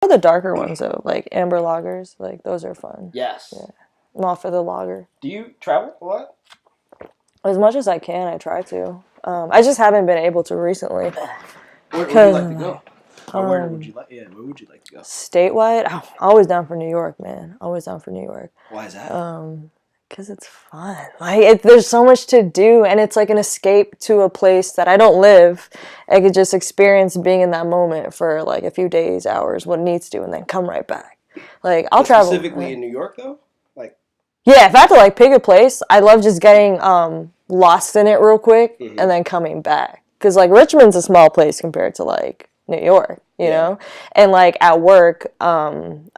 for the darker ones though, like amber lagers. Like those are fun. Yes. Yeah. I'm all for the lager. Do you travel a lot? As much as I can, I try to. I just haven't been able to recently. Where would you like to go? Or where would you like? Yeah, where would you like to go? Statewide, I'm always down for New York, man. Always down for New York. Why is that? Because it's fun. Like there's so much to do, and it's like an escape to a place that I don't live. I could just experience being in that moment for like a few days, hours, what needs to, and then come right back. Like I'll travel specifically in New York, though. Like yeah, if I have to like pick a place, I love just getting lost in it real quick and then coming back. Because like Richmond's a small place compared to like New York, you know, and like at work, I'm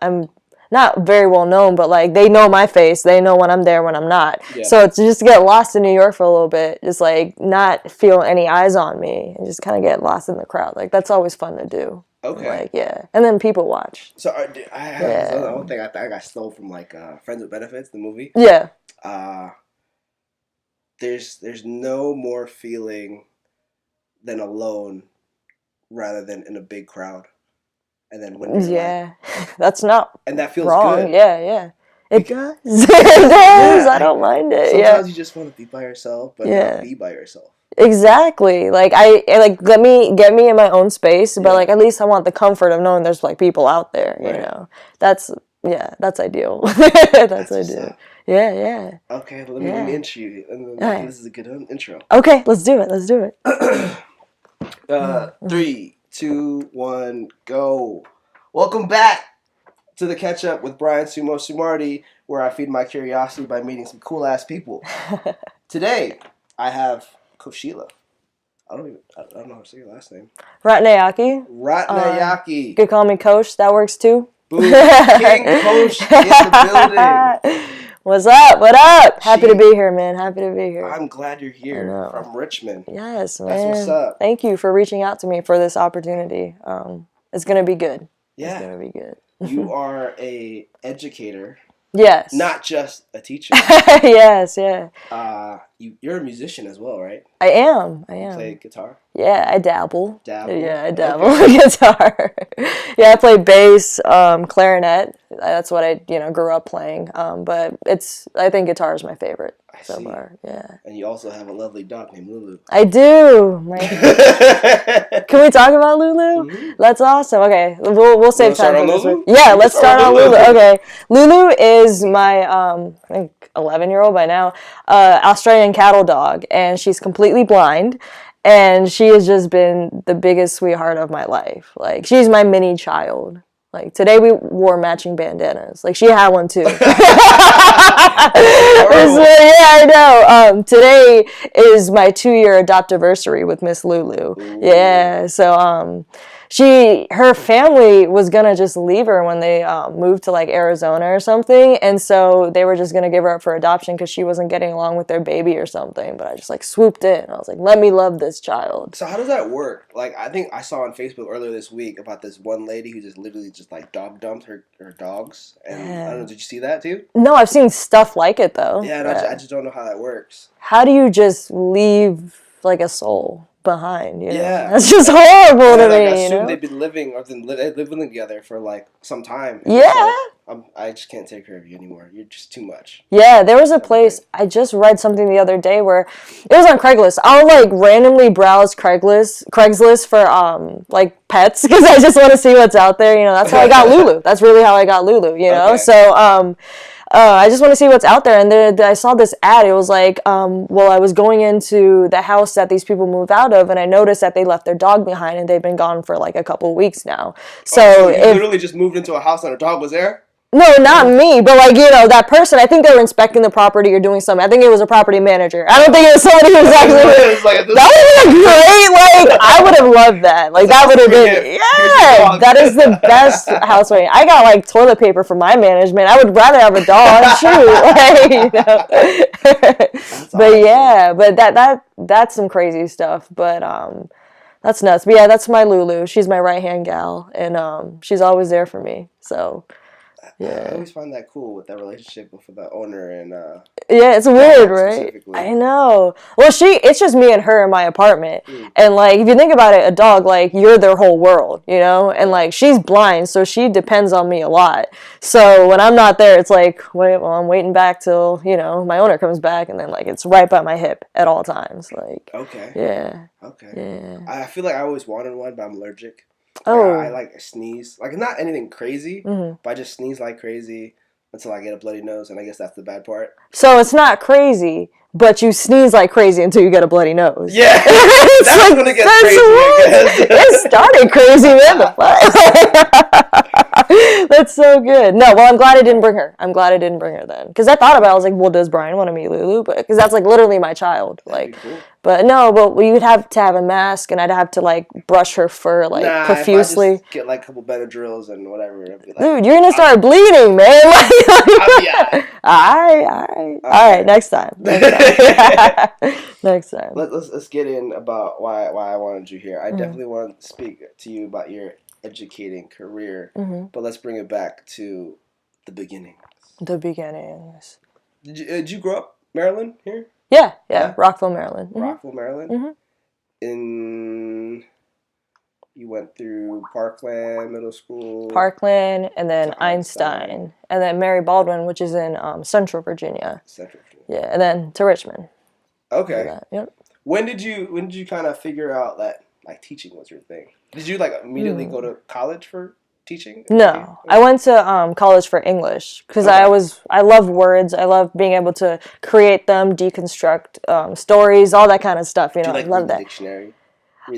not very well known, but like they know my face. They know when I'm there, when I'm not. Yeah. So it's just to get lost in New York for a little bit, just like not feel any eyes on me and just kind of get lost in the crowd. Like that's always fun to do. Okay. Like yeah, and then people watch. So I have one thing I got stole from like Friends with Benefits, the movie. Yeah. There's no more feeling than alone rather than in a big crowd. And then when you're that's not and that feels wrong. good. Yeah. It does. It does. I don't mind it. Sometimes you just want to be by yourself, but not be by yourself. Exactly. Like I like get me in my own space, but like at least I want the comfort of knowing there's like people out there. You know, that's ideal. That's ideal. Yeah. Okay, let me intro you. And this is a good intro. Okay, let's do it. 3, 2, 1, go. Welcome back to the Catch Up with Bryan, Sumo, Sumardi, where I feed my curiosity by meeting some cool ass people. Today, I have Koshila. I don't know how to say your last name. Ratnayake. You could call me Kosh. That works too. Boom. King Kosh in the building. What's up? What up? Happy to be here, man. Happy to be here. I'm glad you're here from Richmond. Yes, man. That's what's up. Thank you for reaching out to me for this opportunity. It's going to be good. Yeah. It's going to be good. You are a educator. Yes. Not just a teacher. Yes, yeah. You're a musician as well, right? I am. You play guitar? Yeah, I dabble. Yeah, I dabble with guitar. Yeah, I play bass, clarinet. That's what I grew up playing. But I think guitar is my favorite so far. Yeah. And you also have a lovely dog named Lulu. I do. Can we talk about Lulu? Mm-hmm. That's awesome. Okay, we'll save time for this one. Yeah, let's start on Lulu. Okay, Lulu is my I think 11-year-old by now, Australian cattle dog, and she's completely blind. And she has just been the biggest sweetheart of my life. Like, she's my mini child. Like, today we wore matching bandanas. Like, she had one too. So, yeah, I know. Today is my 2-year adoptiversary with Miss Lulu. Ooh. Yeah, so her family was gonna just leave her when they moved to like Arizona or something, and so they were just gonna give her up for adoption because she wasn't getting along with their baby or something. But I just like swooped in. I was like, let me love this child. So how does that work? Like, I think I saw on Facebook earlier this week about this one lady who just literally just like dog dumped her dogs, and I don't know, did you see that too? No, I've seen stuff like it though. Yeah, I just don't know how that works. How do you just leave like a soul behind? You know? Yeah, that's just horrible to me. I assume they've been living together for like some time. Yeah, like, I just can't take care of you anymore. You're just too much. Yeah, there was a place I just read something the other day where it was on Craigslist. I'll like randomly browse Craigslist for like pets because I just want to see what's out there. You know, that's how I got Lulu. That's really how I got Lulu. You know, so I just want to see what's out there. And I saw this ad. It was like, I was going into the house that these people moved out of, and I noticed that they left their dog behind, and they've been gone for like a couple of weeks now. So you literally just moved into a house and her dog was there? No, not me, but like, that person, I think they were inspecting the property or doing something. I think it was a property manager. I don't think it was somebody who was actually, that would have been great. Like, I would have loved that. Like, that would have been, that is the best housemate. I got like toilet paper from my management. I would rather have a dog. Shoot. But yeah, but that's some crazy stuff. But, that's nuts. But yeah, that's my Lulu. She's my right-hand gal, and she's always there for me. So, yeah. I always find that cool with that relationship with the owner and Yeah, it's weird, right? I know. Well, it's just me and her in my apartment. And, like, if you think about it, a dog, like, you're their whole world, you know? And, like, she's blind, so she depends on me a lot. So when I'm not there, it's like, I'm waiting back till, you know, my owner comes back, and then, like, it's right by my hip at all times. Like, okay. Yeah. Okay. Yeah. I feel like I always wanted one, but I'm allergic. Oh. I like sneeze. Like, not anything crazy, but I just sneeze like crazy until I get a bloody nose, and I guess that's the bad part. So it's not crazy, but you sneeze like crazy until you get a bloody nose. Yeah, that's like, when it gets crazy. It started crazy, man. That's so good. No, well, I'm glad I didn't bring her. Then, because I thought about it. I was like, well, does Bryan want to meet Lulu? But because that's like literally my child. Like, cool. But no, but we would have to have a mask, and I'd have to like brush her fur like profusely. If I just get like a couple Benadryls and whatever. It'd be like, dude, you're gonna start bleeding, man. All right, next time. Next time. Let's get in about why I wanted you here. I definitely want to speak to you about your educating career, but let's bring it back to the beginnings. The beginnings. Did you grow up Maryland here? Yeah. Rockville, Maryland. Rockville, Maryland. You went through Parkland Middle School. Parkland, and then Einstein, and then Mary Baldwin, which is in Central Virginia. Yeah, and then to Richmond. Okay. Yep. When did you kind of figure out that like teaching was your thing? Did you like immediately go to college for teaching? No, I went to college for English because I love words. I love being able to create them, deconstruct stories, all that kind of stuff. You know, I love that. Dictionary?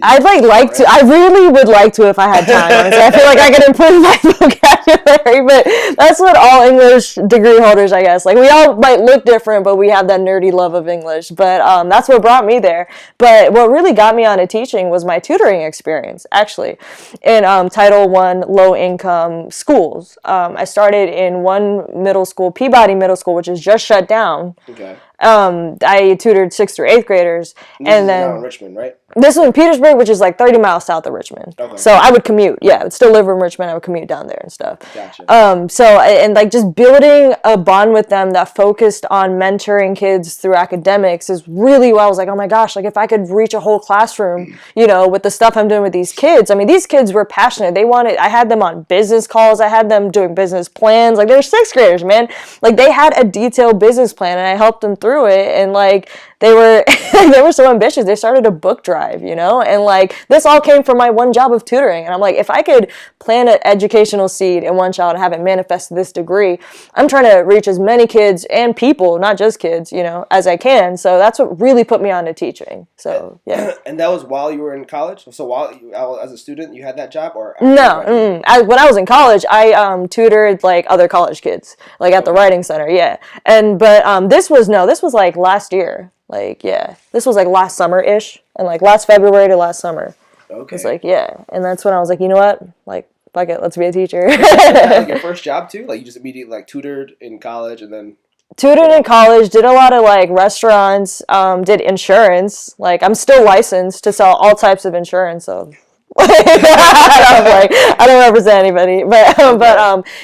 I'd like to. I really would like to if I had time. Honestly. I feel like I could improve my vocabulary, but that's what all English degree holders, I guess. Like, we all might look different, but we have that nerdy love of English. But that's what brought me there. But what really got me onto teaching was my tutoring experience, actually, in Title I low-income schools. I started in one middle school, Peabody Middle School, which is just shut down. Okay. I tutored 6th through 8th graders, and then now in Richmond, right? This was in Petersburg, which is like 30 miles south of Richmond. Okay. So I would commute. Yeah, I would still live in Richmond. I would commute down there and stuff. Gotcha. And like just building a bond with them that focused on mentoring kids through academics is really what I was like, oh my gosh, like if I could reach a whole classroom, you know, with the stuff I'm doing with these kids. I mean, these kids were passionate. I had them on business calls. I had them doing business plans. Like, they're 6th graders, man. Like, they had a detailed business plan, and I helped them through it. And like, they were so ambitious. They started a book drive, you know? And like, this all came from my one job of tutoring. And I'm like, if I could plant an educational seed in one child and have it manifest to this degree, I'm trying to reach as many kids and people, not just kids, you know, as I can. So that's what really put me on to teaching. So, yeah. And that was while you were in college? So as a student, you had that job? Or no. When I was in college, I tutored like other college kids, like at the writing center. Yeah. But this was like last year. Like, yeah, this was like last summer-ish, and like last February to last summer. Okay. It's like, yeah, and that's when I was like, you know what? Like, fuck it, let's be a teacher. Like your first job too? Like, you just immediately like tutored in college and then... Tutored in college, did a lot of like restaurants, did insurance. Like, I'm still licensed to sell all types of insurance, so... I don't represent anybody, but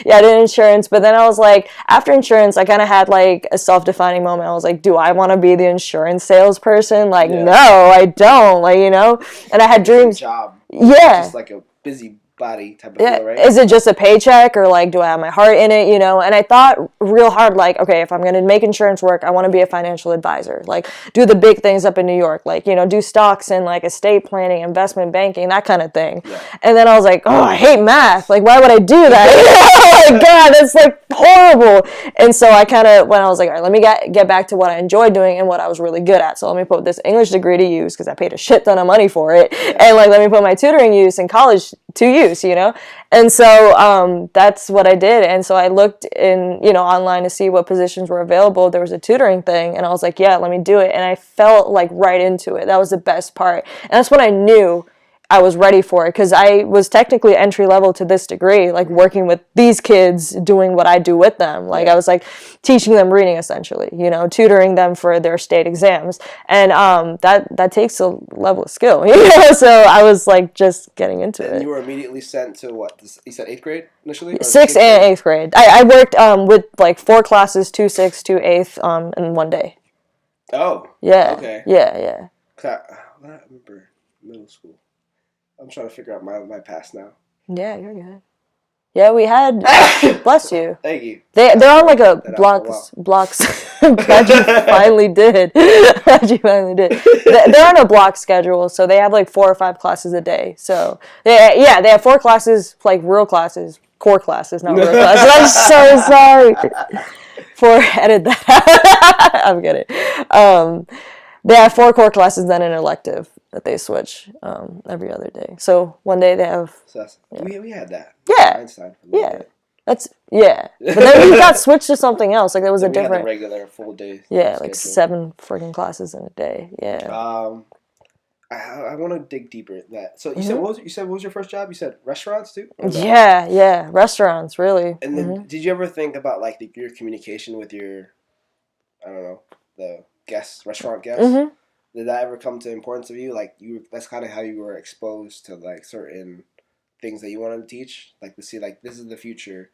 yeah, I did insurance. But then I was like, after insurance, I kind of had like a self-defining moment. I was like, do I want to be the insurance salesperson? Like, no, I don't. Like, you know, and I had dreams. Job. Yeah, just like a busy body type of deal, right? Is it just a paycheck, or like, do I have my heart in it, you know? And I thought real hard, like, okay, if I'm going to make insurance work, I want to be a financial advisor, like do the big things up in New York, like, you know, do stocks and like estate planning, investment banking, that kind of thing. Yeah. And then I was like, oh, I hate math. Like, why would I do that? Oh my God, that's like horrible. And so I kind of, when I was like, all right, let me get back to what I enjoyed doing and what I was really good at. So let me put this English degree to use, because I paid a shit ton of money for it. And like, let me put my tutoring use in college to use, you know? And so that's what I did. And so I looked in, you know, online to see what positions were available. There was a tutoring thing, and I was like, yeah, let me do it. And I felt like right into it. That was the best part. And that's when I knew I was ready for it, because I was technically entry level to this degree, like working with these kids, doing what I do with them. Like I was like teaching them reading, essentially, you know, tutoring them for their state exams, and that takes a level of skill, you know. So I was like just getting into it. And you were immediately sent to what? You said 8th grade initially? 6th and 8th grade. I worked with like 4 classes, 2 6th, 2 8th, in one day. Oh. Yeah. Okay. Yeah. I remember middle school. I'm trying to figure out my past now. Yeah, you're good. Yeah, we had. Bless you. Thank you. They're on like a blocks. Glad you finally did. Glad you finally did. They're on a block schedule, so they have like 4 or 5 classes a day. So they have 4 classes, like real classes, core classes, not real classes. I'm so sorry. Edit that out. I'm kidding. They have 4 core classes, then an elective that they switch every other day. So one day they have. So we had that. Yeah. Einstein But then we got switched to something else. Like there was a different. We had the regular full day. Yeah, like 7 freaking classes in a day. Yeah. I want to dig deeper in that. So you said what was your first job? You said restaurants too? Yeah, restaurants, really. And then did you ever think about like your communication with your, I don't know, the restaurant guests? Did that ever come to importance of you? Like that's kind of how you were exposed to like certain things that you wanted to teach, like to see like this is the future.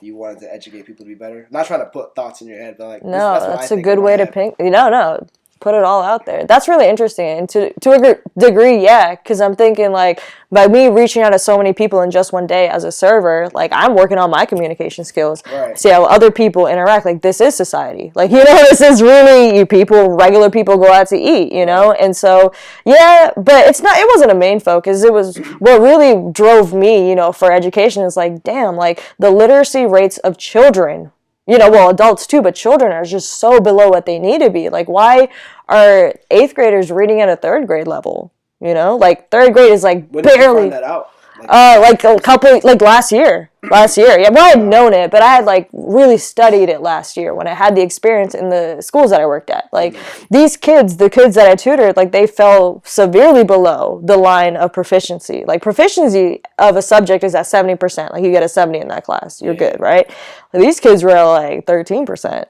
You wanted to educate people to be better. Not trying to put thoughts in your head, but like that's a good way to pink. No. Put it all out there. That's really interesting, and to a degree, yeah, because I'm thinking like by me reaching out to so many people in just one day as a server, like I'm working on my communication skills. Right. See how other people interact. Like this is society. Like this is really regular people go out to eat. And so yeah, but it wasn't a main focus. It was what really drove me. For education is like damn, like the literacy rates of children. Adults too, but children are just so below what they need to be. Like, why are 8th graders reading at a 3rd grade level? Like 3rd grade is like when barely. Did you find that out? Like a couple, like last year. Yeah, well, I had known it, but I had like really studied it last year when I had the experience in the schools that I worked at. Like these kids, the kids that I tutored, like they fell severely below the line of proficiency. Like proficiency of a subject is at 70%. Like you get a 70 in that class, you're good, right? Like, these kids were at like 13%. Wow.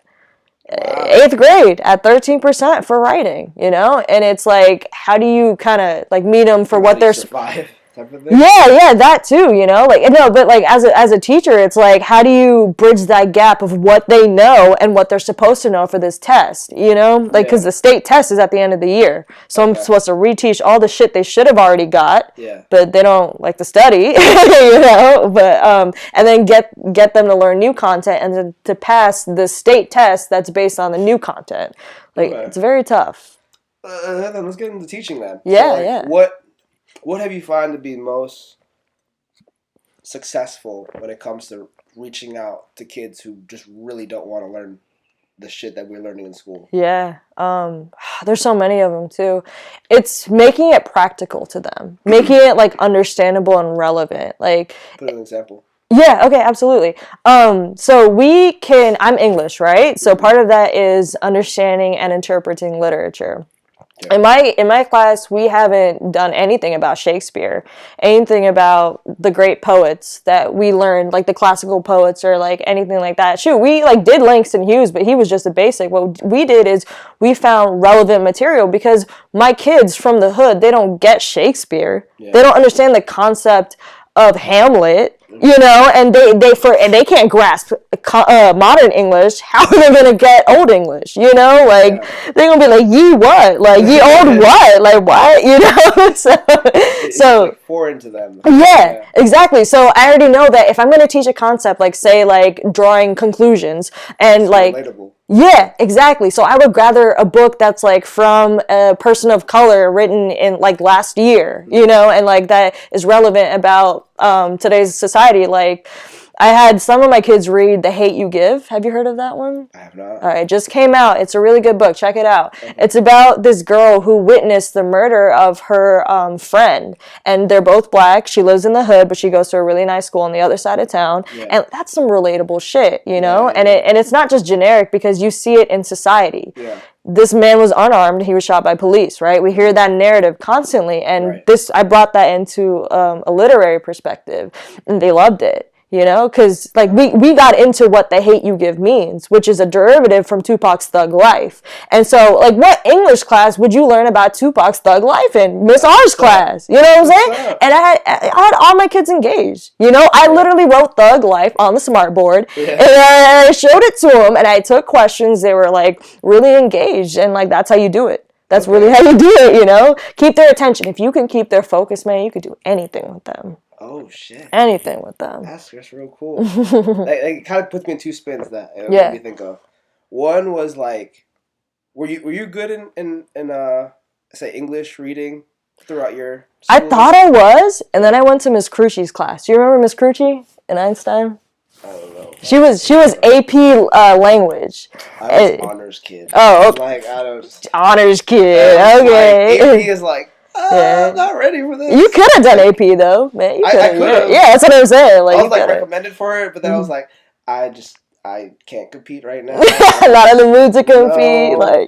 8th grade at 13% for writing, and it's like, how do you kind of like meet them for what they're survive? Yeah, that too, but like as a teacher, it's like, how do you bridge that gap of what they know and what they're supposed to know for this test, because the state test is at the end of the year, so I'm supposed to reteach all the shit they should have already got, but they don't like to study, but and then get them to learn new content and to pass the state test that's based on the new content. Like it's very tough. Then let's get into teaching then. Yeah. What have you found to be most successful when it comes to reaching out to kids who just really don't want to learn the shit that we're learning in school? Yeah. There's so many of them too. It's making it practical to them, making it like understandable and relevant. Like, put an example. Yeah, okay, absolutely. So I'm English, right? So part of that is understanding and interpreting literature. In my class, we haven't done anything about Shakespeare, anything about the great poets that we learned, like the classical poets or like anything like that. Shoot, we like did Langston Hughes, but he was just a basic. What we did is we found relevant material because my kids from the hood, they don't get Shakespeare. Yeah. They don't understand the concept of Hamlet. And they can't grasp modern English. How are they gonna get old English? They're gonna be like, ye what? Like ye old what? Like what? So like foreign to them. Yeah, exactly. So I already know that if I'm gonna teach a concept, like say like drawing conclusions and it's like relatable. Yeah, exactly. So I would rather a book that's like from a person of color written in like last year, and like that is relevant about today's society. Like I had some of my kids read The Hate You Give. Have you heard of that one? I have not. All right, it just came out. It's a really good book. Check it out. Okay. It's about this girl who witnessed the murder of her friend. And they're both black. She lives in the hood, but she goes to a really nice school on the other side of town. Yeah. And that's some relatable shit, you know? Yeah. And it's not just generic because you see it in society. Yeah. This man was unarmed. He was shot by police, right? We hear that narrative constantly. And I brought that into a literary perspective. And they loved it. You know, because like we got into what The Hate You Give means, which is a derivative from Tupac's Thug Life. And so, like, what English class would you learn about Tupac's Thug Life in? Miss R's class. You know what I'm saying? And I had all my kids engaged. You know, I literally wrote Thug Life on the smartboard, and I showed it to them, and I took questions. They were like really engaged, and like that's how you do it. That's really how you do it. You know, keep their attention. If you can keep their focus, man, you could do anything with them. Oh shit! Anything with them. That's real cool. It kind of puts me in two spins that it made me think of. One was like, were you good in say English reading throughout your school? I thought I was, and then I went to Miss Crucci's class. Do you remember Miss Crucci in Einstein? I don't know. She was AP language. I was honors kid. Oh, okay. Like I don't. Honors kid. Okay. Like, AP is like. I'm not ready for this. You could have done AP though, man. I could have. Yeah, that's what I'm saying. Like, I was like recommended for it, but then I was like, I can't compete right now. Not in the mood to compete. No.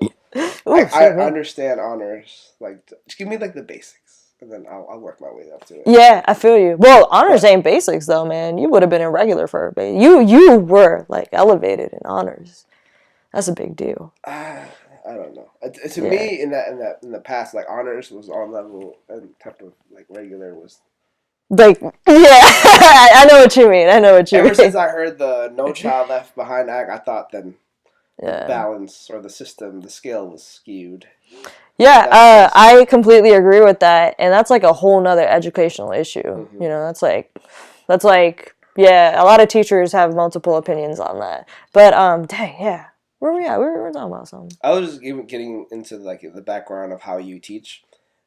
Like, I understand honors. Like, just give me like the basics, and then I'll work my way up to it. Yeah, I feel you. Well, honors ain't basics though, man. You would have been in regular for a bit. You were like elevated in honors. That's a big deal. I don't know. To me, in the past, like honors was on level, and type of like regular was. Like I know what you mean. Ever since I heard the No Child Left Behind act, I thought then the balance or the system, the scale was skewed. Yeah, I completely agree with that, and that's like a whole nother educational issue. Mm-hmm. You know, that's like a lot of teachers have multiple opinions on that. But dang, yeah. Where were we at? We were talking about something. I was just even getting into like the background of how you teach.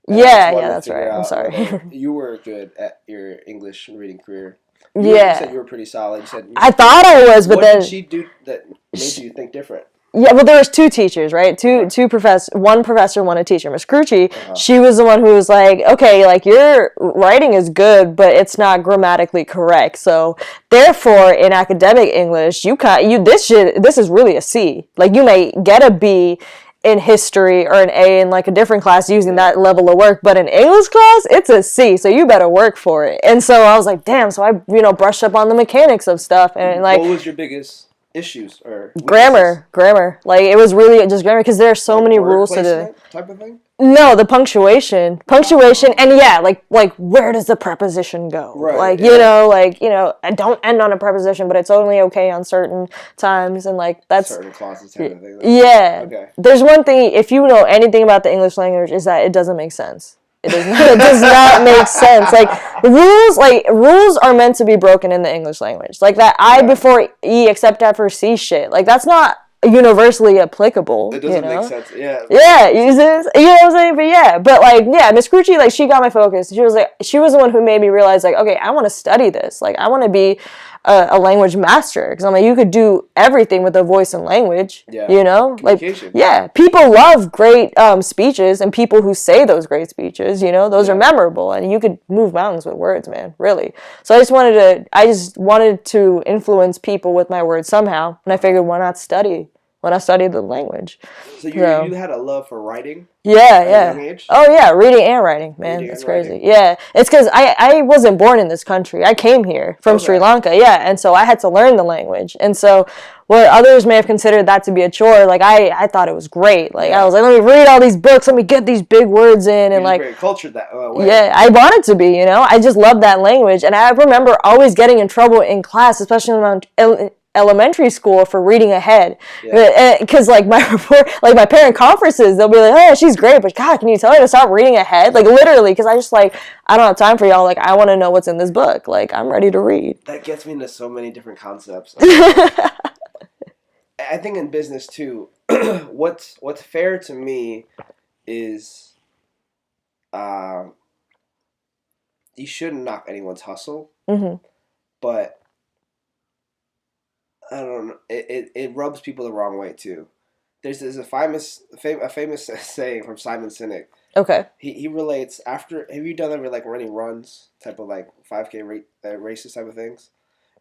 Yeah, that's right. I'm sorry. You were good at your English reading career. You said you were pretty solid. You said I thought I was, but then what did she do that made you think different? Yeah, well, there was two teachers, right? Two professors. One professor, one a teacher. Miss Crucci, she was the one who was like, okay, like your writing is good, but it's not grammatically correct. So therefore, in academic English, this is really a C. Like you may get a B in history or an A in like a different class using that level of work, but in English class, it's a C. So you better work for it. And so I was like, damn. So I brushed up on the mechanics of stuff and like. What was your biggest issues or weaknesses? Grammar. Like it was really just grammar because there are so many rules to the type of thing. No, the punctuation, and like where does the preposition go? Right. Like I don't end on a preposition, but it's only okay on certain times, and like that's certain clauses kind of thing. Yeah. Okay. There's one thing, if you know anything about the English language, is that it doesn't make sense. It does not make sense. Like rules are meant to be broken in the English language. Like that I before E except after C shit. Like that's not universally applicable. It doesn't make sense. Yeah. Yeah, you know what I'm saying? But Miss Crucci, like she got my focus. She was the one who made me realize like, okay, I want to study this. Like I want to be a language master because I'm like, you could do everything with a voice and language. Yeah. You know, like people love great speeches and people who say those great speeches. You know, those are memorable and you could move mountains with words, man. Really. So I just wanted to influence people with my words somehow, and I figured why not study when I studied the language. So you had a love for writing? Yeah. Oh yeah, reading and writing, man. That's crazy. Writing. Yeah, it's because I wasn't born in this country. I came here from Sri Lanka, and so I had to learn the language. And so where others may have considered that to be a chore, like I thought it was great. Like I was like, let me read all these books, let me get these big words in, and like very cultured that way. Yeah, I wanted to be. I just loved that language, and I remember always getting in trouble in class, especially around elementary school for reading ahead because like my parent conferences they'll be like, oh, she's great, but God, can you tell her to stop reading ahead, like literally, because I just like I don't have time for y'all, like I want to know what's in this book, like I'm ready to read. That gets me into so many different concepts. I think in business too, what's fair to me is you shouldn't knock anyone's hustle, but it rubs people the wrong way too. There's a famous saying from Simon Sinek. Okay. He relates after. Have you done ever like running runs type of like 5K races type of things?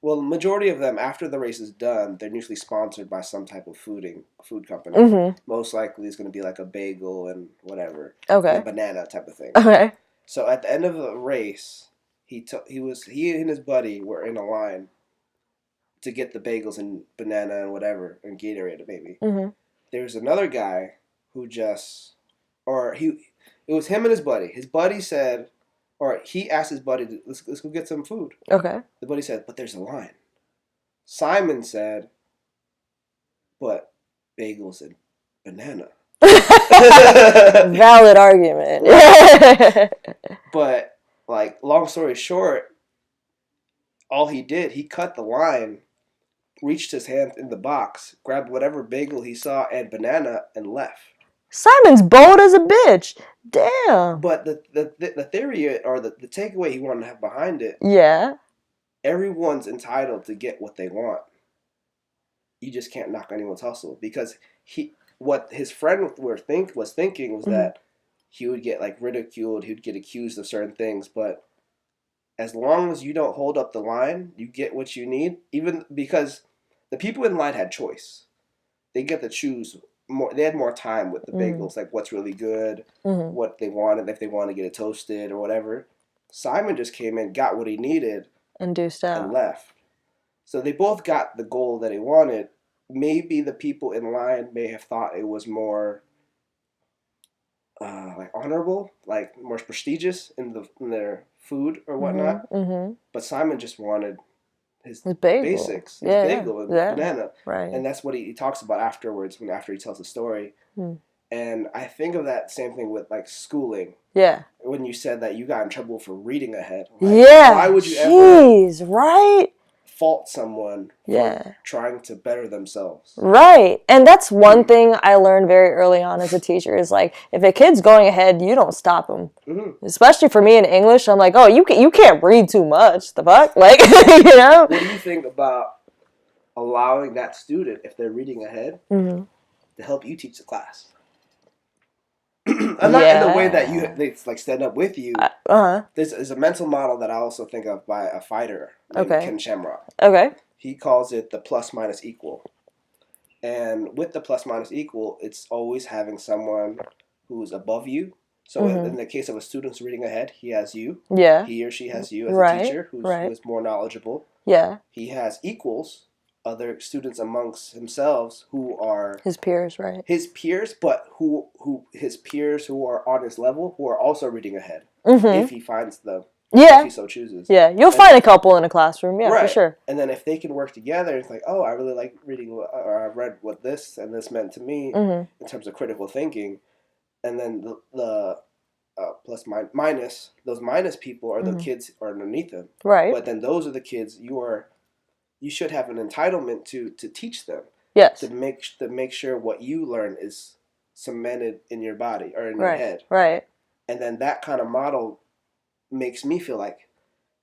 Well, the majority of them after the race is done, they're usually sponsored by some type of food company. Mm-hmm. Most likely, it's going to be like a bagel and whatever. Okay. And a banana type of thing. Okay. So at the end of the race, he and his buddy were in a line to get the bagels and banana and whatever and Gatorade maybe. Mm-hmm. There was another guy who it was him and his buddy. His buddy said, or he asked his buddy, let's go get some food. Okay. The buddy said, but there's a line. Simon said, but bagels and banana. Valid argument. But, like, long story short, all he did, he cut the line, reached his hand in the box, grabbed whatever bagel he saw and banana, and left. Simon's bold as a bitch. Damn. But the theory or the takeaway he wanted to have behind it. Yeah. Everyone's entitled to get what they want. You just can't knock anyone's hustle because what his friend was thinking was that he would get like ridiculed, he would get accused of certain things, but as long as you don't hold up the line, you get what you need. Even because the people in line had choice, they get to choose. They had more time with the bagels, like what's really good, what they wanted, if they want to get it toasted or whatever. Simon just came in, got what he needed, and deuced out, and left. So they both got the goal that he wanted. Maybe the people in line may have thought it was more like honorable, like more prestigious in their food or whatnot. Mm-hmm. But Simon just wanted his bagel. Basics, his bagel and banana. Right. And that's what he talks about afterwards, after he tells the story. And I think of that same thing with like schooling. Yeah. When you said that you got in trouble for reading ahead. Like, why would you ever right? fault someone for trying to better themselves? Right. And that's one thing I learned very early on as a teacher is like, if a kid's going ahead, you don't stop them. Mm-hmm. Especially for me in English, I'm like, oh, you can't read too much. The fuck? Like, you know? What do you think about allowing that student, if they're reading ahead, to help you teach the class? I'm not in the way that they like stand up with you. There's a mental model that I also think of by a fighter named Ken Shamrock. Okay. He calls it the plus minus equal. And with the plus minus equal, it's always having someone who's above you. So in the case of a student who's reading ahead, he has you. Yeah. He or she has you as a teacher who's more knowledgeable. Yeah. He has equals, other students amongst themselves who are his peers, right? His peers, but his peers who are on his level who are also reading ahead if he finds them. Yeah, if he so chooses. Yeah, you'll find a couple in a classroom. Yeah, for sure. And then if they can work together, it's like, oh, I really like reading, or I read what this and this meant to me in terms of critical thinking, and then the plus minus, those minus people are the kids are underneath them, right? But then those are the kids you should have an entitlement to teach them. Yes. To make sure what you learn is cemented in your body or in your head. Right. And then that kind of model makes me feel like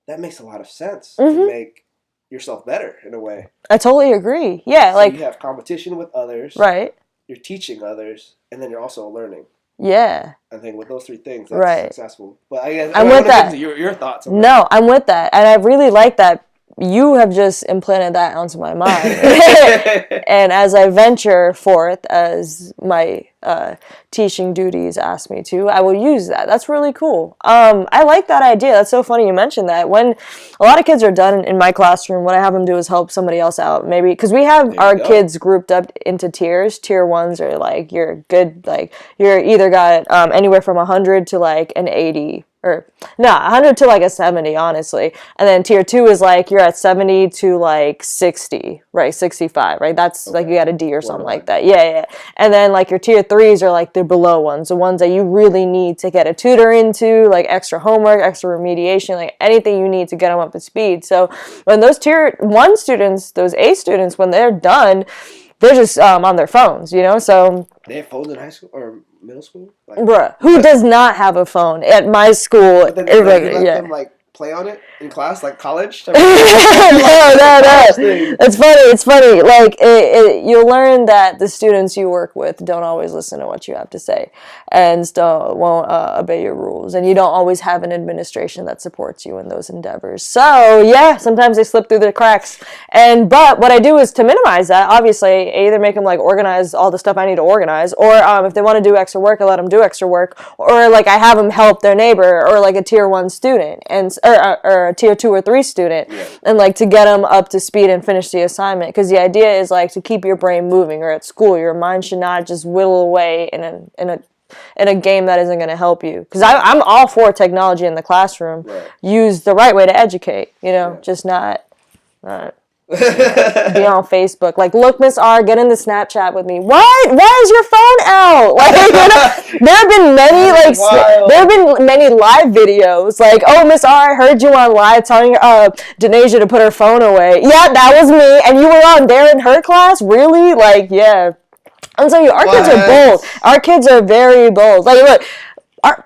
that makes a lot of sense to make yourself better in a way. I totally agree. Yeah, so you have competition with others. Right. You're teaching others, and then you're also learning. Yeah. I think with those three things, that's successful. But I guess I'm with that. Your thoughts on that. No, I'm with that. And I really like that. You have just implanted that onto my mind. And as I venture forth, as my teaching duties ask me to, I will use that. That's really cool. I like that idea. That's so funny you mentioned that. When a lot of kids are done in my classroom, what I have them do is help somebody else out. Maybe because we have our kids grouped up into tiers. Tier 1s are like you're good, like you're either got anywhere from 100 to like an 80. Or 100 to like a 70, honestly. And then tier 2 is like you're at 70 to like 60, right? 65, right? That's like you got a D or something like that. Yeah. And then like your tier 3s are like the below ones, the ones that you really need to get a tutor into, like extra homework, extra remediation, like anything you need to get them up to speed. So when those tier 1 students, those A students, when they're done, they're just on their phones, you know? So they have phones in high school or middle school? Like, bruh, who does not have a phone at my school? But then they let them like play on it? In class, like college? No. It's funny. Like, you'll learn that the students you work with don't always listen to what you have to say and won't obey your rules. And you don't always have an administration that supports you in those endeavors. So, yeah, sometimes they slip through the cracks. But what I do is to minimize that, obviously, I either make them, like, organize all the stuff I need to organize, or if they want to do extra work, I let them do extra work, or, like, I have them help their neighbor, or, like, a tier 1 student, or a tier 2 or 3 student, and like to get them up to speed and finish the assignment, because the idea is like to keep your brain moving, or at school your mind should not just whittle away in a game that isn't going to help you, because I'm all for technology in the classroom, used the right way to educate, just not be on Facebook. Like, look, Miss R, get in the Snapchat with me. Why is your phone out? Like, there have been many live videos. Like, oh, Miss R, I heard you on live telling Denasia to put her phone away. Yeah, that was me. And you were on there in her class? Really? Like, yeah. I'm telling you, our kids are bold. Our kids are very bold. Like,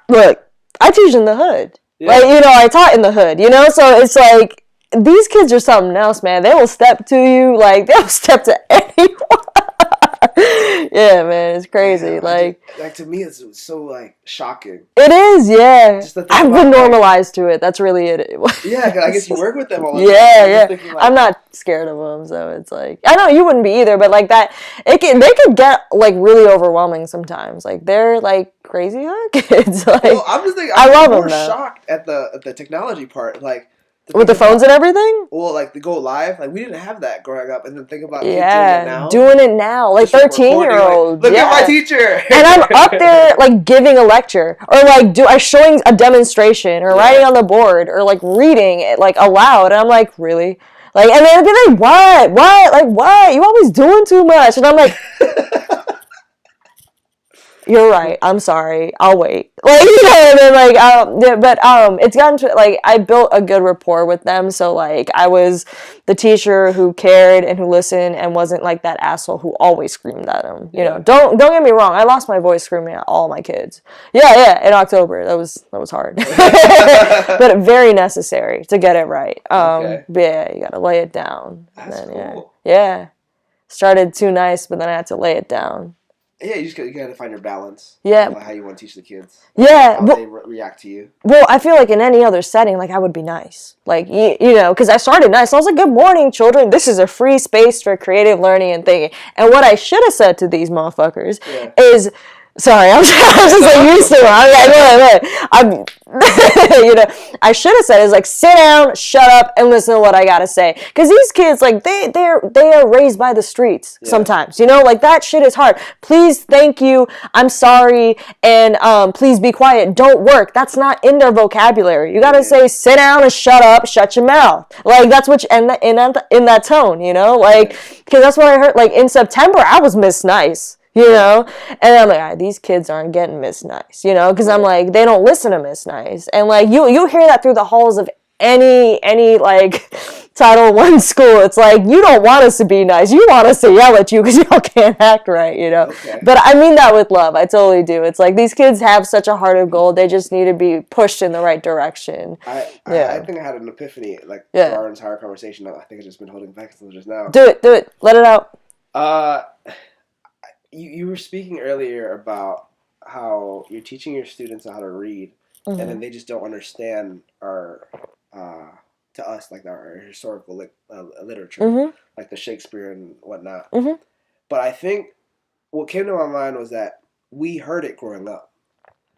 look, I teach in the hood. Yeah. Like, I taught in the hood. So it's like, these kids are something else, man. They will step to you, like, they'll step to anyone. Yeah, man, it's crazy. Like to me, it's so, like, shocking. It is, yeah. I've been normalized to it. That's really it. Yeah, because I guess you work with them all the time. Yeah. Thinking, like, I'm not scared of them, so it's like, I know you wouldn't be either, but like that, they could get, like, really overwhelming sometimes. Like, they're, like, crazy kids. Like, well, I'm just thinking, I'm more shocked at the technology part, like. With the phones and everything? Well, like, to go live, like, we didn't have that growing up, and then think about kids doing it now, like 13-year-olds. Like, look at my teacher, and I'm up there, like, giving a lecture, or like showing a demonstration, or writing on the board, or like reading it, like, aloud, and I'm like, really? Like, and they'd be like, what? Like, what? You always doing too much, and I'm like. You're right. I'm sorry. I'll wait. Like, and then, like, it's gotten to, like, I built a good rapport with them. So, like, I was the teacher who cared and who listened and wasn't, like, that asshole who always screamed at them. Don't get me wrong. I lost my voice screaming at all my kids. Yeah. In October, that was hard, but very necessary to get it right. But yeah, you gotta lay it down. That's cool. Yeah. Started too nice, but then I had to lay it down. Yeah, you got to find your balance. Yeah. Like how you want to teach the kids. Yeah. How they react to you. Well, I feel like in any other setting, like, I would be nice. Like, because I started nice. I was like, good morning, children. This is a free space for creative learning and thinking. And what I should have said to these motherfuckers is... Sorry, I'm just like used to it. I should have said is like, sit down, shut up, and listen to what I gotta say. Because these kids, like, they are raised by the streets sometimes. Like, that shit is hard. Please, thank you, I'm sorry, and please be quiet. Don't work. That's not in their vocabulary. You gotta say, sit down and shut up, shut your mouth. Like, that's what in that tone. Like, because that's what I heard. Like, in September, I was Miss Nice. And I'm like, these kids aren't getting Miss Nice, because I'm like, they don't listen to Miss Nice. And like, you hear that through the halls of any like Title I school. It's like, you don't want us to be nice. You want us to yell at you because y'all can't act right, Okay. But I mean that with love. I totally do. It's like, these kids have such a heart of gold. They just need to be pushed in the right direction. I think I had an epiphany, like, for our entire conversation. I think I've just been holding back until just now. Do it. Let it out. You were speaking earlier about how you're teaching your students how to read, and then they just don't understand our, to us, like, our historical literature, like the Shakespeare and whatnot. But I think what came to my mind was that we heard it growing up.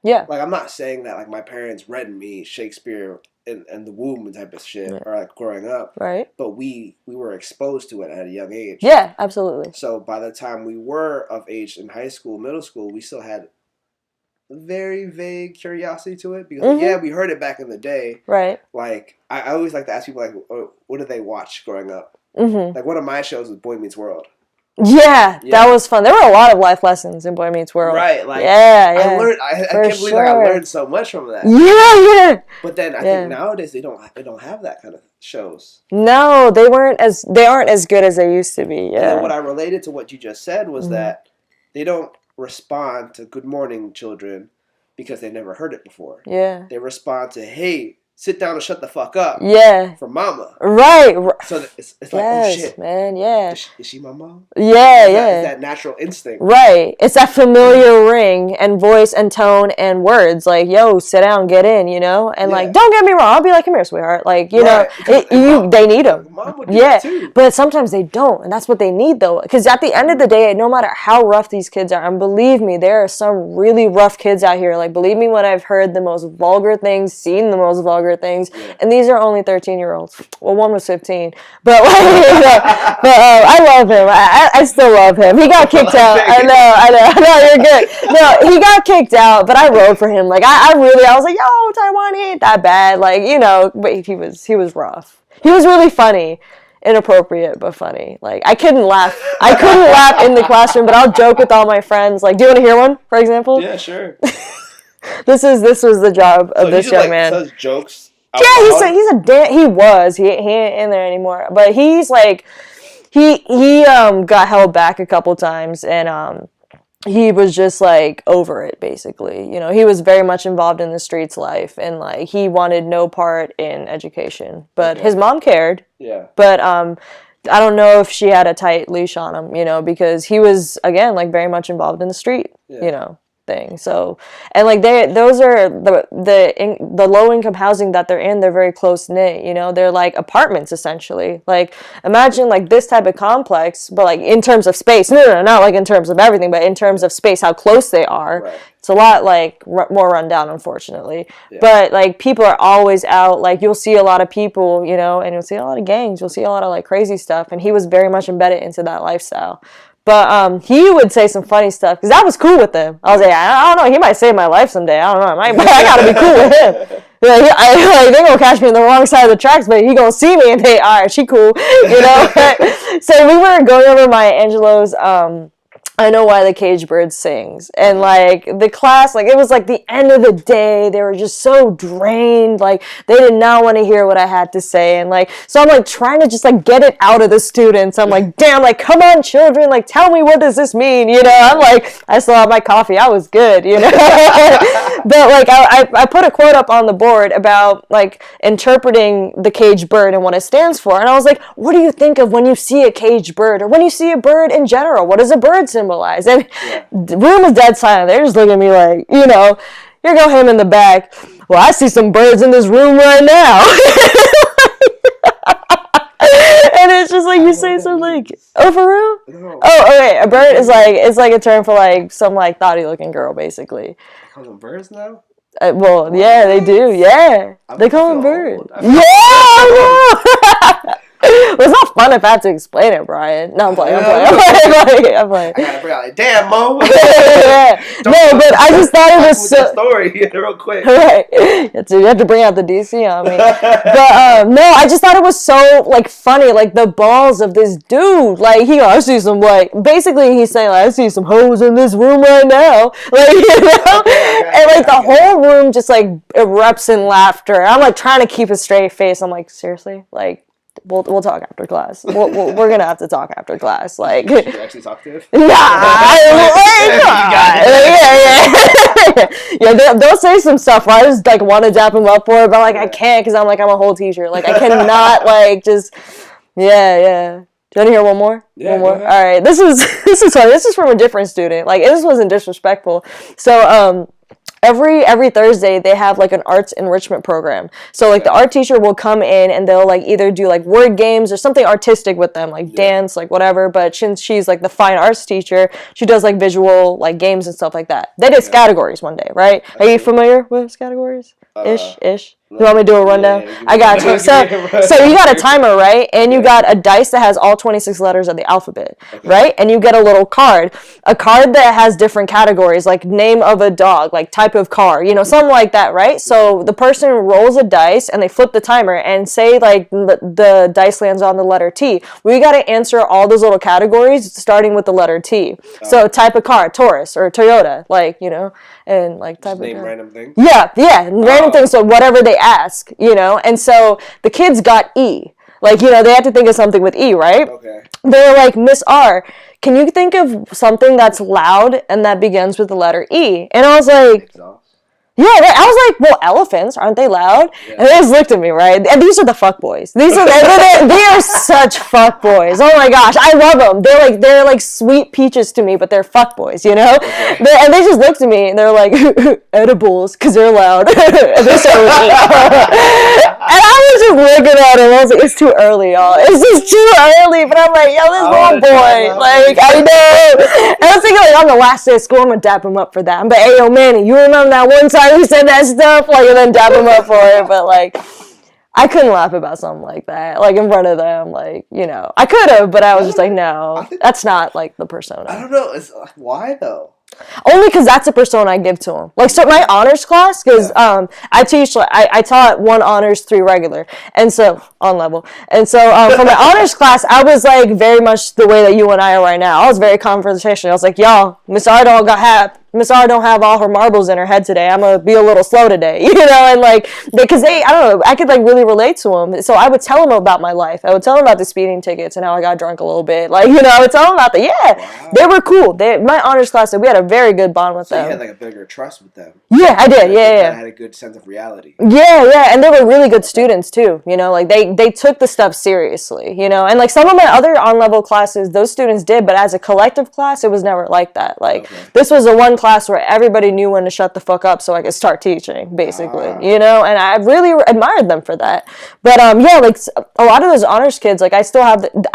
Yeah. Like, I'm not saying that, like, my parents read me Shakespeare in the womb type of shit, or like growing up. Right. But we were exposed to it at a young age. Yeah, absolutely. So by the time we were of age in high school, middle school, we still had very vague curiosity to it, because we heard it back in the day. Right. Like, I always like to ask people, like, what did they watch growing up? Like, one of my shows was Boy Meets World. Yeah, that was fun. There were a lot of life lessons in Boy Meets World. Right, like, I learned. I can't believe I learned so much from that. Yeah. But then I think nowadays they don't have that kind of shows. No, they aren't as good as they used to be. Yeah. And then what I related to what you just said was that they don't respond to "Good morning, children," because they never heard it before. Yeah. They respond to, "Hey, sit down and shut the fuck up. Yeah. For mama. Right. So it's like, oh shit. Man, yeah. Is she my mom? Yeah, It's that natural instinct. Right. It's that familiar ring and voice and tone and words. Like, yo, sit down, get in, you know? And like, don't get me wrong. I'll be like, come here, sweetheart. Like, you know, they need them. Mom would do that too. But sometimes they don't. And that's what they need, though. Because at the end of the day, no matter how rough these kids are, and believe me, there are some really rough kids out here. Like, believe me when I've heard the most vulgar things, seen the most vulgar things. And these are only 13-year-olds. Well, one was 15. But, like, I love him. I still love him. He got kicked out. I know, you're good. No, he got kicked out, but I rode for him. Like, I was like, yo, Taiwan, he ain't that bad. Like, you know, but he was rough. He was really funny. Inappropriate, but funny. Like, I couldn't laugh in the classroom, but I'll joke with all my friends. Like, do you want to hear one, for example? Yeah, sure. This was the job of this young man. Says jokes. Yeah, he ain't in there anymore. But he's like, he got held back a couple times, and he was just like over it, basically. You know, he was very much involved in the streets life, and like he wanted no part in education. But his mom cared. Yeah. But I don't know if she had a tight leash on him, you know, because he was, again, like very much involved in the street, you know, thing. So, and like those are the low income housing that they're in. They're very close knit, you know. They're like apartments essentially. Like, imagine like this type of complex, but like in terms of space. No, not like in terms of everything, but in terms of space, how close they are. Right. It's a lot like more run down, unfortunately. Yeah. But like people are always out. Like, you'll see a lot of people, you know, and you'll see a lot of gangs. You'll see a lot of like crazy stuff. And he was very much embedded into that lifestyle. But he would say some funny stuff, because I was cool with him. I was like, I don't know, he might save my life someday. I don't know, I gotta be cool with him. Like, they gonna catch me on the wrong side of the tracks, but he gonna see me and say, all right, she cool, you know. So we were going over Maya Angelou's I Know Why the Caged Bird Sings. And, like, the class, like, it was, like, the end of the day. They were just so drained. Like, they did not want to hear what I had to say. And, like, so I'm, like, trying to just, like, get it out of the students. I'm like, damn, like, come on, children. Like, tell me, what does this mean? You know, I'm like, I still have my coffee. I was good, you know. But, like, I put a quote up on the board about, like, interpreting the caged bird and what it stands for. And I was like, what do you think of when you see a caged bird? Or when you see a bird in general? What does a bird symbolize? And the room was dead silent. They're just looking at me like, you know, here go him in the back. Well, I see some birds in this room right now. And it's just like, you say something like, oh, for real? No. Oh, okay. A bird is like, it's like a term for like some like thotty looking girl, basically. They call them birds now? Well, what? Yeah, they do. Yeah. They call them birds. Yeah, well, it's not fun if I have to explain it, Bryan. No, I'm playing. I'm playing. I gotta bring out like, damn, Mo. Yeah. No, but I just thought it was so... story real quick. Right. You have to bring out the DC on me. But, no, I just thought it was so, like, funny. Like, the balls of this dude. Like, I see some, like... Basically, he's saying, like, I see some hoes in this room right now. Like, you know? And, like, the whole room just, like, erupts in laughter. I'm, like, trying to keep a straight face. I'm like, seriously? Like... We'll talk after class. We're gonna have to talk after class. Like, did you actually talk to him? Yeah. They'll say some stuff where I just like want to dap him up for it, but like I can't because I'm a whole teacher. Like I cannot like just yeah. Do you want to hear one more? Yeah. One more. All right. This is funny. This is from a different student. Like this wasn't disrespectful. So Every Thursday they have like an arts enrichment program. So like the art teacher will come in and they'll like either do like word games or something artistic with them, like dance, like whatever. But since she's like the fine arts teacher, she does like visual like games and stuff like that. They did categories one day, right? Are you familiar with categories? Ish. You want me to do a rundown? Yeah, I got you. So you got a timer, right? And you got a dice that has all 26 letters of the alphabet, right? And you get a little card. A card that has different categories, like name of a dog, like type of car, you know, something like that, right? So the person rolls a dice and they flip the timer and say like the dice lands on the letter T. We got to answer all those little categories starting with the letter T. So type of car, Taurus or Toyota, like, you know, and like type of name random things. Yeah, random things. So whatever they ask, you know, and so the kids got E. Like, you know, they had to think of something with E, right? Okay. They were like, Miss R, can you think of something that's loud and that begins with the letter E? And I was like, Yeah, right. I was like, well, elephants, aren't they loud? Yeah. And they just looked at me, right? And these are the fuck boys. They are such fuck boys. Oh my gosh, I love them. They're like sweet peaches to me, but they're fuck boys, you know? Okay. And they just looked at me and they're like, edibles, because they're loud. And they're so and I was just looking at him. I was like, it's too early, y'all. It's just too early. But I'm like, yo, this little boy. Like, I know. And I was thinking, like, on the last day of school, I'm going to dap him up for that. But, hey, yo, Manny, you remember that one time he said that stuff? Like, and then dap him up for it. But, like, I couldn't laugh about something like that. Like, in front of them. Like, you know. I could have, but I was just like, no. That's not, like, the persona. I don't know. Why, though? Only because that's a persona I give to them. Like, so my honors class, because I teach, like, I taught 1 honors, 3 regular, and so, on level. And so, for my honors class, I was, like, very much the way that you and I are right now. I was very confrontational. I was like, y'all, Miss R don't have all her marbles in her head today. I'm going to be a little slow today, you know, and, like, because I don't know, I could, like, really relate to them. So I would tell them about my life. I would tell them about the speeding tickets and how I got drunk a little bit. Like, you know, I would tell them about Wow. They were cool. My honors class, we had a very good bond with them. You had, like, a bigger trust with them. Yeah, I did. Yeah. I had a good sense of reality. Yeah, and they were really good students too. You know, like they took the stuff seriously. You know, and like some of my other on-level classes, those students did, but as a collective class, it was never like that. Like this was the one class where everybody knew when to shut the fuck up, so I could start teaching, basically. You know, and I really admired them for that. But yeah, like a lot of those honors kids, like I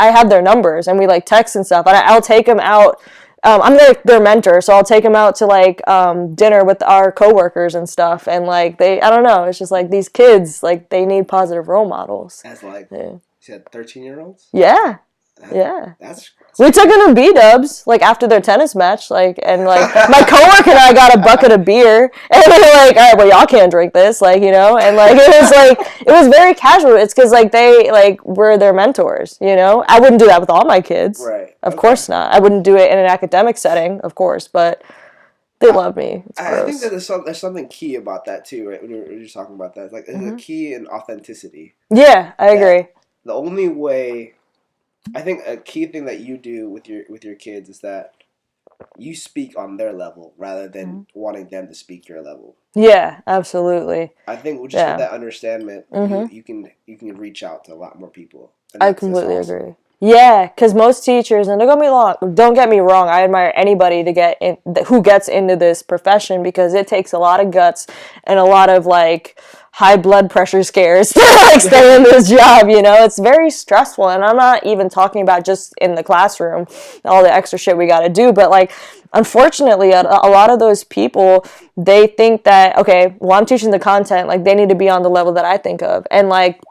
have their numbers, and we like text and stuff, and I'll take them out. I'm their mentor, so I'll take them out to like dinner with our coworkers and stuff, and like I don't know, it's just like these kids, like they need positive role models. As like, you said 13-year-olds? Yeah. We took them to B-dubs, like, after their tennis match, like, and, like, my coworker and I got a bucket of beer, and we were like, all right, well, y'all can't drink this, like, you know, and, like, it was very casual. It's because, like, they, like, were their mentors, you know? I wouldn't do that with all my kids. Right. Of course not. I wouldn't do it in an academic setting, of course, but they love me. I think that there's something key about that, too, right, when you're talking about that. It's like, there's a key in authenticity. Yeah, I agree. The only way... I think a key thing that you do with your kids is that you speak on their level rather than wanting them to speak your level. Yeah, absolutely. I think just with that understanding, you can reach out to a lot more people. I completely agree. Yeah, because most teachers, and don't get me wrong, I admire anybody who gets into this profession, because it takes a lot of guts and a lot of like high blood pressure scares to like stay in this job, you know? It's very stressful, and I'm not even talking about just in the classroom, all the extra shit we got to do, but like, unfortunately, a lot of those people, they think that, okay, well, I'm teaching the content, like they need to be on the level that I think of, and like,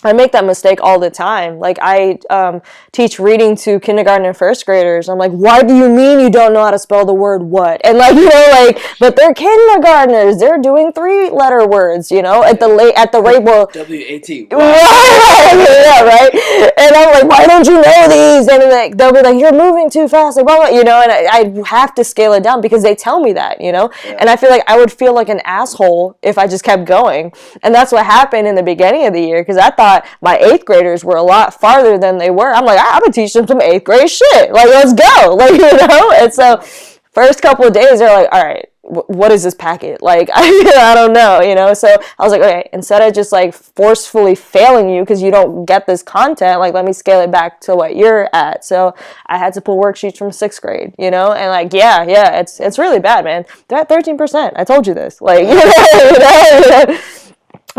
I make that mistake all the time. Like, I teach reading to kindergarten and first graders. I'm like, why do you mean you don't know how to spell the word what? And like, you know, like, but they're kindergartners. They're doing 3-letter words, you know, at the rate, well, W-A-T. Yeah, right? And I'm like, why don't you know these? And like, they'll be like, you're moving too fast, like, blah, blah, you know, and I have to scale it down because they tell me that, you know? Yeah. And I feel like I would feel like an asshole if I just kept going. And that's what happened in the beginning of the year, because I thought my 8th graders were a lot farther than they were. I'm like, I'm gonna teach them some 8th grade shit. Like, let's go. Like, you know? And so first couple of days, they're like, all right, what is this packet? Like, I don't know, you know? So I was like, okay, instead of just like forcefully failing you because you don't get this content, like, let me scale it back to what you're at. So I had to pull worksheets from 6th grade, you know? And like, yeah, it's really bad, man. They're at 13%. I told you this. Like, you know?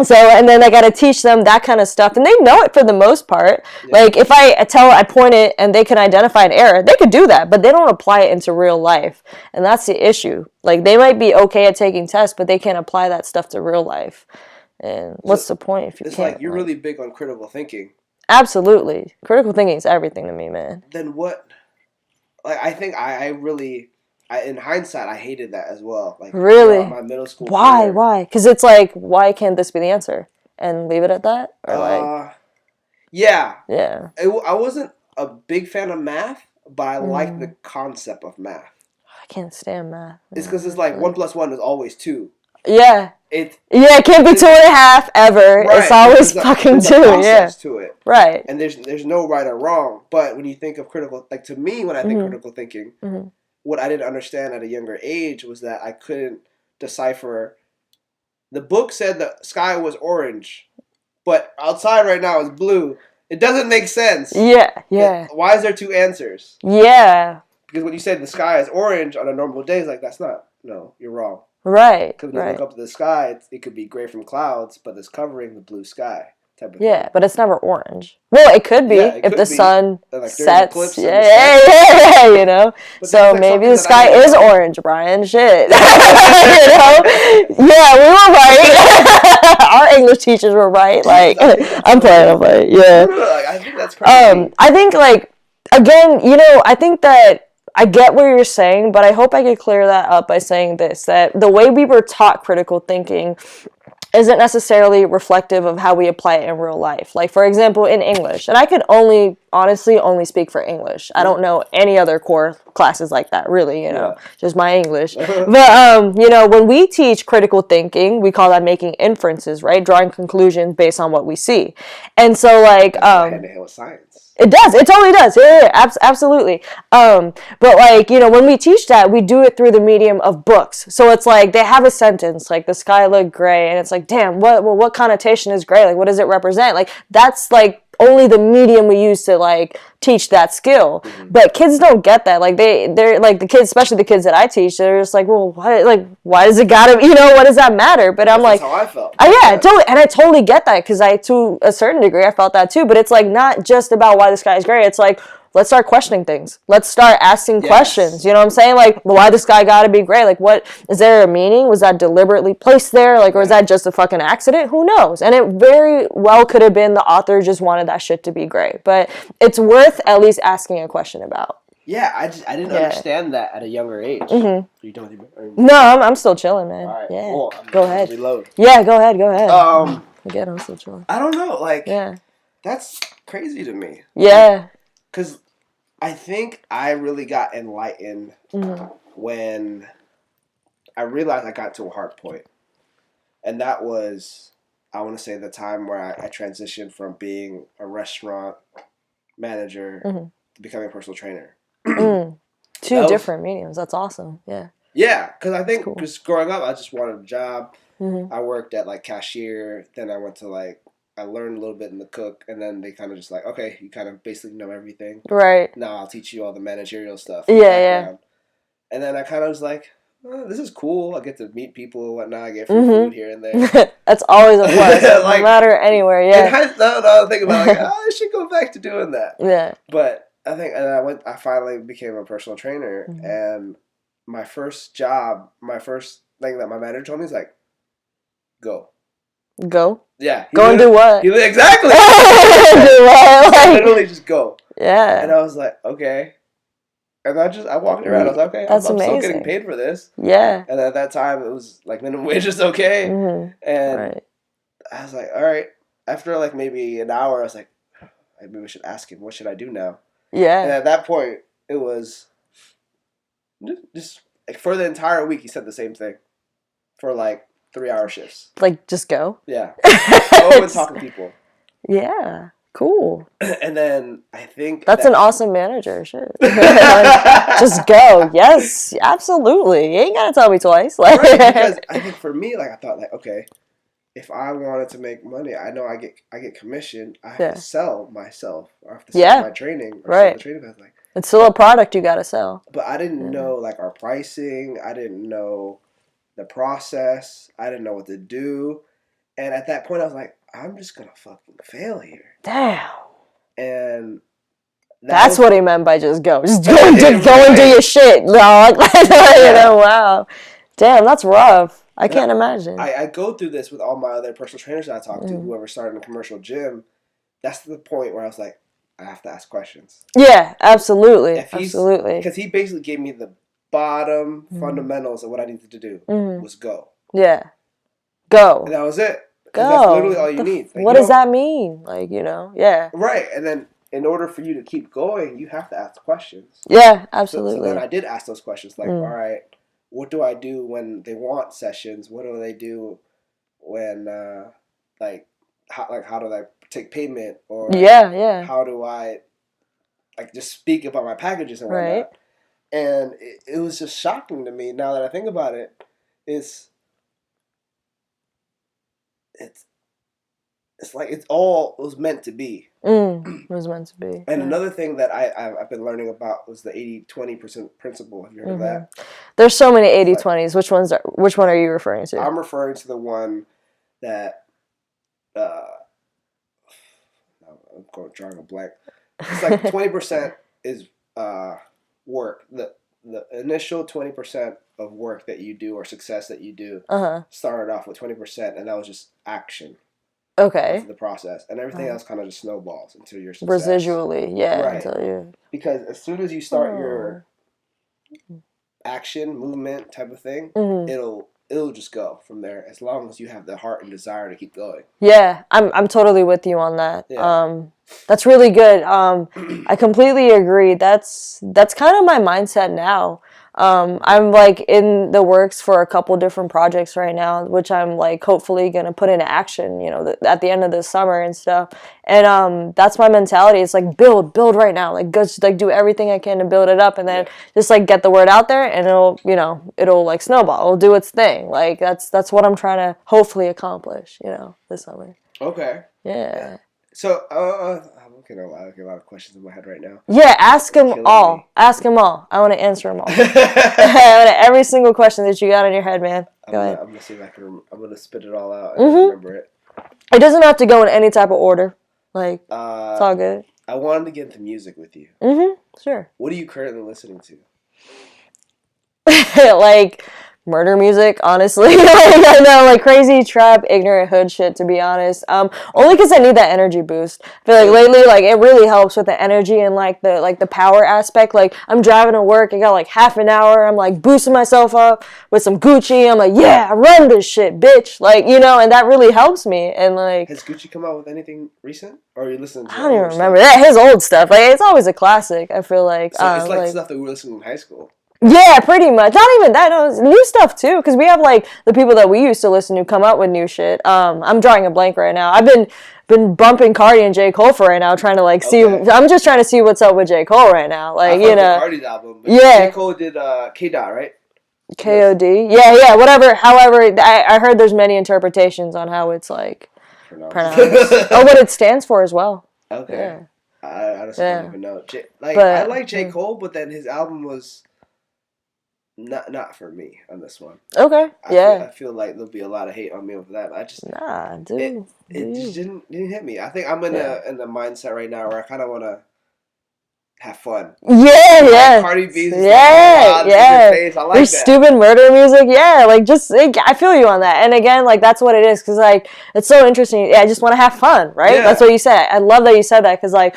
So, and then I got to teach them that kind of stuff, and they know it for the most part. Yeah. Like, if I point it and they can identify an error, they could do that, but they don't apply it into real life, and that's the issue. Like, they might be okay at taking tests, but they can't apply that stuff to real life. And what's the point if you can't? It's like, you're really big on critical thinking. Absolutely. Critical thinking is everything to me, man. Then what? Like, I think I really... in hindsight, I hated that as well. Like, really? My middle school. Why? Why? Because it's like, why can't this be the answer? And leave it at that? Or like... Yeah. Yeah. I wasn't a big fan of math, but I liked the concept of math. I can't stand math. It's because it's like 1 + 1 is always 2. Yeah. It can't be 2.5 ever. Right. It's always fucking 2. Yeah. To it. Right. And there's no right or wrong. But when you think of critical, like, to me, when I think critical thinking, what I didn't understand at a younger age was that I couldn't decipher the book said the sky was orange, but outside right now is blue. It doesn't make sense. Yeah. Why is there two answers? Yeah. Because when you said the sky is orange on a normal day, it's like, that's not. No, you're wrong. Right. Because when you look up to the sky, it could be gray from clouds, but it's covering the blue sky type of thing. Yeah, but it's never orange. Well, it could be if the sun sets. Yeah, you know. But so maybe the sky is orange, Bryan. Shit. You know? Yeah, we were right. Our English teachers were right. Like, I'm playing. Yeah. I think that's crazy. I think, like, again, you know, I think that I get what you're saying, but I hope I could clear that up by saying this, that the way we were taught critical thinking isn't necessarily reflective of how we apply it in real life. Like, for example, in English, and I could honestly only speak for English. I don't know any other core classes like that, really, you know, just my English. But, you know, when we teach critical thinking, we call that making inferences, right? Drawing conclusions based on what we see. And so, like, hand-to-hand with science. It does. It totally does. Yeah, absolutely. But, like, you know, when we teach that, we do it through the medium of books. So it's like they have a sentence, like, the sky looked gray, and it's like, damn, what connotation is gray? Like, what does it represent? Like, that's, like, only the medium we use to, like, teach that skill. Mm-hmm. But kids don't get that. Like, they're like, the kids, especially the kids that I teach, they're just like, well, what, like, why does it gotta, you know, what does that matter? But I'm like, that's how I felt. Yeah, totally. And I totally get that, because to a certain degree, I felt that too. But it's, like, not just about why the sky is gray. It's like, let's start questioning things. Let's start asking questions. You know what I'm saying? Like, why the sky gotta be gray? Like, what, is there a meaning? Was that deliberately placed there? Like, or is that just a fucking accident? Who knows? And it very well could have been the author just wanted that shit to be gray. But it's worth at least asking a question about. Yeah, I didn't understand that at a younger age. Mm-hmm. You don't No, I'm still chilling, man. All right, yeah. cool. Go ahead. Reload. Yeah, go ahead. Again, I'm still chilling. I don't know. Like, that's crazy to me. Yeah. Because I think I really got enlightened when I realized I got to a hard point. And that was, I want to say, the time where I transitioned from being a restaurant manager to becoming a personal trainer. Two different mediums. That's awesome. Yeah. Yeah, because I think just growing up, I just wanted a job. I worked at, like, cashier. Then I went to, like, I learned a little bit in the cook, and then they kind of just like, okay, you kind of basically know everything. Right. Now I'll teach you all the managerial stuff. Yeah. And then I kind of was like, oh, this is cool. I get to meet people and whatnot. I get free food here and there. That's always a plus. Like, no matter anywhere, I think about, like, I should go back to doing that. Yeah. But I think, and I finally became a personal trainer, and my first thing that my manager told me is like, go. Go? Yeah. Go and do what? Exactly. Do what? Like, literally just go. Yeah. And I was like, okay. And I walked around. I was like, okay, I'm still getting paid for this. Yeah. And at that time, it was like minimum wage is okay. And I was like, all right. After like maybe an hour, I was like, maybe we should ask him, what should I do now? Yeah. And at that point, it was just like for the entire week, he said the same thing for like 3-hour shifts. Like, just go? Yeah. Go and talk to people. Yeah. Cool. And then I think that's an awesome manager. Shit. Just go. Yes, absolutely. You ain't gotta tell me twice. Like, right, because I think for me, like, I thought, like, okay, if I wanted to make money, I know I get commission. I have to sell myself. Or I have to sell my training. Or sell the training path. Like, it's still a product you gotta sell. But I didn't know, like, our pricing. I didn't know the process. I didn't know what to do. And at that point, I was like, I'm just gonna fucking fail here. Damn. And that's what he meant by just go. Just go and do your shit, dog. You know, wow. Damn, that's rough. I can't imagine. I go through this with all my other personal trainers that I talk to, whoever started a commercial gym. That's the point where I was like, I have to ask questions. Yeah, absolutely. Absolutely. Because he basically gave me the bottom fundamentals of what I needed to do was go. Yeah. Go. And that was it. Go. That's literally all you need. Like, what does that mean? Like, you know, yeah. Right. And then in order for you to keep going, you have to ask questions. Yeah, absolutely. So then I did ask those questions, like, all right, what do I do when they want sessions? What do they do when, how do I take payment? Or how do I, like, just speak about my packages and whatnot? Right. And it was just shocking to me now that I think about it. it's like it was meant to be. It was meant to be. And another thing that I've been learning about was the 80-20% principle. Have you heard of that? There's so many 80-20s. Which one are you referring to? I'm referring to the one that I'm drawing a blank. It's like 20% is work. The initial 20% of work that you do or success that you do started off with 20%, and that was just action. Okay. The process, and everything else kind of just snowballs until you're residually, yeah. Right. Until you. Because as soon as you start your action, movement type of thing, it'll just go from there. As long as you have the heart and desire to keep going. Yeah, I'm totally with you on that. Yeah. That's really good. I completely agree. That's kind of my mindset now. I'm like in the works for a couple different projects right now, which I'm like hopefully gonna put into action, at the end of the summer and stuff. And that's my mentality. It's like build right now. Like just like do everything I can to build it up, and then just like get the word out there, and it'll like snowball. It'll do its thing. Like that's what I'm trying to hopefully accomplish, this summer. Okay. Yeah. So I'm getting a lot of questions in my head right now. Yeah, ask them all. Ask them all. I want to answer them all. Every single question that you got in your head, man. Go ahead. I'm gonna see if I can. I'm gonna spit it all out and remember it. It doesn't have to go in any type of order. Like it's all good. I wanted to get into music with you. Sure. What are you currently listening to? Like murder music, honestly. I know, like crazy trap, ignorant hood shit, to be honest. Only because I need that energy boost. I feel like lately, like it really helps with the energy and like the power aspect. Like I'm driving to work, I got like half an hour. I'm like boosting myself up with some Gucci. I'm like, yeah, I run this shit, bitch. Like and that really helps me. And like, has Gucci come out with anything recent, or are you listening to? I don't even remember that. His old stuff, like it's always a classic. I feel like so it's like stuff that we were listening to in high school. Yeah, pretty much. Not even that. No, it's new stuff too, because we have like the people that we used to listen to come out with new shit. I'm drawing a blank right now. I've been bumping Cardi and J. Cole for right now, trying to like see. I'm just trying to see what's up with J. Cole right now. Like Cardi's album. But J. Cole did K-Dot, right? KOD. Yeah. Whatever. However, I heard there's many interpretations on how it's like pronounced. What it stands for as well. Okay. Yeah. I honestly don't even know. I like J. Cole, but then his album was not for me on this one. Okay. I feel like there'll be a lot of hate on me over that. But I just dude. It just didn't hit me. I think I'm in the mindset right now where I kind of want to have fun. Yeah. Cardi B's. Yeah. Face. I like There's that. stupid murder music. Yeah. Like just, I feel you on that. And again, like that's what it is. Cause like, it's so interesting. I just want to have fun. Right. Yeah. That's what you said. I love that you said that. Cause like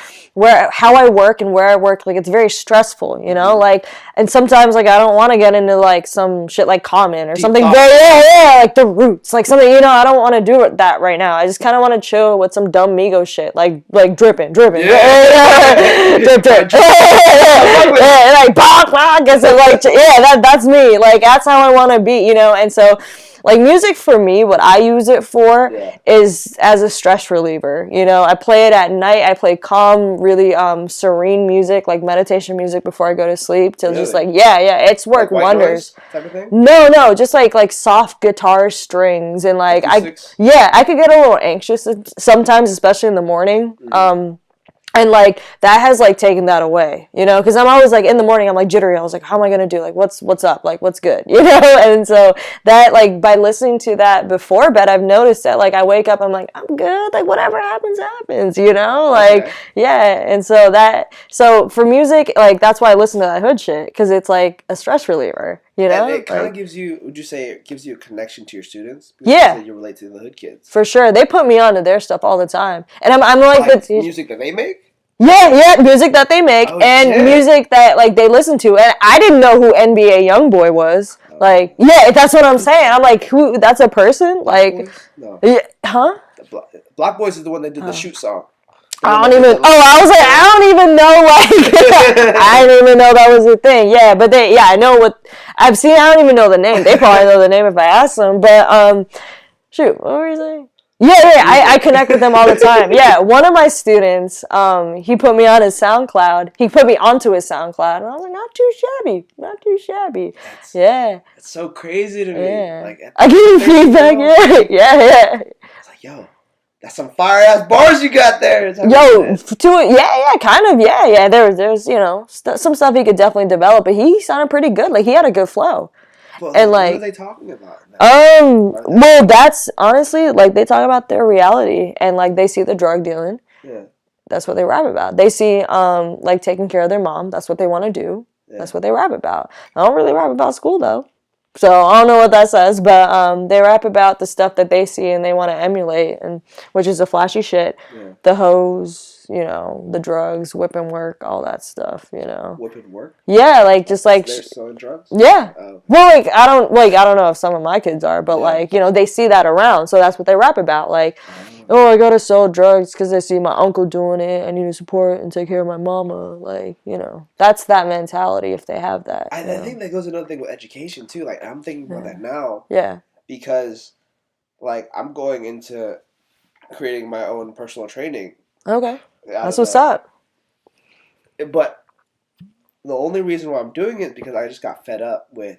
how I work and where I work, like it's very stressful, like, and sometimes like I don't want to get into like some shit like Common or Deep something thought. very, like the Roots, like something, I don't want to do that right now. I just kind of want to chill with some dumb Migos shit, like dripping. Yeah. Drip. Yeah, like bonk, guess it like that's me. Like that's how I want to be, and so like music for me, what I use it for is as a stress reliever. I play it at night. I play calm, really serene music, like meditation music before I go to sleep. To just like it's worked like wonders. Type of thing? No, just like soft guitar strings and like I could get a little anxious sometimes, especially in the morning. And like that has like taken that away, because I'm always like in the morning I'm like jittery. I was like, how am I gonna do? Like what's up? Like what's good? And so that like by listening to that before bed, I've noticed that like I wake up, I'm like, I'm good. Like whatever happens. Like and so for music, like that's why I listen to that hood shit, because it's like a stress reliever. And it kind of gives you, would you say it gives you a connection to your students? Yeah. You relate to the hood kids. For sure. They put me onto their stuff all the time. And I'm like the music that they make? Yeah, music that they make music that like they listen to. And I didn't know who NBA Youngboy was. Like, that's what I'm saying. I'm like, who? That's a person? Black like, Boys? No. Huh? Black Boys is the one that did the shoot song. I don't even know, like, I didn't even know that was a thing. Yeah, but I know what I've seen. I don't even know the name. They probably know the name if I ask them. But, shoot, what were you saying? Yeah, I connect with them all the time. Yeah, one of my students, he put me on his SoundCloud. He put me onto his SoundCloud, and I was like, not too shabby. It's so crazy to me. Yeah. Like, I give you feedback. Yeah. It's like, yo, that's some fire ass bars you got there. Yo, kind of, yeah. There's some stuff he could definitely develop, but he sounded pretty good. Like he had a good flow. But and what are they talking about? Well, that's honestly like they talk about their reality and like they see the drug dealing. Yeah. That's what they rap about. They see like taking care of their mom. That's what they want to do. Yeah. That's what they rap about. I don't really rap about school though. So I don't know what that says, but they rap about the stuff that they see and they want to emulate, and which is the flashy shit, the hoes, the drugs, whipping work, all that stuff, Whipping work? Yeah, like just like they're selling drugs. Yeah. Oh. Well, I don't know if some of my kids are, but they see that around, so that's what they rap about. Like, I gotta sell drugs because I see my uncle doing it. I need to support and take care of my mama. Like, that's that mentality if they have that. I think that goes another thing with education too. Like, I'm thinking about that now. Yeah. Because, like, I'm going into creating my own personal training. Okay. That's what's up. But the only reason why I'm doing it is because I just got fed up with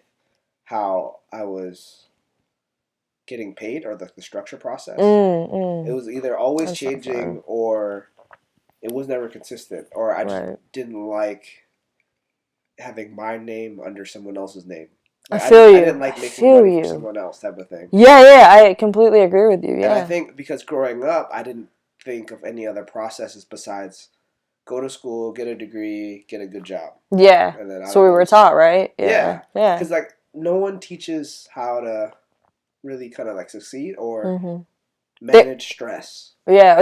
how I was getting paid or the structure process. It was either always changing or it was never consistent, or I just didn't like having my name under someone else's name. Like, I didn't like making money for someone else type of thing. Yeah, I completely agree with you. Yeah. And I think because growing up, I didn't think of any other processes besides go to school, get a degree, get a good job. Yeah. And then so we were taught, right? Yeah. Because like no one teaches how to really kind of like succeed or manage stress. Yeah,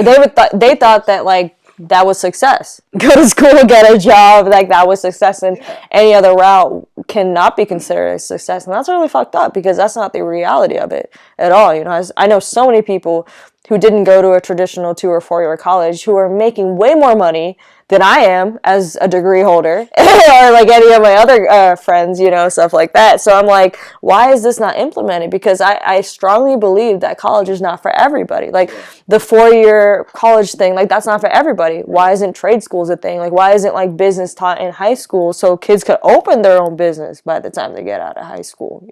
they thought that like that was success. Go to school, get a job, like that was success, and any other route cannot be considered a success, and that's really fucked up because that's not the reality of it at all. I know so many people who didn't go to a traditional 2 or 4 year college who are making way more money than I am as a degree holder or like any of my other friends, stuff like that. So I'm like, why is this not implemented? Because I strongly believe that college is not for everybody. Like the 4 year college thing, like that's not for everybody. Why isn't trade schools a thing? Like why isn't like business taught in high school so kids could open their own business by the time they get out of high school?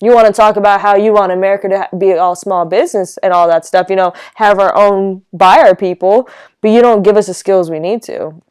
You want to talk about how you want America to be all small business and all that stuff, have our own buyer people, but you don't give us the skills we need to.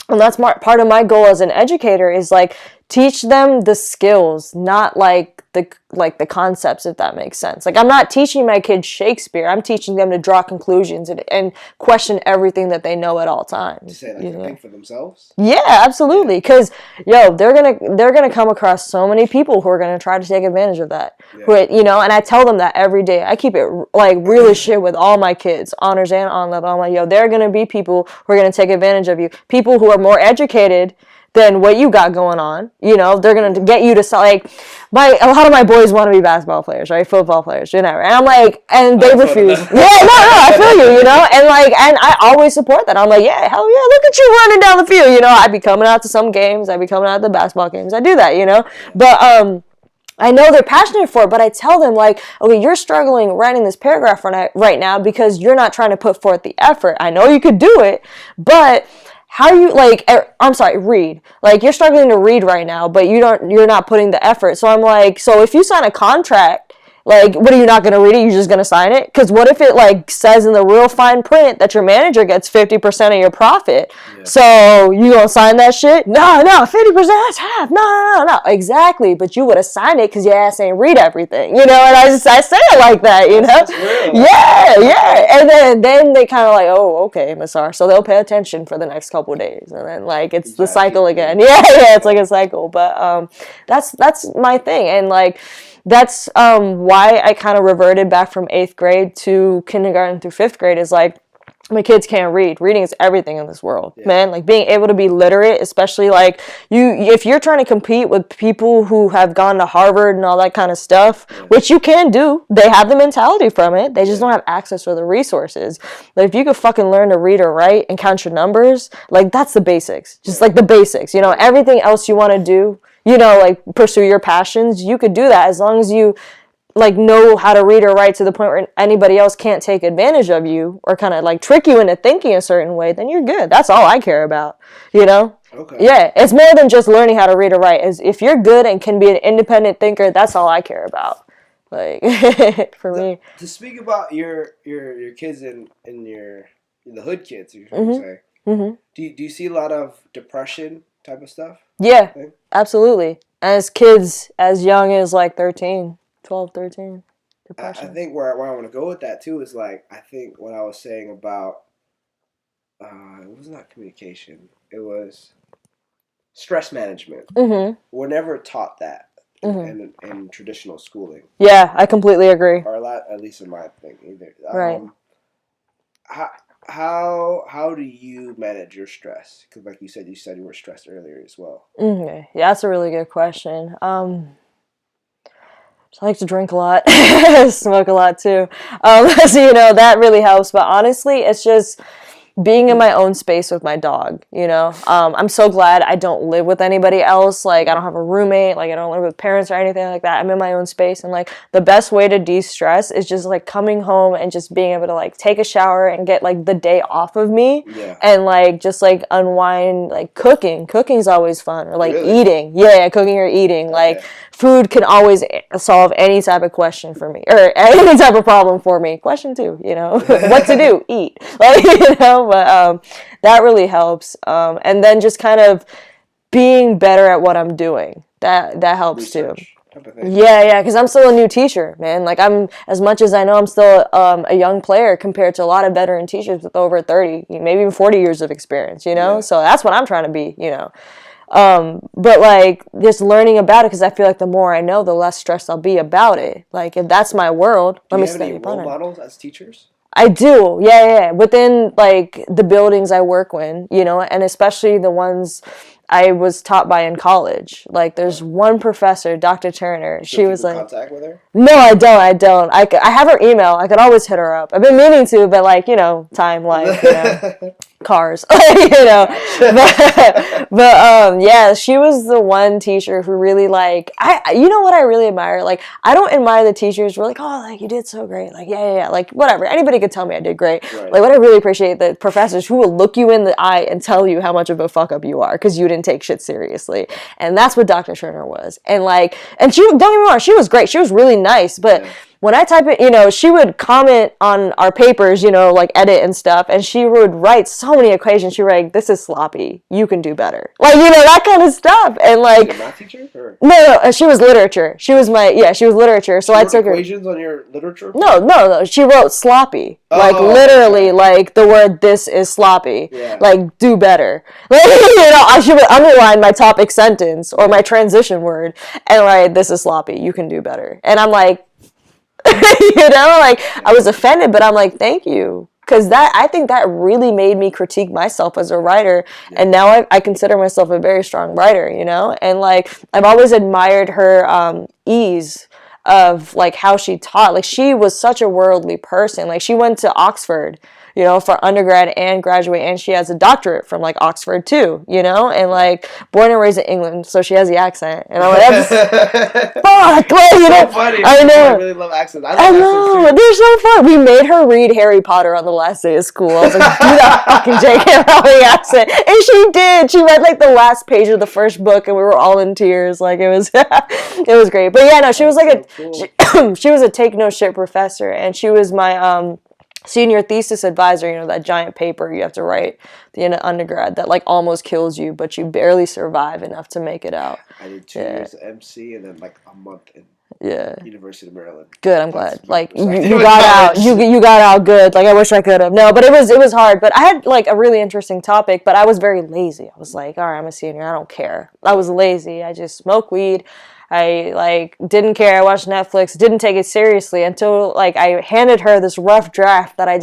And that's part of my goal as an educator is like teach them the skills, not like the concepts, if that makes sense. Like I'm not teaching my kids Shakespeare. I'm teaching them to draw conclusions and question everything that they know at all times. To say like to think for themselves. Yeah, absolutely. Because they're gonna come across so many people who are gonna try to take advantage of that. Yeah. And I tell them that every day. I keep it like really shit with all my kids, honors and on level. I'm like, there are gonna be people who are gonna take advantage of you. People who are more educated than what you got going on. They're going to get you to like, a lot of my boys want to be basketball players, right? Football players, And I'm like, and they refuse. I feel you, and I always support that. I'm like, yeah, hell yeah, look at you running down the field. I'd be coming out to some games. I'd be coming out to the basketball games. I do that, But, I know they're passionate for it, but I tell them like, okay, you're struggling writing this paragraph right now because you're not trying to put forth the effort. I know you could do it, but how you read. Like you're struggling to read right now, but you're not putting the effort. So I'm like, so if you sign a contract, like what are you not going to read it? You're just going to sign it? Because what if it like says in the real fine print that your manager gets 50% of your profit? Yeah. So you going to sign that shit? No, 50%, that's half. No. Exactly. But you would have signed it because your ass ain't read everything, And I say it like that, That's real. Yeah. And then they kind of like, oh, okay, Miss R. So they'll pay attention for the next couple of days. And then like it's the cycle again. Yeah, it's like a cycle. But that's my thing. And like that's why I kind of reverted back from 8th grade to kindergarten through 5th grade is like my kids can't read. Reading is everything in this world, man. Like being able to be literate, especially like if you're trying to compete with people who have gone to Harvard and all that kind of stuff, which you can do. They have the mentality from it. They just don't have access to the resources. Like if you could fucking learn to read or write and count your numbers, like that's the basics. Just like the basics, everything else you want to do, like pursue your passions, you could do that as long as you like know how to read or write to the point where anybody else can't take advantage of you or kind of like trick you into thinking a certain way, then you're good. That's all I care about, Okay. Yeah, it's more than just learning how to read or write. If you're good and can be an independent thinker, that's all I care about. Like, for me. To speak about your kids in the hood kids, you should say. Mm-hmm. Do you see a lot of depression type of stuff? Yeah, absolutely. As kids as young as like 13, 12, 13. Depression. I think where I want to go with that too is like, I think what I was saying about it was not communication, it was stress management. Mm-hmm. We're never taught that in traditional schooling. Yeah, I completely agree. Or a lot, at least in my thing, either. Right. How do you manage your stress? Because like you said you were stressed earlier as well. Okay. Yeah, that's a really good question. I like to drink a lot, smoke a lot too. So, that really helps. But honestly, it's just being in my own space with my dog, I'm so glad I don't live with anybody else. Like, I don't have a roommate, like I don't live with parents or anything like that. I'm in my own space, and like the best way to de-stress is just like coming home and just being able to like take a shower and get like the day off of me. Yeah. And like just like unwind. Like cooking's always fun, or like eating. Yeah, cooking or eating. Okay. Like food can always solve any type of question for me, or any type of problem for me. Question 2, what to do, eat, like, but that really helps. And then just kind of being better at what I'm doing, that helps research too. Yeah, because I'm still a new teacher, man. Like, as much as I know, I'm still a young player compared to a lot of veteran teachers with over 30, maybe even 40 years of experience, Yeah. So that's what I'm trying to be, But like just learning about it, because I feel like the more I know, the less stressed I'll be about it. Like, if that's my world, let me study upon it. Do you have any role models as teachers? I do, yeah. Within like the buildings I work in, and especially the ones I was taught by in college. Like, there's one professor, Dr. Turner. She was like, contact with her? No, I don't. I have her email. I could always hit her up. I've been meaning to, but like, time, life, cars, but yeah, she was the one teacher who really like, what I really admire? Like, I don't admire the teachers who are like, oh, like, you did so great. Like, yeah, like, whatever. Anybody could tell me I did great. Right. Like, what I really appreciate, the professors who will look you in the eye and tell you how much of a fuck up you are because you didn't take shit seriously. And that's what Dr. Turner was. And like, and she, don't get me wrong, she was great. She was really nice, but when I type it, she would comment on our papers, like edit and stuff, and she would write so many equations. She would write, this is sloppy. You can do better. Like, that kind of stuff. And like, was she a math teacher? Or? No, she was literature. She was she was literature. So I took her. Equations on your literature? No. She wrote sloppy. Like, literally, like the word this is sloppy. Yeah. Like, do better. Like, she would underline my topic sentence or my transition word and write, this is sloppy. You can do better. And I'm like, like, I was offended, but I'm like, thank you. Because I think that really made me critique myself as a writer. Yeah. And now I consider myself a very strong writer, And like, I've always admired her ease of like how she taught. Like, she was such a worldly person. Like, she went to Oxford, for undergrad and graduate, and she has a doctorate from like Oxford too, and like born and raised in England, so she has the accent, and I'm like, that's fuck, like, so funny. I know. I really love accents. I know, they're so fun. We made her read Harry Potter on the last day of school. I was like, do that fucking J.K. Rowling accent, and she did. She read like the last page of the first book, and we were all in tears. Like, it was, it was great. But yeah, no, she was like she was a take no shit professor, and she was my senior thesis advisor, that giant paper you have to write in undergrad that like almost kills you, but you barely survive enough to make it out. I did 2 years of MC and then like a month in University of Maryland. Good, I'm glad. Like, you got out. You got out good. Like, I wish I could have. No, but it was hard. But I had like a really interesting topic, but I was very lazy. I was like, all right, I'm a senior. I don't care. I was lazy. I just smoked weed. I like didn't care. I watched Netflix, didn't take it seriously until like I handed her this rough draft that I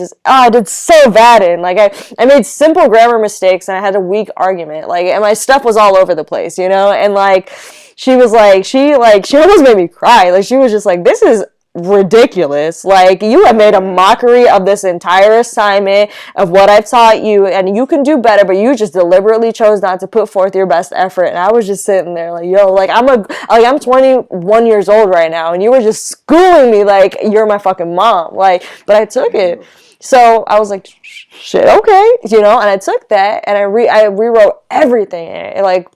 did so bad in. Like, I made simple grammar mistakes and I had a weak argument. Like, and my stuff was all over the place, and like she almost made me cry. Like, she was just like, this is ridiculous. Like, you have made a mockery of this entire assignment, of what I've taught you, and you can do better, but you just deliberately chose not to put forth your best effort. And I was just sitting there like, yo, like, I'm 21 years old right now, and you were just schooling me like you're my fucking mom. Like, but I took it. So I was like, shit, okay, and I took that and I rewrote everything, and like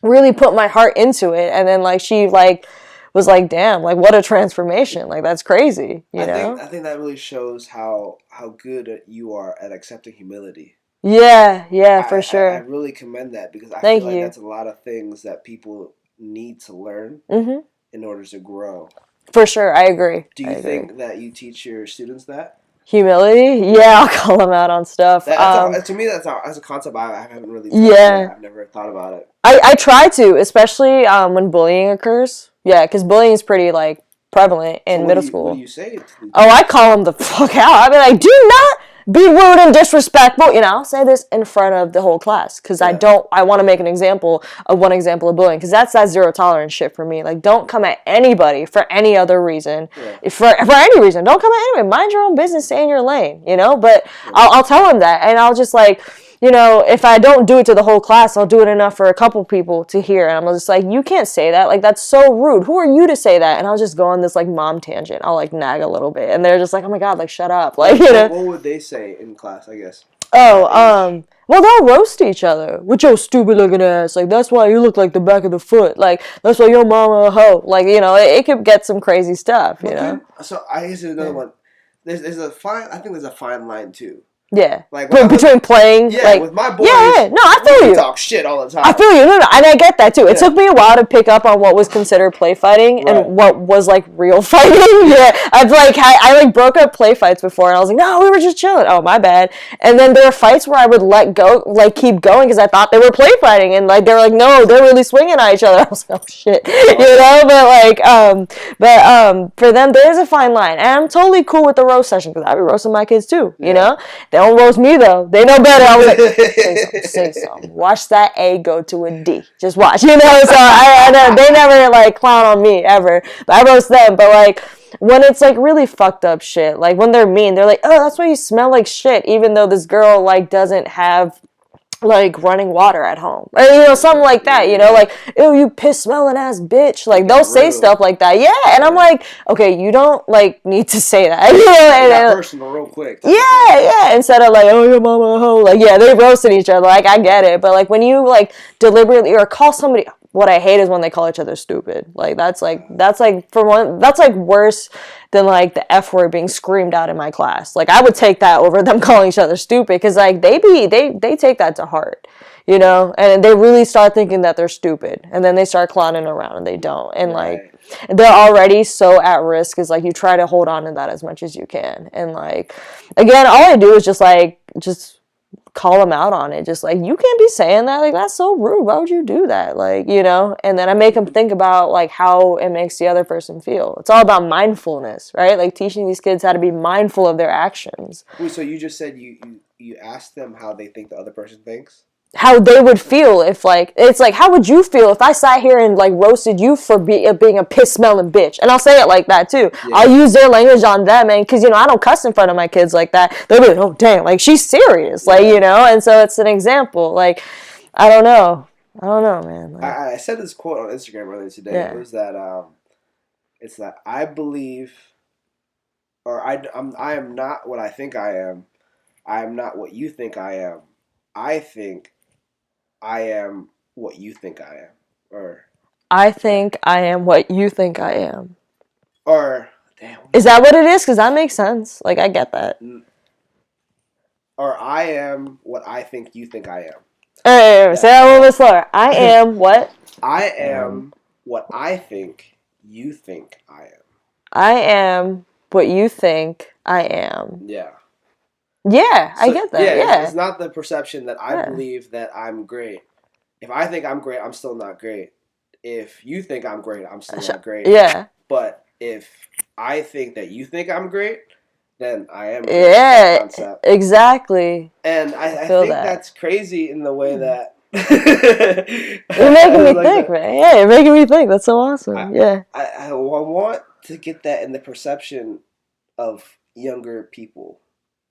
really put my heart into it. And then like she like was like, damn, like what a transformation. Like that's crazy, you know? I think that really shows how good you are at accepting humility. Yeah, for sure. I really commend that because I Thank feel like you. that's a lot of things that people need to learn in order to grow. For sure, I agree. Do you think that you teach your students that? Humility? Yeah, I'll call them out on stuff. To me, that's a concept I haven't really. I've never thought about it. I try to, especially when bullying occurs. Yeah, because bullying is pretty like prevalent in middle school. What do you say? I call them the fuck out. I mean, like, do not be rude and disrespectful. You know, I'll say this in front of the whole class because I want to make an example of one example of bullying because that's that zero tolerance shit for me. Like, don't come at anybody for any other reason. Yeah. For any reason, don't come at anybody. Mind your own business, stay in your lane. You know, but I'll tell them that, and I'll just like. You know, if I don't do it to the whole class, I'll do it enough for a couple people to hear. And I'm just like, you can't say that. Like, that's so rude. Who are you to say that? And I'll just go on this, like, mom tangent. I'll, like, nag a little bit. And they're just like, oh, my God, like, shut up. Like, you know. What would they say in class, I guess? Well, they'll roast each other with your stupid looking ass. Like, that's why you look like the back of the foot. Like, that's why your mama a hoe. Like, you know, it could get some crazy stuff, you know. So, I guess there's another one. I think there's a fine line, too. Yeah, like between playing, like with my boys. Yeah, no, I feel you. Talk shit all the time. I feel you, no, and I get that too. It took me a while to pick up on what was considered play fighting and what was like real fighting. I broke up play fights before, and I was like, no, we were just chilling. Oh, my bad. And then there were fights where I would let go, like keep going because I thought they were play fighting, and like they were like, no, they're really swinging at each other. I was like, oh shit, you know. But for them, there is a fine line, and I'm totally cool with the roast session because I be roasting my kids too, you know. They don't roast me though. They know better. I was like, say something. Watch that A go to a D. Just watch, you know. So they never like clown on me ever. But I roast them. But like when it's like really fucked up shit, like when they're mean, they're like, oh, that's why you smell like shit, even though this girl like doesn't have like running water at home, or you know, something like that, you know, like, ew, you piss smelling ass bitch, like they'll say stuff like that, and I'm like, okay, you don't like need to say that, you know, and personal real quick, instead of like, oh, your mama a hoe, like, they roasted each other, like, I get it, but like when you like deliberately or call somebody, what I hate is when they call each other stupid. Like that's worse than like the F word being screamed out in my class. Like I would take that over them calling each other stupid because like they take that to heart, you know, and they really start thinking that they're stupid, and then they start clowning around and they don't, and like they're already so at risk. Is like you try to hold on to that as much as you can, and like again, all I do is just call them out on it, just like, you can't be saying that, like that's so rude, why would you do that, like, you know. And then I make them think about like how it makes the other person feel. It's all about mindfulness, right? Like teaching these kids how to be mindful of their actions. Wait, so you just said you asked them how they think the other person thinks? How they would feel if, like, it's like, how would you feel if I sat here and, like, roasted you for being a piss-smelling bitch? And I'll say it like that, too. Yeah. I'll use their language on them, and because, you know, I don't cuss in front of my kids like that. They'll be like, oh, damn, like, she's serious, like, you know? And so it's an example. Like, I don't know, man. Like, I said this quote on Instagram earlier today. Yeah. It was that, it's that I believe, or I am not what I think I am. I am not what you think I am. I think I am what you think I am. Or I think I am what you think I am. Or damn. Is that what it is? Because that makes sense. Like, I get that. Or I am what I think you think I am. Hey, say that a little bit slower. I am what? I am what I think you think I am. I am what you think I am. Yeah. Yeah, I get that. Yeah. It's not the perception that I believe that I'm great. If I think I'm great, I'm still not great. If you think I'm great, I'm still not great. Yeah. But if I think that you think I'm great, then I am. Yeah, exactly. And I think that's crazy in the way that. You're making me think, man. Yeah, you're making me think. That's so awesome. I want to get that in the perception of younger people.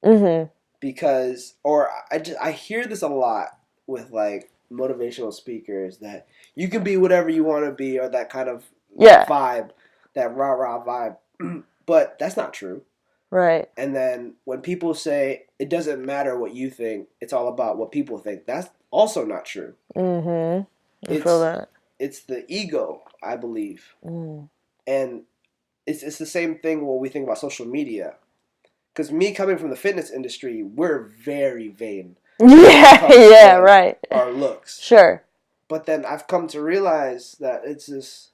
Mm-hmm. Because, I hear this a lot with like motivational speakers that you can be whatever you want to be, or that kind of vibe, that rah-rah vibe. But that's not true. Right. And then when people say it doesn't matter what you think, it's all about what people think, that's also not true. Mm-hmm. I feel that. It's the ego, I believe. Mm. And it's the same thing when we think about social media. Because me coming from the fitness industry, we're very vain. Yeah, right. Our looks. Sure. But then I've come to realize that it's just,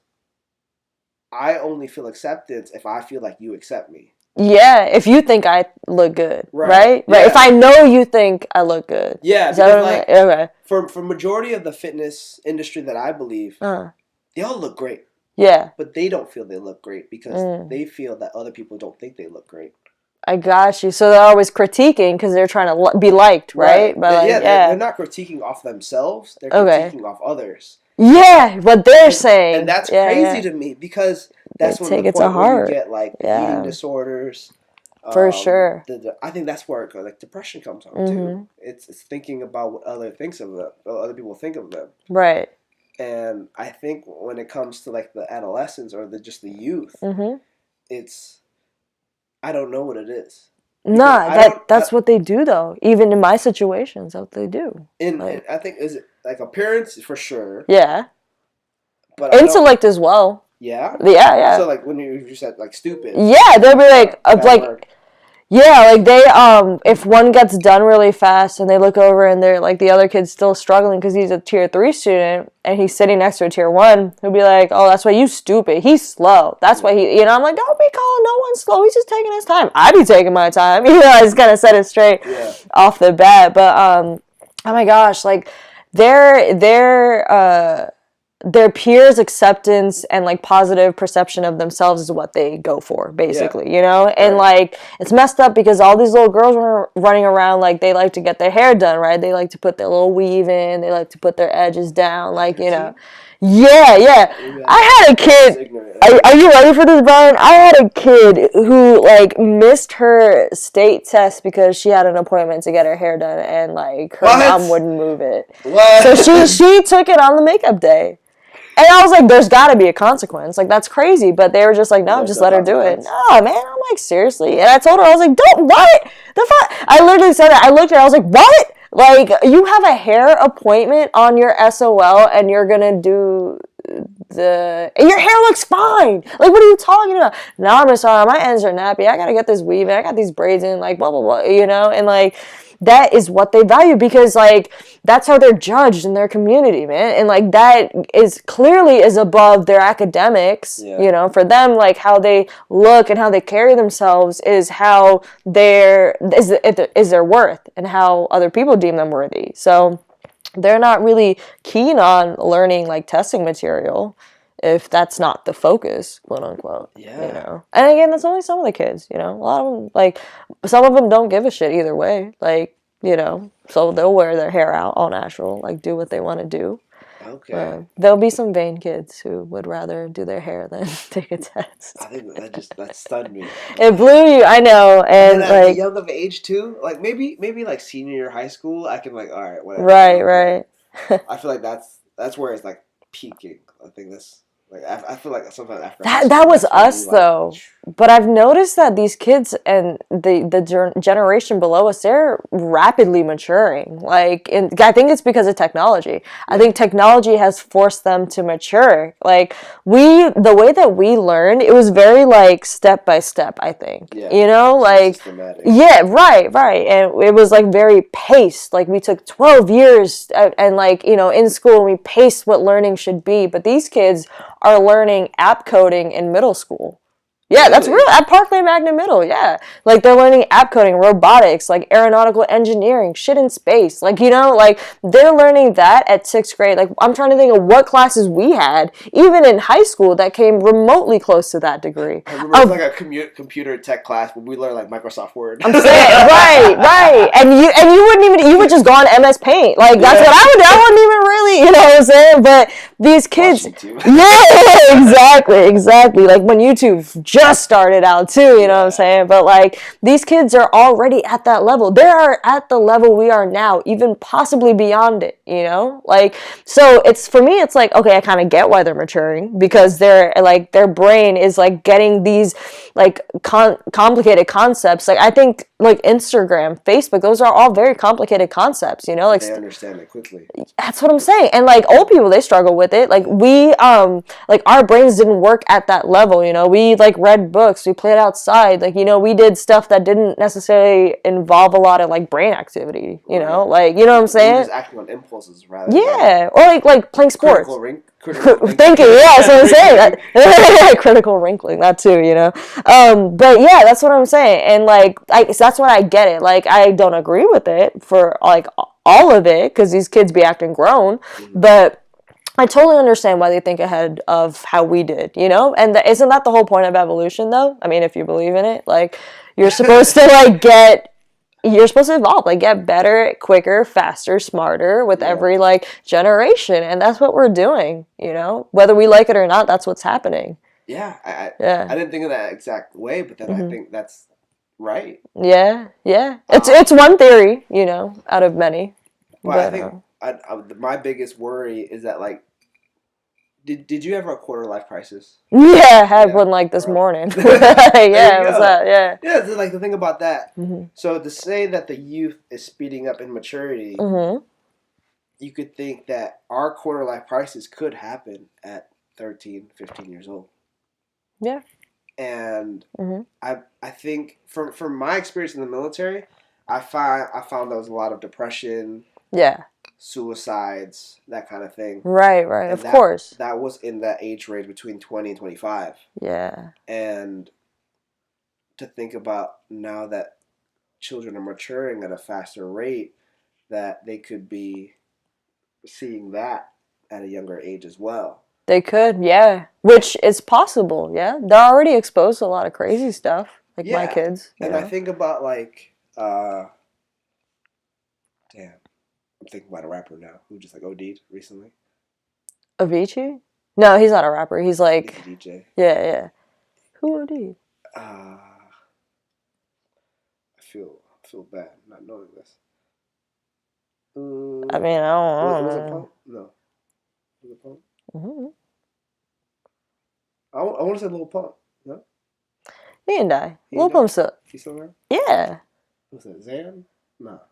I only feel acceptance if I feel like you accept me. Yeah, if you think I look good, right? Yeah. Right. If I know you think I look good. Yeah, because like, okay. For majority of the fitness industry that I believe, they all look great. Yeah. But they don't feel they look great because they feel that other people don't think they look great. I got you. So they're always critiquing because they're trying to be liked, right? But they're not critiquing off themselves. They're critiquing off others. Yeah, what they're saying. And that's crazy to me because that's when the point where you get like eating disorders. For sure. I think that's where like depression comes from too. It's thinking about what other people think of them. Right. And I think when it comes to like the adolescents or just the youth, it's, I don't know what it is. That's what they do though. Even in my situations, that's what they do. And I think, is it like appearance for sure? Yeah. But intellect as well. Yeah? Yeah. So like when you said like stupid. Yeah, they'll be like yeah, like they if one gets done really fast and they look over and they're like the other kid's still struggling because he's a tier 3 student and he's sitting next to a tier 1, he'll be like, oh, that's why you stupid, he's slow, that's why he, I'm like, don't be calling no one slow, he's just taking his time. I be taking my time. I just kind of set it straight off the bat. But oh my gosh, like their peers' acceptance and like positive perception of themselves is what they go for, basically, and like it's messed up because all these little girls were running around like they like to get their hair done, right? They like to put their little weave in, they like to put their edges down, like Yeah. I had a kid. Are you ready for this, Bryan? I had a kid who like missed her state test because she had an appointment to get her hair done, and like her mom wouldn't move it. What? So she took it on the makeup day. And I was like, there's got to be a consequence. Like, that's crazy. But they were just like, no, just let her do it. No, man. I'm like, seriously? And I told her, I was like, don't, what? The fuck? I literally said it. I looked at her, I was like, what? Like, you have a hair appointment on your SOL and you're going to do your hair looks fine. Like, what are you talking about? No, I'm sorry. My ends are nappy. I got to get this weave in. I got these braids in, like, blah, blah, blah, And, like, that is what they value because, like, that's how they're judged in their community, man. And, like, that is clearly is above their academics, for them, like, how they look and how they carry themselves is how is their worth and how other people deem them worthy. So they're not really keen on learning, like, testing material if that's not the focus, quote unquote. Yeah. And again, that's only some of the kids, A lot of them, like, some of them don't give a shit either way. Like, so they'll wear their hair out all natural, like, do what they want to do. Okay. There'll be some vain kids who would rather do their hair than take a test. I think that stunned me. It blew you, I know. And like, at young of age too, like maybe like senior year high school, I can like, all right, whatever. Right. I feel like that's where it's like peaking. I think that's like I feel like sometimes after that was us though. But I've noticed that these kids and the generation below us, they're rapidly maturing. Like, I think it's because of technology. I think technology has forced them to mature. Like, the way that we learned, it was very, like, step by step, I think. Yeah. Like, systematic. Yeah, right. And it was, like, very paced. Like, we took 12 years and like, in school, we paced what learning should be. But these kids are learning app coding in middle school. Yeah, that's real. At Parkway Magna Middle, yeah. Like, they're learning app coding, robotics, like, aeronautical engineering, shit in space. Like, like, they're learning that at 6th grade. Like, I'm trying to think of what classes we had, even in high school, that came remotely close to that degree. I remember it was like a computer tech class where we learned, like, Microsoft Word. I'm saying, right. And you wouldn't even, you would just go on MS Paint. Like, that's what I would do. I wouldn't even really, what I'm saying? But these kids... Yeah, exactly. Like, when YouTube just started out too, what I'm saying? But like, these kids are already at that level. They are at the level we are now, even possibly beyond it, Like, so it's, for me, it's like, okay, I kind of get why they're maturing because they're like, their brain is like getting these like complicated concepts. Like I think like Instagram, Facebook, those are all very complicated concepts, you know, like they understand it quickly. That's what I'm saying. And like old people, they struggle with it. Like we like our brains didn't work at that level, you know. We like read books, we played outside, like, you know, we did stuff that didn't necessarily involve a lot of like brain activity, you know, like, you know what I'm saying? Just acting on impulses rather than or like playing sports. Critical thinking, yeah, that's what I'm saying. Critical wrinkling, that too, you know. But yeah, that's what I'm saying. And like that's what I get it. Like I don't agree with it for like all of it, because these kids be acting grown, but I totally understand why they think ahead of how we did, you know? And isn't that the whole point of evolution, though? I mean, if you believe in it, like, you're supposed to, like, you're supposed to evolve, like, get better, quicker, faster, smarter with every, like, generation. And that's what we're doing, you know? Whether we like it or not, that's what's happening. Yeah. I didn't think of that exact way, but then I think that's right. Yeah. It's one theory, you know, out of many. But I think my biggest worry is that, like, did you ever have a quarter life crisis? Yeah, I had one like this morning. Yeah, what's that? Yeah. Yeah, so, like, the thing about that. So to say that the youth is speeding up in maturity, you could think that our quarter life crisis could happen at 13, 15 years old. Yeah. And I think from my experience in the military, I found there was a lot of depression. Yeah. Suicides, that kind of thing. Right, and of course. That was in that age range between 20 and 25. Yeah. And to think about now that children are maturing at a faster rate, that they could be seeing that at a younger age as well. They could, yeah. Which is possible, yeah. They're already exposed to a lot of crazy stuff, like my kids. And I think about, like, damn. I'm thinking about a rapper now who just, like, OD'd recently. Avicii? No, he's not a rapper. He's like... He's a DJ. Yeah. Who OD'd? I feel bad not knowing this. I mean, I don't know. Was it Pump? No. Was it Pump? Mm-hmm. I want to say Lil Pump. No? He didn't die. Lil Pump's still... He's still there? Yeah. Was it Zan? No.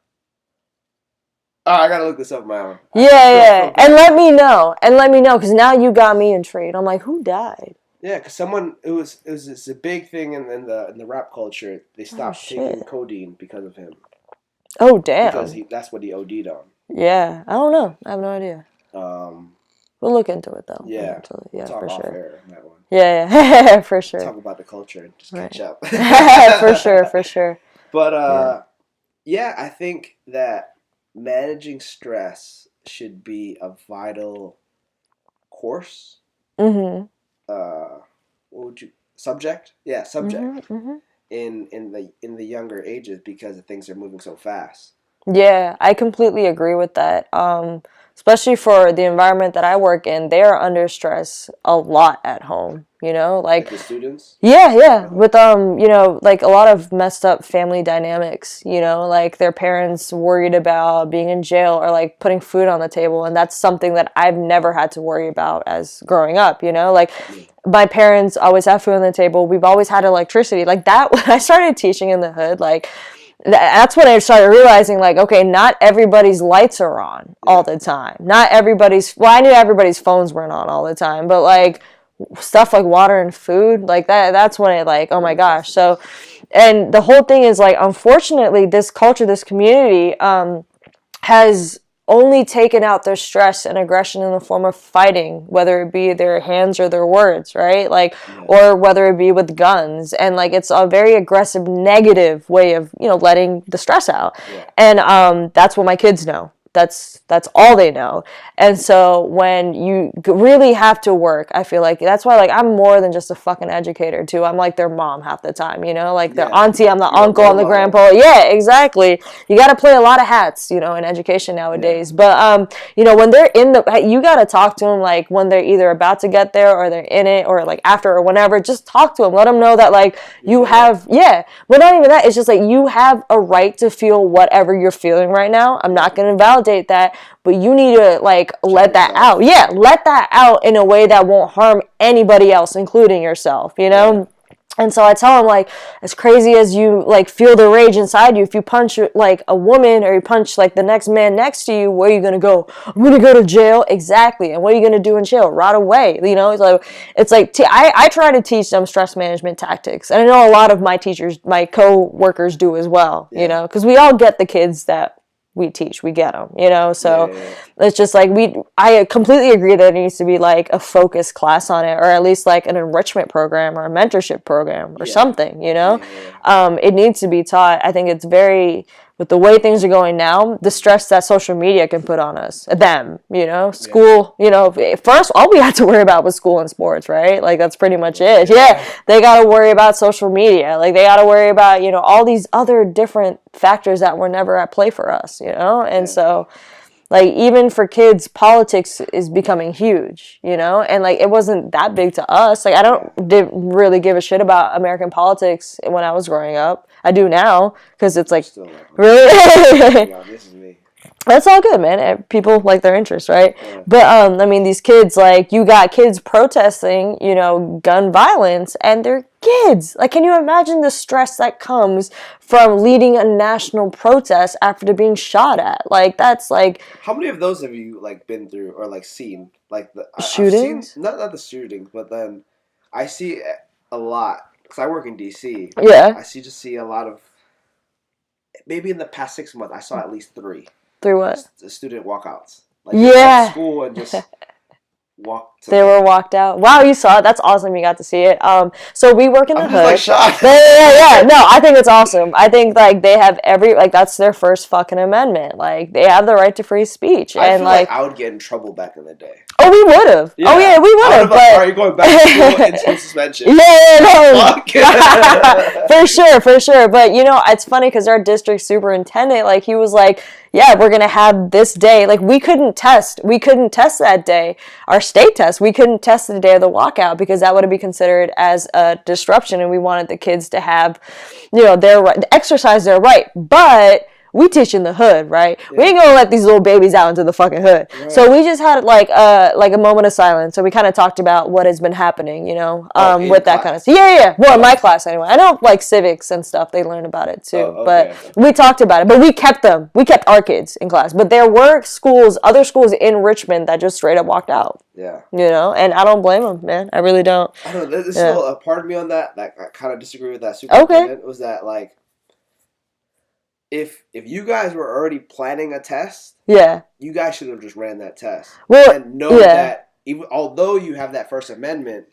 Oh, I gotta look this up on my own. Yeah. And let me know. Because now you got me intrigued. I'm like, who died? Yeah, because it was a big thing in the rap culture. They stopped taking codeine because of him. Oh, damn. Because that's what he OD'd on. Yeah. I don't know. I have no idea. We'll look into it, though. Yeah. Yeah, for sure. On that one. Yeah, for sure. Talk about the culture and just catch up. For sure. But, yeah, I think that managing stress should be a vital course. What would you subject? Yeah, subject. In the younger ages, because things are moving so fast. Yeah, I completely agree with that. Especially for the environment that I work in, they are under stress a lot at home. You know, like the students. Yeah, with you know, like a lot of messed up family dynamics. You know, like their parents worried about being in jail or like putting food on the table, and that's something that I've never had to worry about as growing up. You know, like my parents always have food on the table. We've always had electricity. Like that. When I started teaching in the hood, like. That's when I started realizing, like, okay, not everybody's lights are on all the time. Not everybody's, well, I knew everybody's phones weren't on all the time, but, like, stuff like water and food, like, that's when it, like, oh my gosh. So, and the whole thing is, like, unfortunately, this culture, this community, has only taken out their stress and aggression in the form of fighting, whether it be their hands or their words, right? Like, or whether it be with guns. And, like, it's a very aggressive, negative way of, you know, letting the stress out. Yeah. And that's what my kids know. That's all they know. And so when you really have to work, I feel like that's why, like, I'm more than just a fucking educator too. I'm like their mom half the time, you know, like their auntie, I'm the uncle, I'm the grandpa. Yeah, exactly. You got to play a lot of hats, you know, in education nowadays. Yeah. But you know, when they're you got to talk to them, like when they're either about to get there or they're in it or like after or whenever. Just talk to them. Let them know that, like, you have, but not even that. It's just like you have a right to feel whatever you're feeling right now. I'm not going to validate that, but you need to, like, let that out. Yeah, let that out in a way that won't harm anybody else, including yourself, you know? And so I tell him, like, as crazy as you, like, feel the rage inside you, if you punch, like, a woman or you punch, like, the next man next to you, where are you going to go? I'm going to go to jail. Exactly. And what are you going to do in jail? Rot away. You know, it's like I try to teach them stress management tactics. And I know a lot of my teachers, my co-workers do as well, you know, because we all get the kids that we teach, we get them, you know, so it's just like I completely agree that there needs to be like a focused class on it, or at least like an enrichment program or a mentorship program or something, you know. It needs to be taught. I think it's very, with the way things are going now, the stress that social media can put on us, them, you know, school, you know, first, all we had to worry about was school and sports, right? Like, that's pretty much it. They got to worry about social media. Like, they got to worry about, you know, all these other different factors that were never at play for us, you know? And so, like, even for kids, politics is becoming huge, you know? And, like, it wasn't that big to us. Like, didn't really give a shit about American politics when I was growing up. I do now, because it's like, really? Yeah, this is me. That's all good, man. People like their interests, right? Yeah. But, I mean, these kids, like, you got kids protesting, you know, gun violence, and they're kids. Like, can you imagine the stress that comes from leading a national protest after being shot at? Like, that's, like... How many of those have you, like, been through or, like, seen? Like, the shootings? I've seen, not the shootings, but then I see a lot. Because I work in D.C. Yeah. I see a lot of... Maybe in the past 6 months, I saw at least 3. 3 what? Student walkouts. Like, they left school and just walked. They were walked out. Wow, you saw it. That's awesome. You got to see it. So we work in the hood. I'm just, like, shocked. Yeah. No, I think it's awesome. I think, like, they have that's their first fucking amendment. Like, they have the right to free speech. I feel like I would get in trouble back in the day. Oh, we would have. Yeah. Oh, yeah, we would have. But are you going back to school into suspension? No. For sure. But, you know, it's funny because our district superintendent, like, he was like, yeah, we're going to have this day. Like, we couldn't test that day. Our state test, we couldn't test the day of the walkout because that would be considered as a disruption, and we wanted the kids to have, you know, their right, exercise their right. But we teach in the hood, right? Yeah. We ain't gonna let these little babies out into the fucking hood. Right. So we just had like a moment of silence. So we kind of talked about what has been happening, you know, with that kind of stuff. Yeah. Well, in my class anyway. I know like civics and stuff, they learn about it too. But we talked about it. But we kept them. We kept our kids in class. But there were other schools in Richmond that just straight up walked out. Yeah. You know, and I don't blame them, man. I really don't. I don't know. There's still a part of me on that I kind of disagree with that superintendent. Was that like, if you guys were already planning a test, you guys should have just ran that test. Well, and know that even although you have that First Amendment,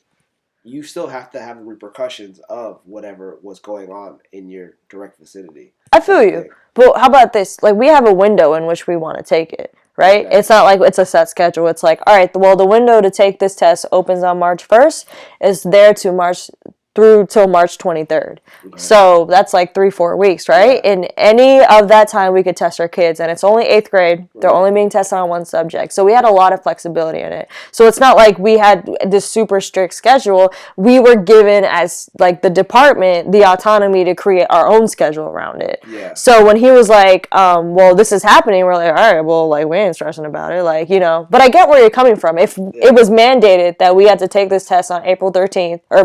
you still have to have the repercussions of whatever was going on in your direct vicinity. I feel you. But how about this? Like, we have a window in which we want to take it, right? Okay. It's not like it's a set schedule. It's like, all right, well, the window to take this test opens on March 1st. It's there to March through till March 23rd. Okay. So that's like 3-4 weeks, right? In any of that time, we could test our kids. And it's only 8th grade. They're only being tested on one subject. So we had a lot of flexibility in it. So it's not like we had this super strict schedule. We were given, as like the department, the autonomy to create our own schedule around it. Yeah. So when he was like, well, this is happening, we're like, all right, well, like, we ain't stressing about it. Like, you know, but I get where you're coming from. If it was mandated that we had to take this test on April 13th or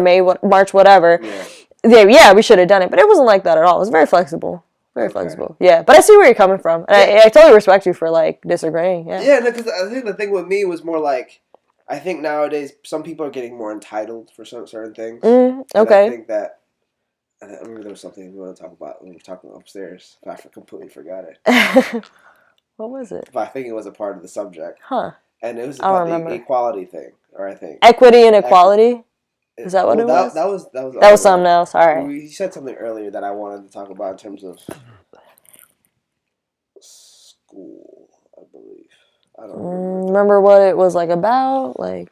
March whatever, we should have done it, but it wasn't like that at all. It was very flexible, flexible. Yeah, but I see where you're coming from, and I totally respect you for like disagreeing. Yeah, because I think the thing with me was more like, I think nowadays some people are getting more entitled for certain things. Okay. I think that I remember there was something we want to talk about when we were talking upstairs, but I completely forgot it. What was it? But I think it was a part of the subject. Huh. And it was about the equality thing, or I think equity and equality. Is that what it was? That was something else. All right. You said something earlier that I wanted to talk about in terms of school, I believe. I don't remember what it was like about, like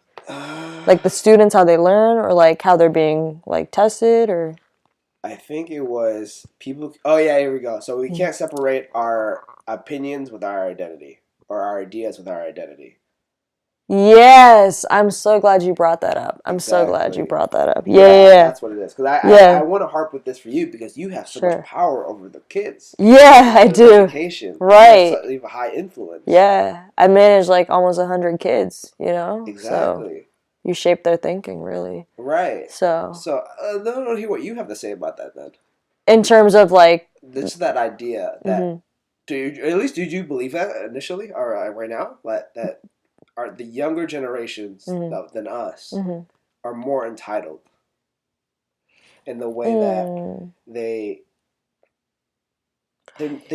the students, how they learn, or like how they're being like tested, or. I think it was people. Oh yeah, here we go. So we can't separate our opinions with our identity, or our ideas with our identity. Yes, I'm so glad you brought that up. So glad you brought that up. Yeah. That's what it is. Because I want to harp with this for you because you have so much power over the kids. Yeah, I do. Education. Right. You have a high influence. Yeah. I manage like almost 100 kids, you know? Exactly. you shape their thinking, really. Right. So I don't know what you have to say about that then. In terms of like this that idea that did you believe that initially or right now that are the younger generations than us are more entitled in the way that they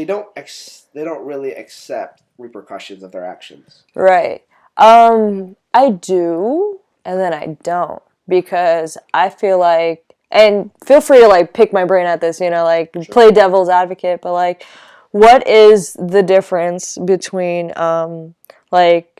don't really accept repercussions of their actions. Right. I do, and then I don't, because I feel like, and feel free to like pick my brain at this, like play devil's advocate, but like, what is the difference between like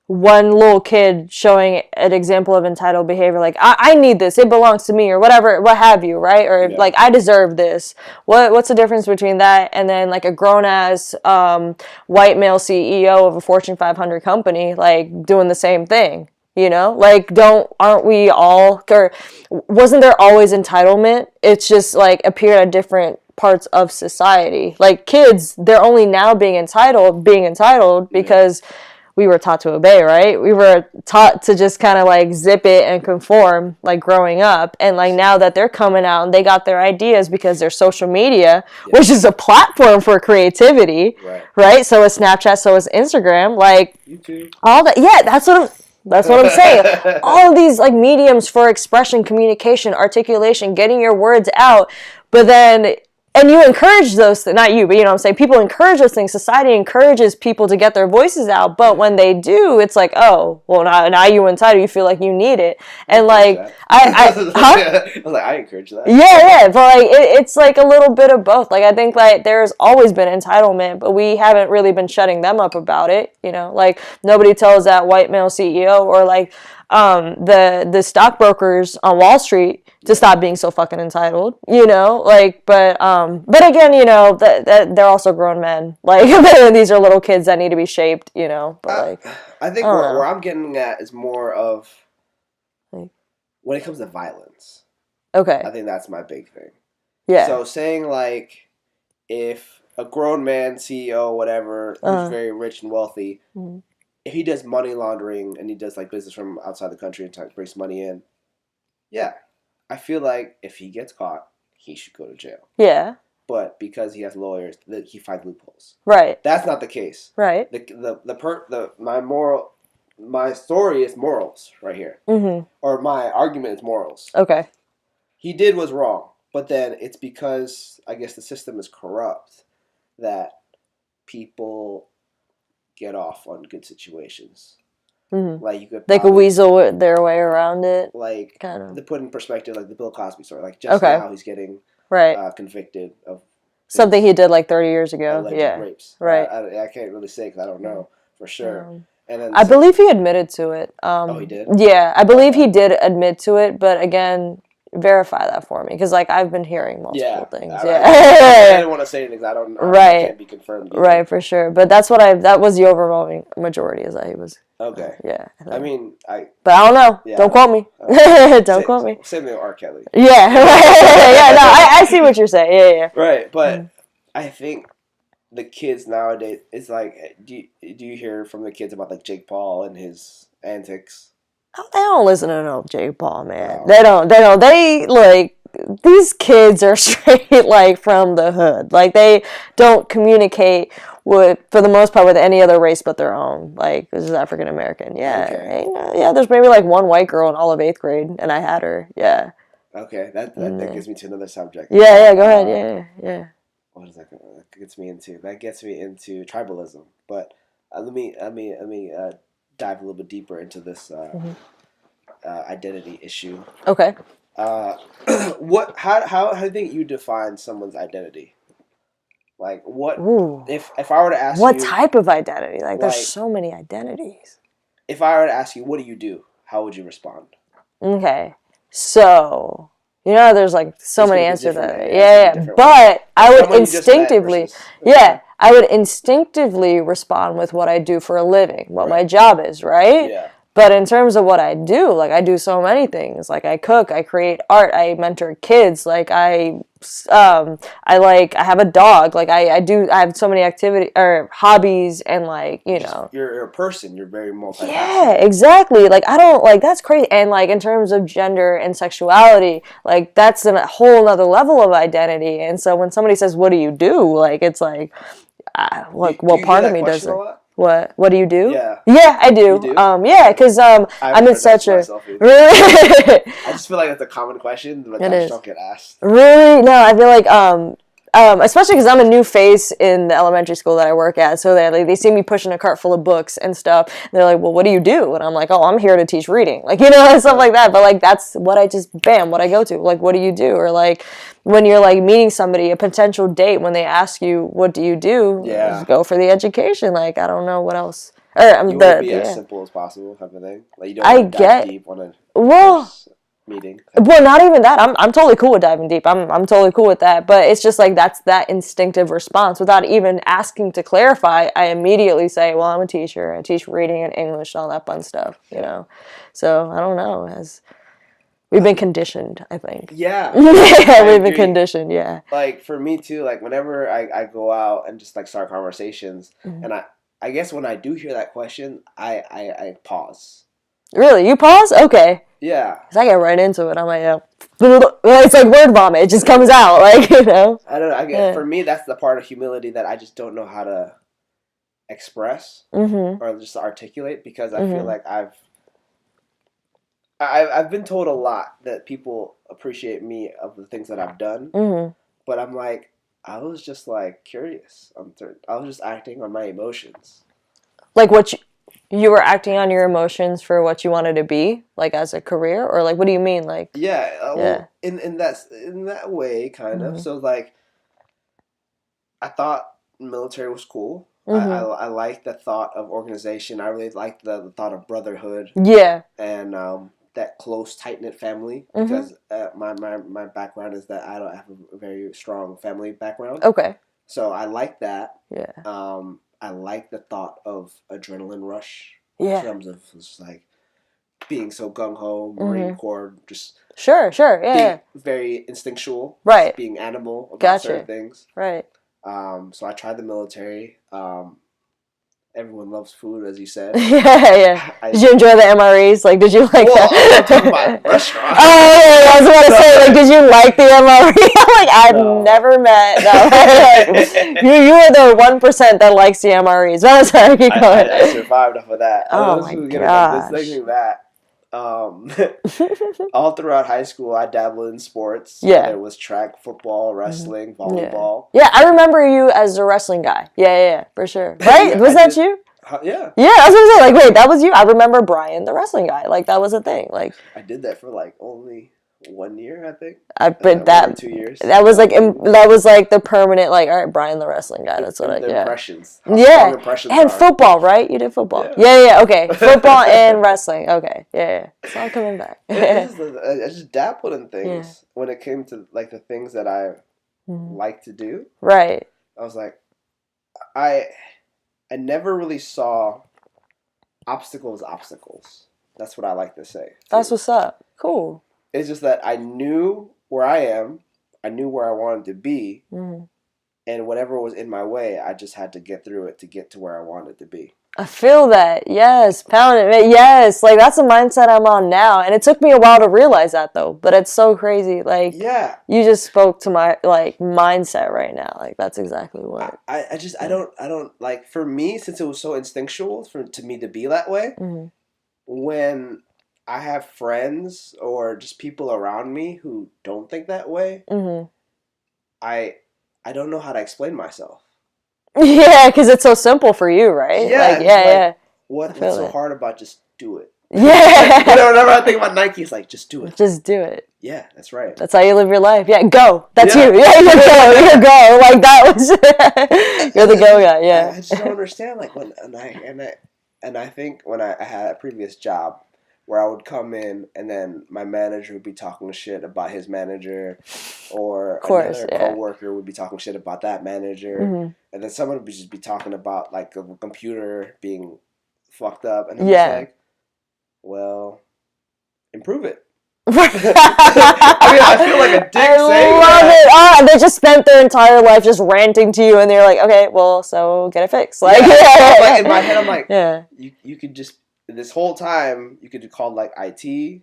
one little kid showing an example of entitled behavior, like I need this, it belongs to me, or whatever, what have you, right? Or like I deserve this. What's the difference between that and then like a grown ass white male CEO of a Fortune 500 company like doing the same thing? Like aren't we all, or wasn't there always entitlement? It's just like appeared at different parts of society. Like kids, they're only now being entitled because we were taught to obey, right? We were taught to just kind of like zip it and conform, like growing up. And like now that they're coming out and they got their ideas because there's social media, which is a platform for creativity, right? So is Snapchat, so is Instagram, like YouTube. All that. Yeah, that's what I'm saying. All of these like mediums for expression, communication, articulation, getting your words out, but then. And you encourage those things, not you, but what I'm saying, people encourage those things. Society encourages people to get their voices out, but when they do, it's like, oh, well, now you entitled, you feel like you need it. And like, I was like, I encourage that. Yeah, but like, it's like a little bit of both. Like, I think like there's always been entitlement, but we haven't really been shutting them up about it, like nobody tells that white male CEO or like the stockbrokers on Wall Street to stop being so fucking entitled, like, but again, that they're also grown men. Like, these are little kids that need to be shaped, but like, I think where I'm getting at is more of when it comes to violence. Okay. I think that's my big thing. Yeah. So saying like, if a grown man, CEO, whatever, who's very rich and wealthy, if he does money laundering and he does like business from outside the country and brings money in, yeah. I feel like if he gets caught, he should go to jail. Yeah. But because he has lawyers, he finds loopholes. Right. That's not the case. Right. My story is morals right here. Or my argument is morals. Okay. He did what's wrong, but then it's because I guess the system is corrupt that people get off on good situations. Like you could weasel their way around it. Like kind of to put in perspective, like the Bill Cosby story. Like just now he's getting convicted of something he did like 30 years ago. Alleged rapes. Right. I can't really say because I don't know for sure. And then I believe he admitted to it. He did? Yeah, I believe he did admit to it, but again, verify that for me because like I've been hearing multiple things. I didn't want to say anything because I don't know. Right. It can't be confirmed either. Right, for sure. But that was the overwhelming majority is that he was. Okay. Yeah. I mean, but I don't know. Yeah. Don't quote me. Don't quote me. Same thing with R. Kelly. Yeah. Yeah. No, I see what you're saying. Yeah. Right, but I think the kids nowadays, it's like, do you hear from the kids about like Jake Paul and his antics? Oh, they don't listen to no Jake Paul, man. No. They don't. They like these kids are straight like from the hood. Like they don't communicate with, for the most part, with any other race but their own. Like this is African American. Yeah. Okay. Yeah. There's maybe like one white girl in all of 8th grade, and I had her. Yeah. Okay, that gets me to another subject. Yeah. Go ahead. Yeah. What is that? That gets me into? That gets me into tribalism. But let me dive a little bit deeper into this identity issue. Okay. How do you think you define someone's identity? Like what? Ooh. If I were to ask what type of identity? Like there's so many identities. If I were to ask you, what do you do? How would you respond? Okay, so there's like so many answers to that. Yeah. But I would instinctively, I would instinctively respond with what I do for a living, what my job is, right? Yeah. But in terms of what I do, like, I do so many things. Like, I cook, I create art, I mentor kids, like, I have a dog. Like, I have so many activity or hobbies, and, like, you know. You're a person. You're very multifaceted. Yeah, exactly. Like, I don't, like, that's crazy. And, like, in terms of gender and sexuality, like, that's a whole other level of identity. And so when somebody says, what do you do? Like, it's like, part of me does it. What do you do? Yeah. Yeah, I do. You do? Yeah, because I'm in such a really. I just feel like that's a common question, but I just don't get asked. Really? No, I feel like especially because I'm a new face in the elementary school that I work at, so they see me pushing a cart full of books and stuff. And they're like, "Well, what do you do?" And I'm like, "Oh, I'm here to teach reading," like, you know, and stuff like that. But like, that's what I go to. Like, what do you do? Or like, when you're like meeting somebody, a potential date, when they ask you, "What do you do?" Just go for the education. Like, I don't know what else. Or you want to be as simple as possible, type of thing. Like, you don't want to dive deep on meeting. Well, not even that. I'm totally cool with diving deep. I'm totally cool with that. But it's just like that's that instinctive response without even asking to clarify. I immediately say, "Well, I'm a teacher. I teach reading and English, all that fun stuff." You know, so I don't know. We've been conditioned, I think. Yeah. We've been conditioned. Yeah. Like, for me too. Like, whenever I go out and just like start conversations, and I guess when I do hear that question, I pause. Really? You pause? Okay. Yeah. Because I get right into it. I'm like, it's like word vomit. It just comes out, like, you know. I don't know. For me, that's the part of humility that I just don't know how to express or just articulate, because I feel like I've been told a lot that people appreciate me of the things that I've done, but I'm like, I was just like curious. I was just acting on my emotions. Like, what you were acting on your emotions for what you wanted to be, like, as a career, or like, what do you mean, like? Yeah, well, in that way, kind of. So like, I thought military was cool. I liked the thought of organization. I really liked the thought of brotherhood. Yeah, and that close, tight knit family, because my background is that I don't have a very strong family background. Okay, so I like that. Yeah. I like the thought of adrenaline rush in terms of just like being so gung ho, Marine Corps, just being very instinctual, right? Being animal about certain things, right? So I tried the military. Everyone loves food, as you said. Yeah. Did you enjoy the MREs? Like, did you like that? I'm talking about restaurant. Oh, yeah, I was about to say, like, did you like the MRE? Like, I've never met. No. You are the 1% that likes the MREs. Oh, sorry, keep going. I survived off of that. Oh my gosh. Thinking that. All throughout high school, I dabbled in sports. Yeah, there was track, football, wrestling, volleyball. Yeah, I remember you as a wrestling guy. Yeah, for sure. Right? Was that you? Yeah. Yeah, I was gonna say, like, wait, that was you. I remember Bryan, the wrestling guy. Like, that was a thing. Like, I did that for like only 1 year, I think. But that 2 years. That was like the permanent, like, all right, Bryan, the wrestling guy. That's what impressions. Yeah. Impressions and football, right? You did football. Yeah. Okay, football and wrestling. Okay. Yeah. It's all coming back. I just dabbled in things when it came to like the things that I like to do. Right. I was like, I never really saw obstacles. That's what I like to say. That's what's up. Cool. It's just that I knew where I am. I knew where I wanted to be. And whatever was in my way, I just had to get through it to get to where I wanted to be. I feel that. Yes. Pound it. Yes. Like, that's the mindset I'm on now. And it took me a while to realize that, though. But it's so crazy. Like, you just spoke to my, like, mindset right now. Like, that's exactly what. I don't, like, for me, since it was so instinctual to me to be that way, when I have friends or just people around me who don't think that way, I don't know how to explain myself. Yeah, because it's so simple for you, right? Yeah, What's so hard about just do it? Yeah. Whenever I think about Nike, it's like, just do it. Just do it. Yeah, that's right. That's how you live your life. Yeah, go. That's you. Yeah, you go. You go. Like, that was... You're the go guy, yeah. I just don't understand, like, and I think when I had a previous job, where I would come in and then my manager would be talking shit about his manager, or another coworker would be talking shit about that manager, and then someone would just be talking about like a computer being fucked up, and I'm just like, well, improve it. I mean, I feel like a dick saying love that. it. Oh, they just spent their entire life just ranting to you, and they're like, okay, well, so get it fixed. Like, Like, in my head, I'm like, yeah. You could just, this whole time, you could call like IT,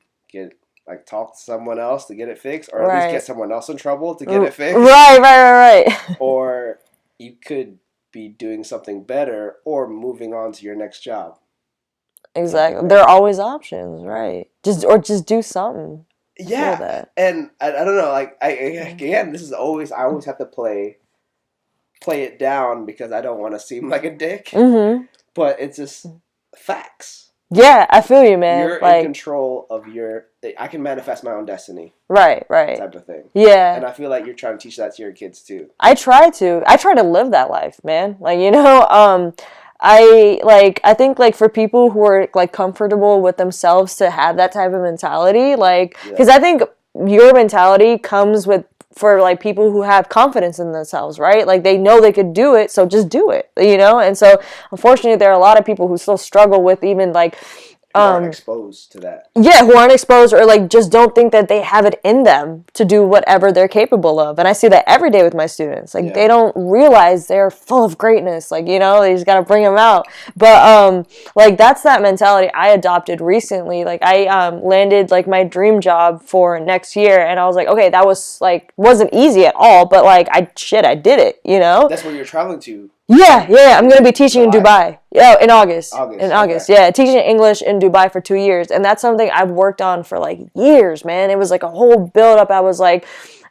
talk to someone else to get it fixed, or at least get someone else in trouble to get it fixed. Right. Or you could be doing something better, or moving on to your next job. Exactly. There are always options, right? Just do something. Yeah. And I don't know, like, again, this is always, I always have to play it down because I don't want to seem like a dick. Mm-hmm. But it's just facts. Yeah, I feel you, man. You're in control of I can manifest my own destiny. Right. Type of thing. Yeah. And I feel like you're trying to teach that to your kids too. I try to live that life, man. Like, you know, I think, like, for people who are, like, comfortable with themselves to have that type of mentality, like, because I think your mentality comes for, like, people who have confidence in themselves, right? Like, they know they could do it, so just do it, you know? And so, unfortunately, there are a lot of people who still struggle with even, like, who aren't exposed to that. Yeah, who aren't exposed, or like just don't think that they have it in them to do whatever they're capable of. And I see that every day with my students. Like, they don't realize they're full of greatness. Like, you know, they just got to bring them out. But like, that's that mentality I adopted recently. Like, I landed like my dream job for next year, and I was like, okay, that was like, wasn't easy at all, but like, I did it, you know? That's where you're traveling to. Yeah. I'm going to be teaching in Dubai. Yeah, in August. In August, yeah. Teaching English in Dubai for 2 years. And that's something I've worked on for, like, years, man. It was, like, a whole build-up. I was, like,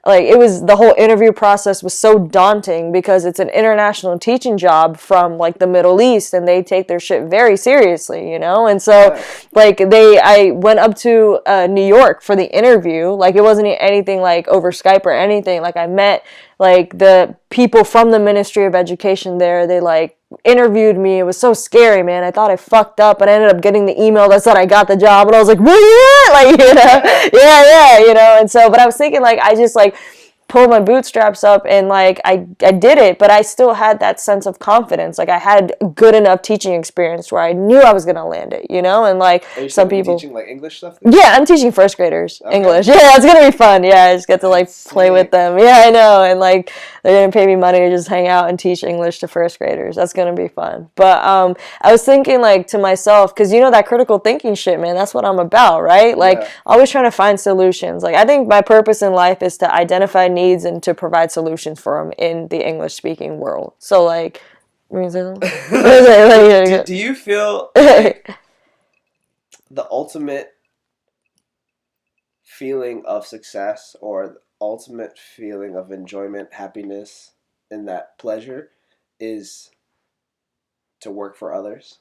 it was, the whole interview process was so daunting because it's an international teaching job from, like, the Middle East, and they take their shit very seriously, you know? And so, like, I went up to New York for the interview. Like, it wasn't anything, like, over Skype or anything. Like, I met, like, the people from the Ministry of Education there. They, like, interviewed me. It was so scary, man. I thought I fucked up, but I ended up getting the email that said I got the job, and I was like, where you at? Like, you know, yeah, you know. And so, but I was thinking, like, I just, like, pulled my bootstraps up, and like I did it, but I still had that sense of confidence. Like, I had good enough teaching experience where I knew I was gonna land it, you know. And like, some people teaching like English stuff. Yeah, I'm teaching first graders English. Yeah, it's gonna be fun. Yeah, I just get to like play with them. Yeah, I know, and like they're gonna pay me money to just hang out and teach English to first graders. That's gonna be fun. But I was thinking, like, to myself, because you know that critical thinking shit, man. That's what I'm about, right? Like, always trying to find solutions. Like, I think my purpose in life is to identify needs and to provide solutions for them in the English-speaking world. So, like, do you feel like the ultimate feeling of success, or the ultimate feeling of enjoyment, happiness, and that pleasure is to work for others?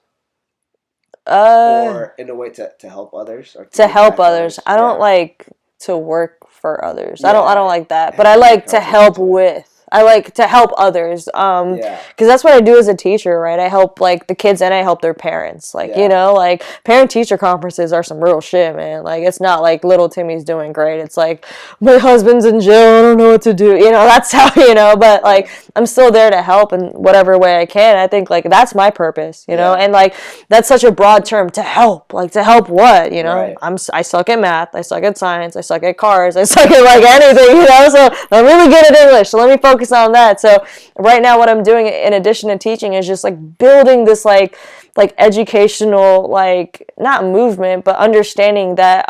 Or in a way to help others? Or to help others. I don't like to work for others. I don't like that. But I like to help with. I like to help others. Because that's what I do as a teacher, right? I help, like, the kids, and I help their parents. Like, you know, like, parent-teacher conferences are some real shit, man. Like, it's not like little Timmy's doing great. It's like, my husband's in jail, I don't know what to do. You know, that's how, you know, but, like, I'm still there to help in whatever way I can. I think, like, that's my purpose, you know? And, like, that's such a broad term, to help. Like, to help what, you know? I suck at math, I suck at science, I suck at cars, I suck at, like, anything, you know? So, I'm really good at English, so let me focus on that. So right now what I'm doing in addition to teaching is just like building this like educational, like, not movement, but understanding that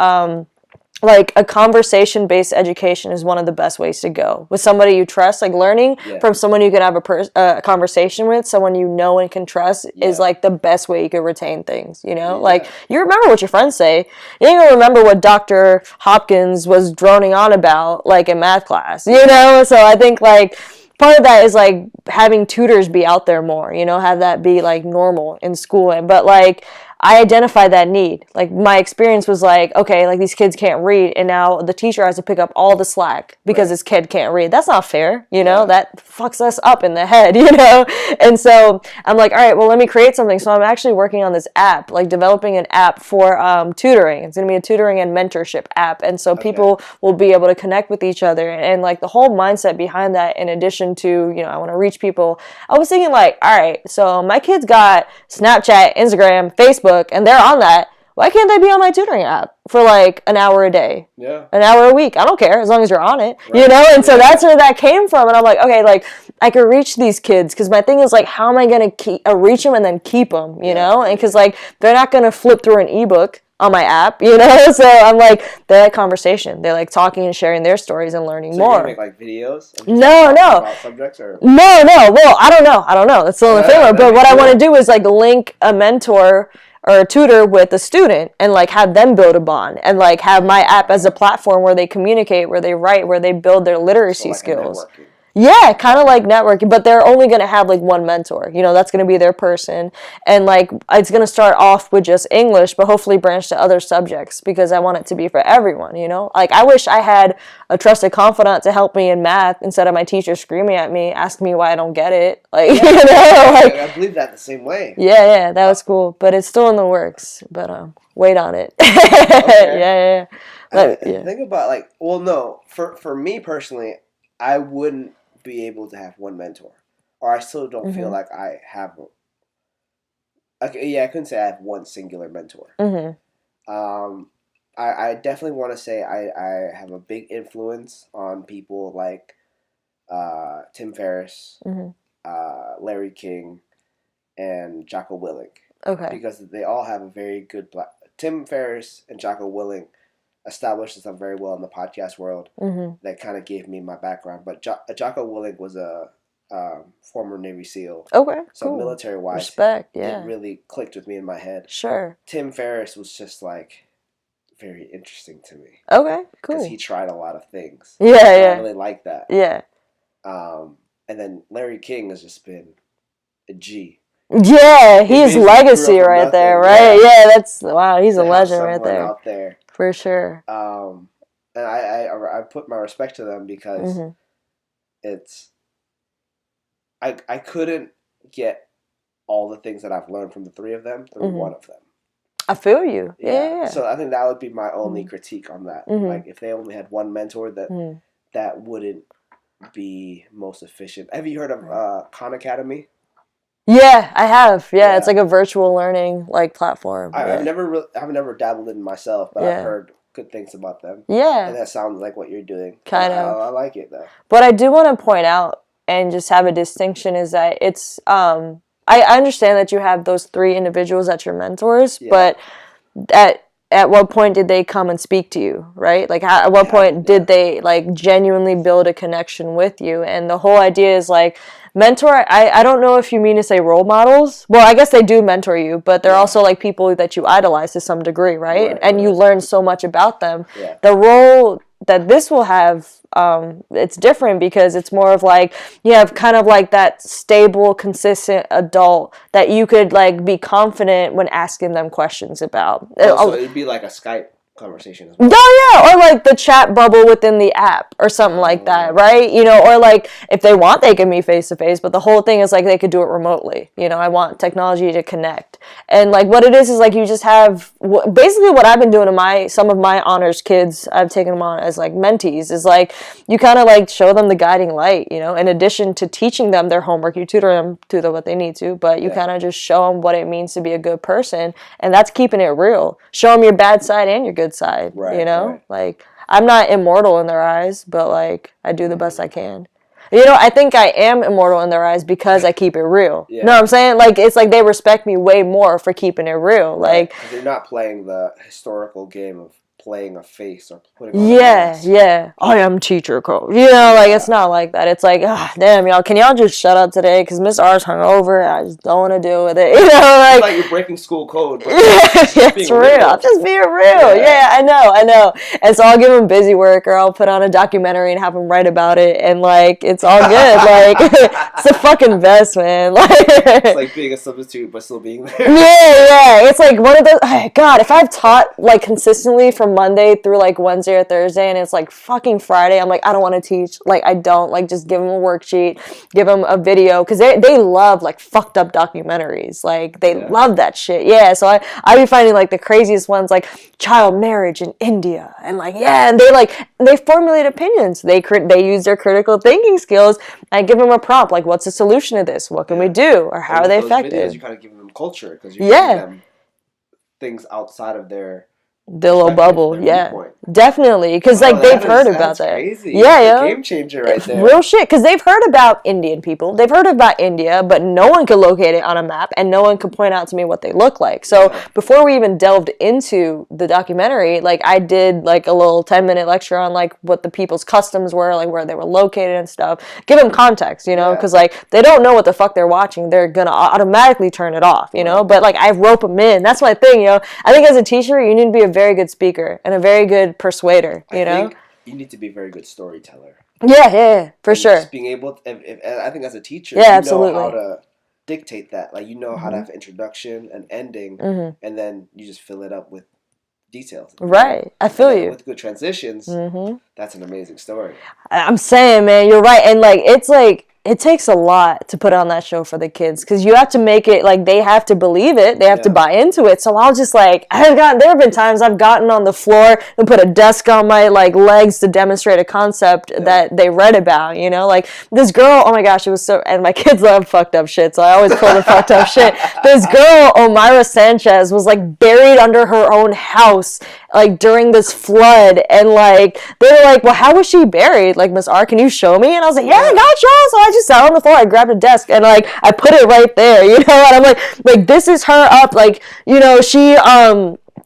like a conversation-based education is one of the best ways to go. With somebody you trust, like learning from someone you can have a conversation with, someone you know and can trust, is like the best way you can retain things, you know? Like, you remember what your friends say. You ain't gonna remember what Dr. Hopkins was droning on about, like, in math class, you know? So I think, like, part of that is, like, having tutors be out there more, you know, have that be, like, normal in school. But, like, I identified that need. Like, my experience was like, okay, like, these kids can't read, and now the teacher has to pick up all the slack because this kid can't read. That's not fair, you know? That fucks us up in the head, you know? And so I'm like, all right, well, let me create something. So I'm actually working on this app, like developing an app for tutoring. It's going to be a tutoring and mentorship app. And so people will be able to connect with each other. And like, the whole mindset behind that, in addition to, you know, I want to reach people, I was thinking, like, all right, so my kids got Snapchat, Instagram, Facebook, and they're on that. Why can't they be on my tutoring app for like an hour a day? Yeah. An hour a week. I don't care as long as you're on it, you know? And so that's where that came from. And I'm like, okay, like I could reach these kids because my thing is like, how am I going to reach them and then keep them, you know? And because like they're not going to flip through an ebook on my app, you know? So I'm like, they like conversation. They like talking and sharing their stories and learning more. You make like videos? No. About subjects or? No. Well, I don't know. That's the only thing. But what I want to do is like link a mentor or a tutor with a student and like have them build a bond and like have my app as a platform where they communicate, where they write, where they build their literacy skills. Yeah, kind of like networking, but they're only going to have like one mentor. You know, that's going to be their person. And like it's going to start off with just English, but hopefully branch to other subjects because I want it to be for everyone, you know? Like I wish I had a trusted confidant to help me in math instead of my teacher screaming at me, asking me why I don't get it. Like, you know, like I believe that the same way. Yeah, that was cool, but it's still in the works, but wait on it. Okay. Yeah. Think about like, well, no, for me personally, I wouldn't be able to have one mentor, or I still don't feel like I have. I couldn't say I have one singular mentor. I definitely want to say I have a big influence on people like Tim Ferriss, Larry King, and Jocko Willink. Okay. Because they all have a very good. Tim Ferriss and Jocko Willink established themselves very well in the podcast world. That kind of gave me my background. But Jocko Willink was a former Navy SEAL. Okay, so cool. Military-wise, respect. Yeah, it really clicked with me in my head. Sure. Tim Ferriss was just like very interesting to me. Okay, cool. Because he tried a lot of things. Yeah. I really like that. Yeah. And then Larry King has just been a G. Yeah, he's legacy right there, right? Yeah, that's wow. He's a legend right there. Out there. For sure. And I put my respect to them because it's I couldn't get all the things that I've learned from the three of them through one of them. I feel you. Yeah. So I think that would be my only critique on that. Like if they only had one mentor, that wouldn't be most efficient. Have you heard of Khan Academy? Yeah, I have. Yeah, it's like a virtual learning like platform. I've never dabbled in myself, but I've heard good things about them. Yeah, and that sounds like what you're doing. Kind of. I like it though. But I do want to point out and just have a distinction is that it's I understand that you have those three individuals as your mentors, but at what point did they come and speak to you, right? Like, at what point did they, like, genuinely build a connection with you? And the whole idea is, like, mentor, I don't know if you mean to say role models. Well, I guess they do mentor you, but they're also, like, people that you idolize to some degree, right? And you learn so much about them. Yeah. The role that this will have, it's different because it's more of like you have kind of like that stable, consistent adult that you could like be confident when asking them questions about. So it'd be like a Skype conversation as well. Or like the chat bubble within the app or something like that, right? You know, or like if they want, they can meet face to face, but the whole thing is like they could do it remotely. You know, I want technology to connect. And like what it is like you just have basically what I've been doing to some of my honors kids, I've taken them on as like mentees, is like you kind of like show them the guiding light, you know, in addition to teaching them their homework, you tutor them to what they need to, but you kind of just show them what it means to be a good person, and that's keeping it real. Show them your bad side and your good side, you know? Like, I'm not immortal in their eyes, but like I do the best I can. You know, I think I am immortal in their eyes because I keep it real. You know what I'm saying? Like, it's like they respect me way more for keeping it real. Like, you're not playing the historical game of playing a face or putting on a mask. I am teacher Kosh. You know, like, it's not like that. It's like, damn, y'all, can y'all just shut up today? Because Miss R's hungover. I just don't want to deal with it. You know, like you're breaking school code. But it's real. I'm just being real. Yeah, I know. And so I'll give them busy work, or I'll put on a documentary and have them write about it, and like it's all good. Like it's the fucking best, man. Like it's like being a substitute but still being there. Yeah. It's like one of those. Oh, God, if I've taught like consistently from Monday through like Wednesday or Thursday, and it's like fucking Friday, I'm like, I don't want to teach. Like, I don't. Like, just give them a worksheet, give them a video, because they love like fucked up documentaries. Like, they love that shit. Yeah, so I be finding like the craziest ones, like child marriage in India, and like and they formulate opinions. They use their critical thinking skills. I give them a prompt, like, what's the solution to this? What can we do? Or how are they effective? Videos, you kind of give them culture because you're giving them things outside of their little bubble, yeah, viewpoint. Definitely, because like they've heard about that. Crazy. Yeah, yeah, game changer right there. Real shit, because they've heard about Indian people, they've heard about India, but no one could locate it on a map, and no one could point out to me what they look like. So before we even delved into the documentary, like I did like a little 10-minute lecture on like what the people's customs were, like where they were located and stuff. Give them context, you know, because like they don't know what the fuck they're watching. They're gonna automatically turn it off, you know. But like I rope them in. That's my thing, you know. I think as a teacher, you need to be a very good speaker and a very good persuader, you know? Think you need to be a very good storyteller. Yeah, for sure. Just being able to, I think as a teacher, absolutely. know how to dictate that. Like, you know how to have introduction and ending, and then you just fill it up with details. Right. I feel you. With good transitions, that's an amazing story. I'm saying, man, you're right. And like, it's like, it takes a lot to put on that show for the kids because you have to make it like they have to believe it, they have to buy into it. So I'll just like there have been times I've gotten on the floor and put a desk on my like legs to demonstrate a concept that they read about, you know, like this girl, oh my gosh, it was so, and my kids love fucked up shit, so I always pull the fucked up shit. This girl, Omira Sanchez, was like buried under her own house like during this flood, and like they were like, well, how was she buried? Like, Miss R, can you show me? And I was like, yeah, I got you. So I just sat on the floor, I grabbed a desk, and like I put it right there, you know, and I'm like this is her up, like, you know, she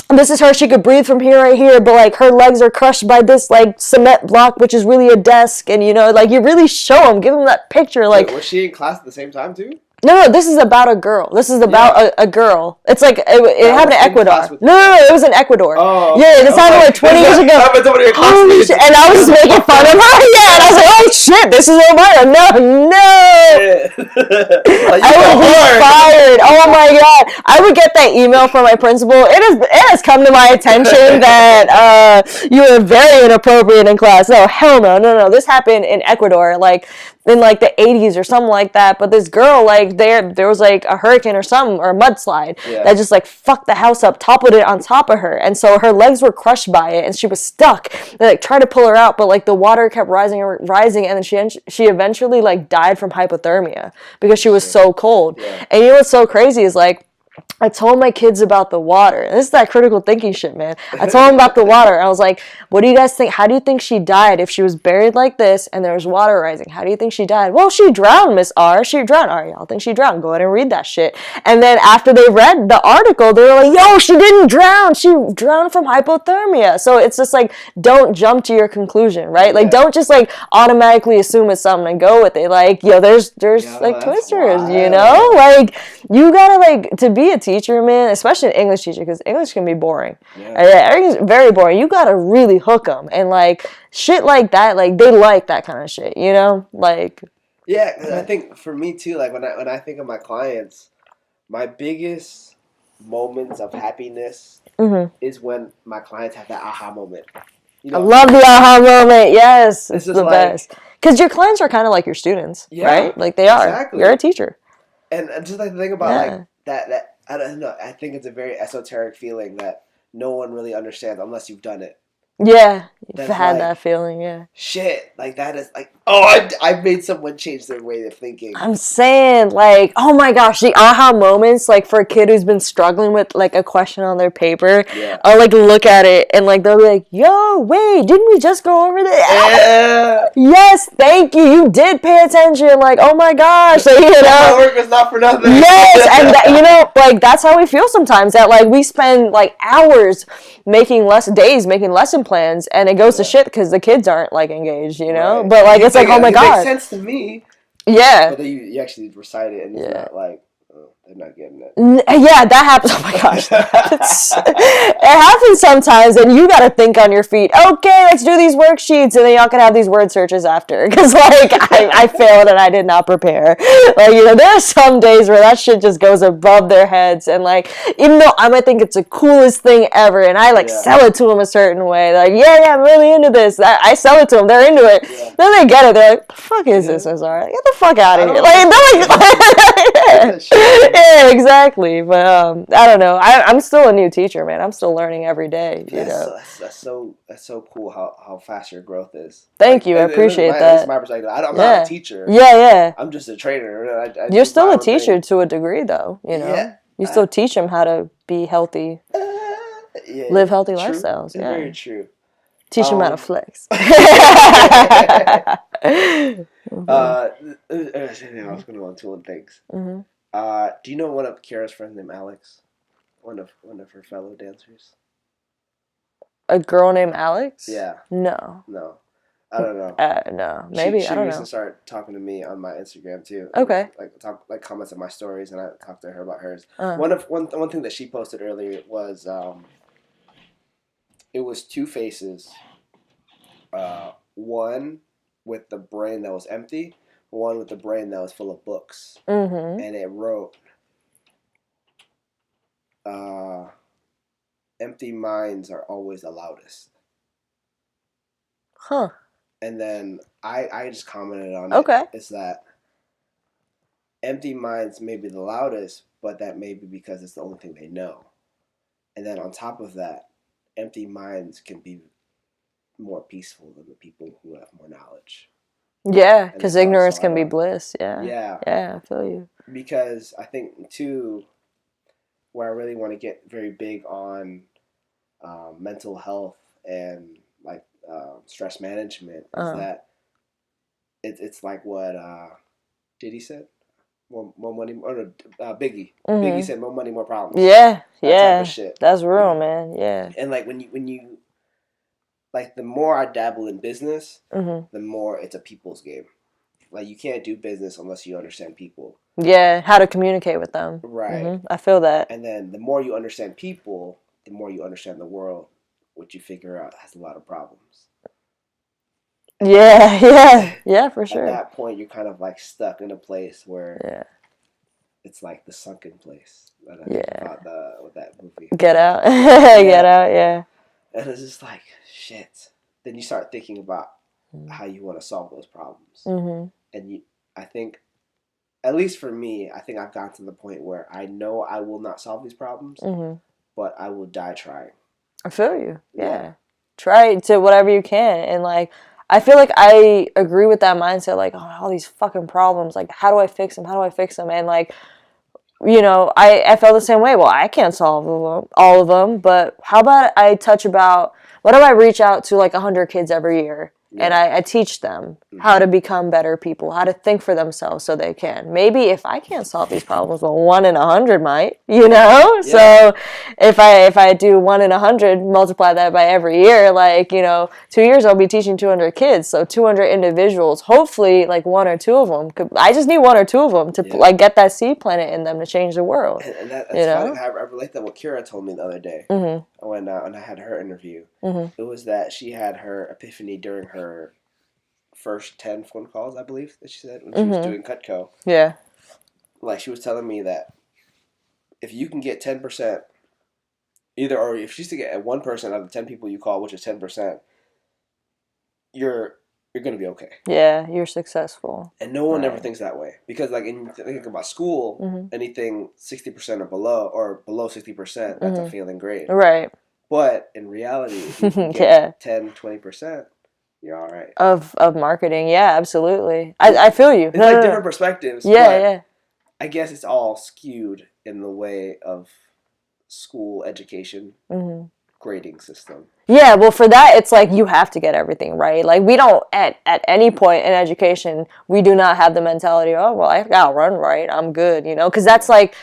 this is her, she could breathe from here right here, but like her legs are crushed by this like cement block, which is really a desk, and you know, like you really show them, give them that picture. Like, wait, was she in class at the same time too? No, this is about a girl. This is about a girl. It's like, it happened in Ecuador. No, it was in Ecuador. Oh, yeah, this happened like 20 years ago. Holy shit. And I was just making fun of her. Yeah, and I was like, oh shit, this is Omira. No. Like, I would be fired. Oh my god. I would get that email from my principal. It has come to my attention that you were very inappropriate in class. No, hell no. This happened in Ecuador, like in like the 80s or something like that. But this girl, like there was like a hurricane or something, or a mudslide that just like fucked the house up, toppled it on top of her, and so her legs were crushed by it and she was stuck. They like tried to pull her out, but like the water kept rising, and then she eventually like died from hypothermia because she was so cold. And you know what's so crazy is like, I told my kids about the water. And this is that critical thinking shit, man. I told them about the water. I was like, what do you guys think? How do you think she died if she was buried like this and there was water rising? How do you think she died? Well, she drowned, Miss R. She drowned. All right, y'all think she drowned. Go ahead and read that shit. And then after they read the article, they were like, yo, she didn't drown. She drowned from hypothermia. So it's just like, don't jump to your conclusion, right? Like, don't just like automatically assume it's something and go with it. Like, yo, there's like twisters, wild. You know? Like, you gotta like, to be a teacher, man, especially an English teacher, because English can be boring. Everything's very boring. You gotta really hook them, and like shit like that, like they like that kind of shit, you know, like. Yeah, I think for me too, like when I think of my clients, my biggest moments of happiness is when my clients have that aha moment. You know, I love the aha moment. Yes, it's the best. Because your clients are kind of like your students, right? Like they are. Exactly. You're a teacher. And just like the thing about like that I don't know. I think it's a very esoteric feeling that no one really understands unless you've done it. Yeah, you've had like, that feeling, yeah. Shit, like that is like, oh, I've made someone change their way of thinking. I'm saying, like, oh my gosh, the aha moments, like for a kid who's been struggling with like a question on their paper, I'll like look at it and like they'll be like, yo, wait, didn't we just go over this? Yeah. Yes, thank you. You did pay attention. Like, oh my gosh, like, you know, my work was not for nothing. Yes, and that, you know, like that's how we feel sometimes. That like we spend like hours making lesson plans, and it goes to shit because the kids aren't like engaged, you know. But like it's like, oh my god, it makes sense to me. Yeah, but then you actually recite it, and it's not like, oh, they're not getting it. Yeah, that happens. Oh my gosh, it happens sometimes, and you got to think on your feet. Okay, let's do these worksheets, and then y'all can have these word searches after, because like I failed and I did not prepare. Like, you know, there are some days where that shit just goes above their heads, and like even though I might think it's the coolest thing ever, and I like sell it to them a certain way, like yeah, I'm really into this. I sell it to them, they're into it. Yeah. Then they get it, they're like, the fuck is this? I'm sorry, get the fuck out of here. Like they're like, yeah, exactly. But I don't know. I'm still a new teacher, man. I'm still learning every day. You know, that's so cool how fast your growth is. Thank you. I appreciate that. That's my perspective. I'm not a teacher. Yeah. I'm just a trainer. You're still a teacher to a degree, though. You know, you still teach them how to be healthy. live healthy true. lifestyles. Yeah, very true. Teach them how to flex. I was going on two things. Mm-hmm. Do you know one of Kiara's friends named Alex? One of her fellow dancers. A girl named Alex? Yeah. No. I don't know. No. Maybe. She I don't know. recently started talking to me on my Instagram too. Okay. Like comments on my stories, and I talked to her about hers. One thing that she posted earlier was it was two faces. One with the brain that was empty, one with the brain that was full of books, and it wrote, "Empty minds are always the loudest." Huh. And then I just commented on okay. it. It's that empty minds may be the loudest, but that may be because it's the only thing they know. And then on top of that, empty minds can be more peaceful than the people who have more knowledge. Yeah, because ignorance can be bliss. Yeah. Yeah, I feel you. Because I think too, where I really want to get very big on mental health and like stress management is that it's like what Diddy said, more money, or Biggie. Biggie said, "More money, more problems." Yeah, that type of shit. That's real, man. Yeah. And like when you like, the more I dabble in business, the more it's a people's game. Like, you can't do business unless you understand people. Yeah, how to communicate with them. Right. I feel that. And then the more you understand people, the more you understand the world, which you figure out has a lot of problems. Yeah, for sure. At that point, you're kind of like stuck in a place where it's like the sunken place. That I think about with that movie. Get Out. Get Out, yeah. And it's just like, shit. Then you start thinking about how you want to solve those problems. And I think, at least for me, I think I've gotten to the point where I know I will not solve these problems, but I will die trying. I feel you. Yeah. Try to whatever you can. And like, I feel like I agree with that mindset. Like, oh, all these fucking problems. Like, how do I fix them? And like, you know, I felt the same way. Well, I can't solve all of them, but how about what if I reach out to like 100 kids every year? And I teach them how to become better people, how to think for themselves so they can. Maybe if I can't solve these problems, well, 1 in 100 might, you know? So if I do 1 in 100, multiply that by every year, like, you know, 2 years I'll be teaching 200 kids. So 200 individuals, hopefully like 1 or 2 of them. I just need 1 or 2 of them to like get that seed planted in them to change the world. And that's funny. I relate that what Kira told me the other day when I had her interview. It was that she had her epiphany during her first 10 phone calls, I believe, that she said when she was doing Cutco. Yeah. Like, she was telling me that if you can get 10%, or if she's to get 1% out of the 10 people you call, which is 10%, you're going to be okay. Yeah, you're successful. And no one ever thinks that way. Because, like, in thinking about school, anything 60% or below 60%, that's a failing grade. Right. But in reality, if you can get 10, 20%, you're all right. Of marketing, yeah, absolutely. I feel you. It's different perspectives. Yeah. I guess it's all skewed in the way of school education grading system. Yeah, well, for that, it's like you have to get everything right. Like, we don't, at any point in education, we do not have the mentality, oh, well, I got to run right, I'm good, you know? Because that's like,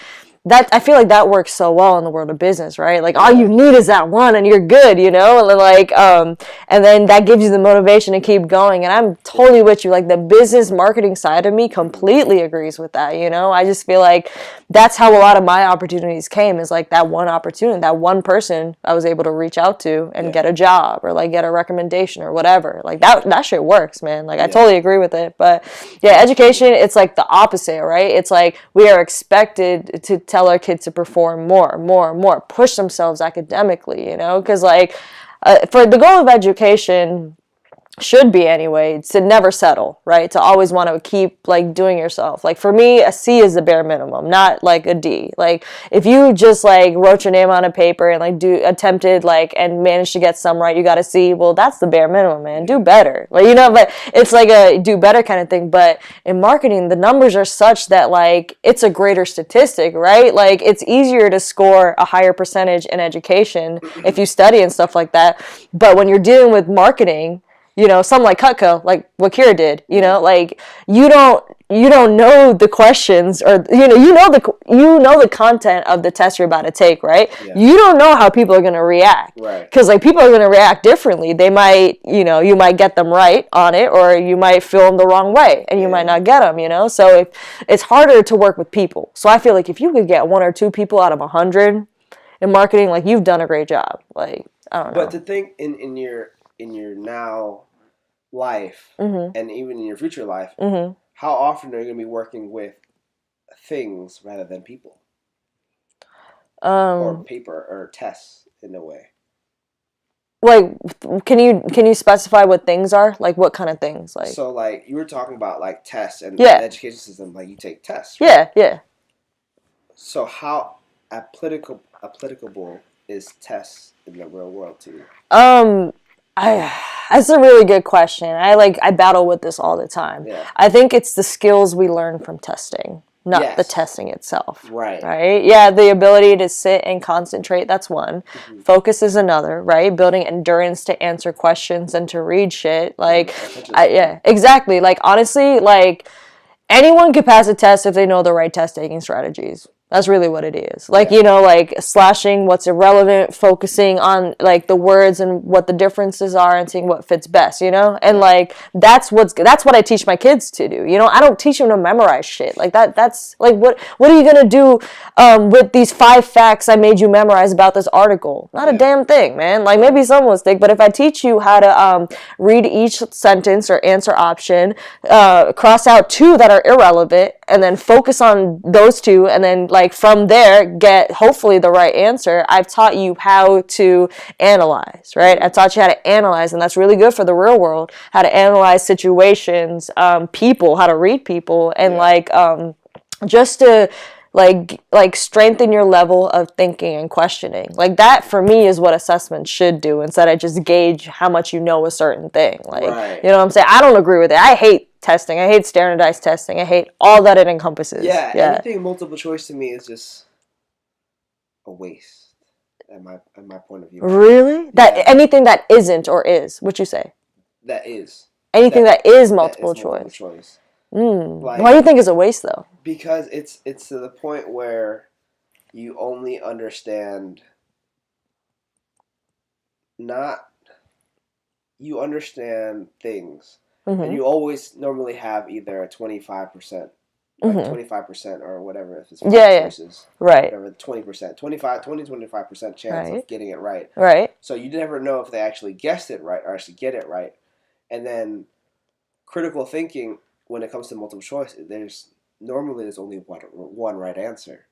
I feel like that works so well in the world of business, right? Like, all you need is that one and you're good, you know? And like, and then that gives you the motivation to keep going. And I'm totally with you. Like, the business marketing side of me completely agrees with that, you know? I just feel like that's how a lot of my opportunities came, is like that one opportunity, that one person I was able to reach out to and get a job or like get a recommendation or whatever. Like, that shit works, man. Like, I totally agree with it. But yeah, education, it's like the opposite, right? It's like we are expected to tell our kids to perform more, push themselves academically, you know? Because like, for the goal of education, should be anyway, to never settle, right? To always want to keep like doing yourself. Like for me, a C is the bare minimum, not like a D. Like if you just like wrote your name on a paper and like attempted like and managed to get some right, you got a C. Well, that's the bare minimum, man. Do better. Like, you know, but it's like a do better kind of thing. But in marketing, the numbers are such that like it's a greater statistic, right? Like it's easier to score a higher percentage in education if you study and stuff like that. But when you're dealing with marketing, you know, something like Cutco, like what Kira did, you know, like you don't know the questions or you know the content of the test you're about to take, right? Yeah. You don't know how people are going to react, right? Because like people are going to react differently. They might, you know, you might get them right on it, or you might feel them the wrong way, and you might not get them, you know. So it's harder to work with people. So I feel like if you could get 1 or 2 people out of 100 in marketing, like you've done a great job. Like I don't know. But to think in your now life and even in your future life, how often are you going to be working with things rather than people? Or paper or tests in a way. Like, can you specify what things are? Like, what kind of things? Like, so like you were talking about like tests and the education system, like you take tests. Right? Yeah. So how applicable is tests in the real world to you? That's a really good question. I battle with this all the time. Yeah. I think it's the skills we learn from testing, not the testing itself. Right? Yeah, the ability to sit and concentrate, that's one. Focus is another, right? Building endurance to answer questions and to read shit. Like, yeah, exactly. Like, honestly, like, anyone could pass a test if they know the right test taking strategies. That's really what it is. Like, you know, like slashing what's irrelevant, focusing on like the words and what the differences are and seeing what fits best, you know? And like, that's what I teach my kids to do. You know, I don't teach them to memorize shit. Like that's like, what are you going to do with these 5 facts I made you memorize about this article? Not a damn thing, man. Like maybe some will stick, but if I teach you how to read each sentence or answer option, cross out 2 that are irrelevant, and then focus on those 2, and then like from there get hopefully the right answer. I've taught you how to analyze, right? I've taught you how to analyze, and that's really good for the real world, how to analyze situations, people, how to read people, and like just to like strengthen your level of thinking and questioning. Like that for me is what assessment should do, instead of just gauge how much you know a certain thing. Like, you know what I'm saying? I don't agree with it. I hate testing. I hate standardized testing. I hate all that it encompasses. Yeah. Anything multiple choice to me is just a waste at my point of view. Really? That anything that isn't or is, what you say? That is. Anything that is multiple choice. Like, why do you think it's a waste though? Because it's to the point where you only understand you understand things, and you always normally have either a 25%, like 25% or whatever, if it's 5 choices, right? Whatever, 20%, 25% chance of getting it right. Right. So you never know if they actually guessed it right or actually get it right. And then critical thinking, when it comes to multiple choice, there's only one right answer.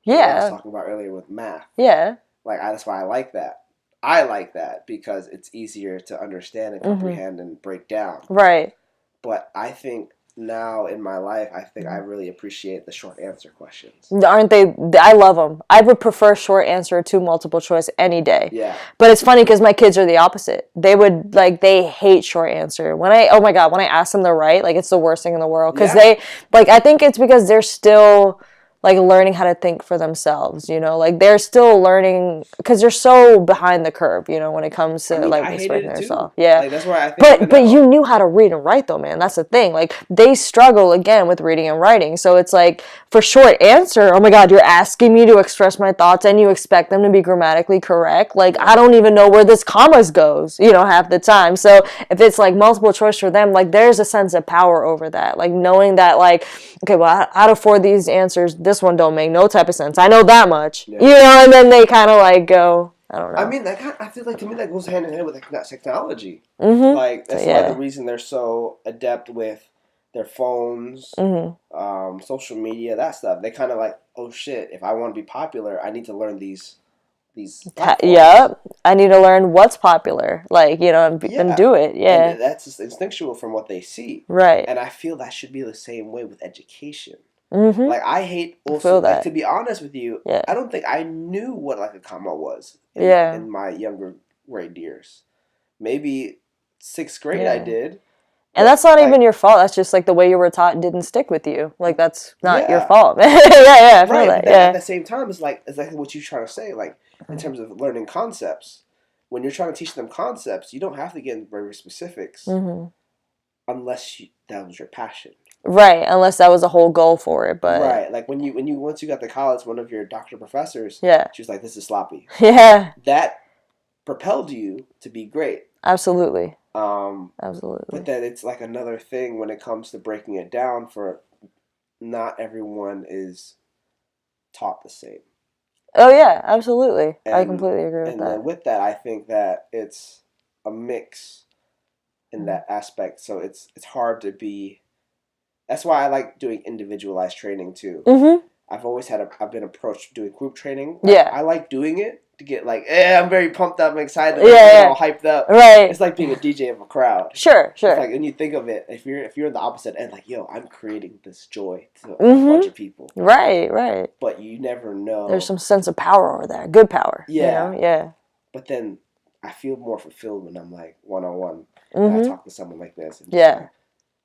Yeah. Like I was talking about earlier with math. Yeah. Like that's why I like that. I like that because it's easier to understand and comprehend and break down. Right. But I think now in my life, I really appreciate the short answer questions. Aren't they? I love them. I would prefer short answer to multiple choice any day. Yeah. But it's funny because my kids are the opposite. They hate short answer. When I ask them to write, like it's the worst thing in the world. Because I think it's because they're still like learning how to think for themselves, you know, like they're still learning because they're so behind the curve, you know, when it comes to expressing themselves. Yeah. Like, that's why I think but you knew how to read and write though, man. That's the thing. Like they struggle again with reading and writing. So it's like for short answer, oh my God, you're asking me to express my thoughts and you expect them to be grammatically correct. Like I don't even know where this commas goes, you know, half the time. So if it's like multiple choice for them, like there's a sense of power over that. Like knowing that like, okay, well, out of 4 of these answers, this one don't make no type of sense. I know that much, you know, and then they kind of like go, I don't know. I mean, I feel like to me that goes hand in hand with technology. Like that's why the reason they're so adept with their phones, social media, that stuff. They kind of like, oh shit, if I want to be popular, I need to learn these these Yep. I need to learn what's popular, like, you know, and do it. Yeah. And that's just instinctual from what they see. Right. And I feel that should be the same way with education. Mm-hmm. Like, I hate also, like, to be honest with you, I don't think I knew what, like, a comma was in my younger grade years. Maybe 6th grade I did. And that's not even your fault. That's just, like, the way you were taught didn't stick with you. Like, that's not your fault. I feel that. But at the same time, it's like exactly what you're trying to say. Like, in terms of learning concepts, when you're trying to teach them concepts, you don't have to get into very specifics unless that was your passion. Right, unless that was a whole goal for it, but right, like when you once you got to college, one of your doctor professors, she was like, "This is sloppy." Yeah, that propelled you to be great. Absolutely. Absolutely. But then it's like another thing when it comes to breaking it down. For not everyone is taught the same. Oh yeah, absolutely. I completely agree with that. And with that, I think that it's a mix in that aspect. So it's hard to be. That's why I like doing individualized training too. Mm-hmm. I've been approached doing group training. I like doing it to get like, I'm very pumped up, I'm excited, I'm all hyped up. Right. It's like being a DJ of a crowd. Sure. It's like when you think of it, if you're in the opposite end, like, yo, I'm creating this joy to a bunch of people. Right. But you never know. There's some sense of power over there, good power. Yeah. You know? Yeah. But then I feel more fulfilled when I'm like one-on-one. And I talk to someone like this. And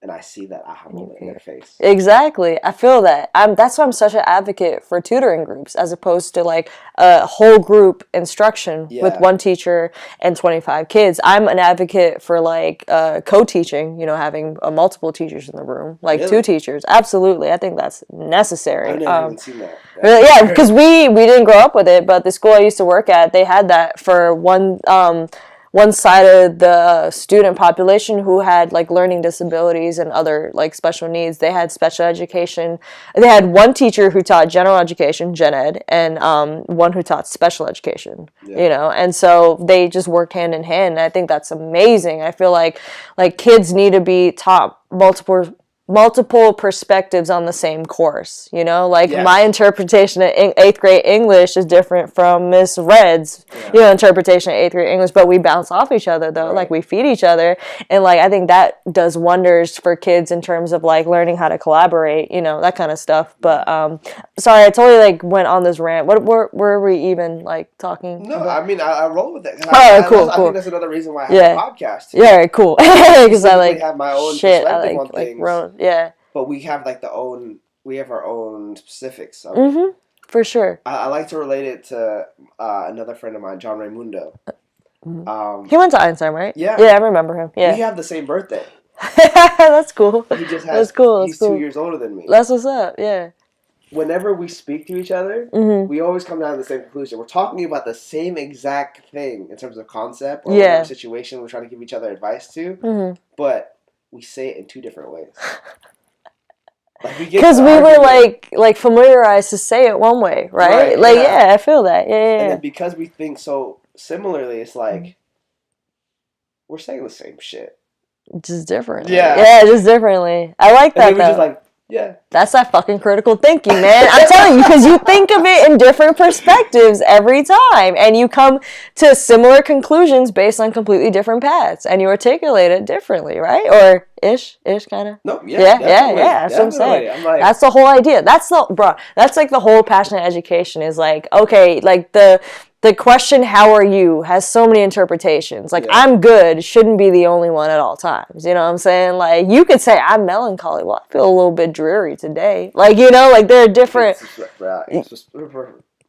and I see that aha moment in their face. Exactly. I feel that. That's why I'm such an advocate for tutoring groups as opposed to like a whole group instruction with one teacher and 25 kids. I'm an advocate for like co-teaching, you know, having multiple teachers in the room, like 2 teachers. Absolutely. I think that's necessary. I've never even seen that. Really, yeah, because we didn't grow up with it, but the school I used to work at, they had that for one side of the student population who had like learning disabilities and other like special needs. They had special education. They had one teacher who taught general education, gen ed, and one who taught special education, you know, and so they just work hand in hand. And I think that's amazing. I feel like kids need to be taught multiple perspectives on the same course, you know, like my interpretation of 8th grade English is different from Miss Red's, you know, interpretation of 8th grade English, but we bounce off each other though, like we feed each other, and like I think that does wonders for kids in terms of like learning how to collaborate, you know, that kind of stuff. But sorry, I totally like went on this rant. What were we even like talking about? I mean, I roll with it. Cool. I think that's another reason why I have a podcast. Yeah, cool. Because I like have my own perspective on things. Yeah. But we have like our own specifics. For sure. I like to relate it to another friend of mine, John Raimundo. He went to Einstein, right? Yeah. Yeah, I remember him. Yeah. We have the same birthday. That's cool. He just has. That's cool. He's 2 years older than me. That's what's up. Yeah. Whenever we speak to each other, we always come down to the same conclusion. We're talking about the same exact thing in terms of concept or whatever situation we're trying to give each other advice to, but we say it in 2 different ways. Because we were like familiarized to say it one way, right? Like, I feel that. Yeah. And then because we think so similarly, it's like we're saying the same shit, just differently. Yeah, just differently. I like that. And then we're just like, that's that fucking critical thinking, man. I'm telling you, because you think of it in different perspectives every time, and you come to similar conclusions based on completely different paths, and you articulate it differently, right? Or ish, kind of. No, yeah. That's what I'm saying. That's the whole idea. That's like the whole passionate education is like, okay, like the question, how are you, has so many interpretations. Like, I'm good shouldn't be the only one at all times. You know what I'm saying? Like, you could say, I'm melancholy. Well, I feel a little bit dreary today. Like, you know, like, there are different...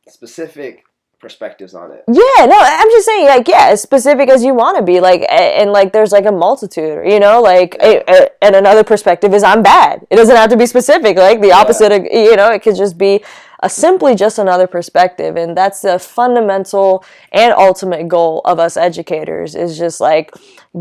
specific perspectives on it. Yeah, no, I'm just saying, like, as specific as you want to be. Like, and, like, there's, like, a multitude, you know? Like, and another perspective is I'm bad. It doesn't have to be specific. Like, the opposite of, you know, it could just be... simply just another perspective, and that's the fundamental and ultimate goal of us educators, is just like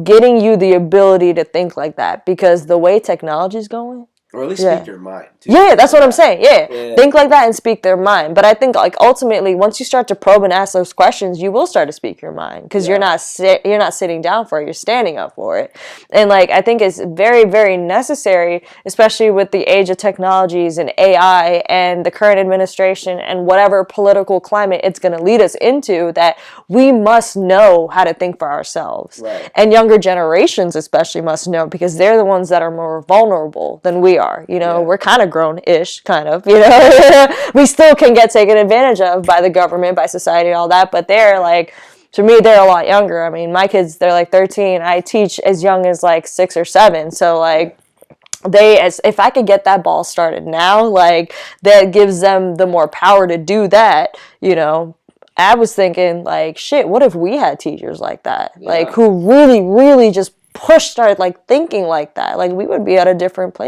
getting you the ability to think like that, because the way technology is going, Or at least speak your mind, too. Yeah, that's what I'm saying. Yeah. Think like that and speak their mind. But I think, like, ultimately, once you start to probe and ask those questions, you will start to speak your mind because you're not sitting down for it. You're standing up for it. And, like, I think it's very, very necessary, especially with the age of technologies and AI and the current administration and whatever political climate it's going to lead us into, that we must know how to think for ourselves. Right. And younger generations especially must know because they're the ones that are more vulnerable than we are. You know, we're kind of grown-ish, kind of, you know. We still can get taken advantage of by the government, by society, all that, but they're like, to me, they're a lot younger. I mean, my kids, they're like 13. I teach as young as like 6 or 7. So, like, if I could get that ball started now, like, that gives them the more power to do that, you know. I was thinking, like, shit, what if we had teachers like that? Yeah. Like, who really, really just started, like, thinking like that. Like, we would be at a different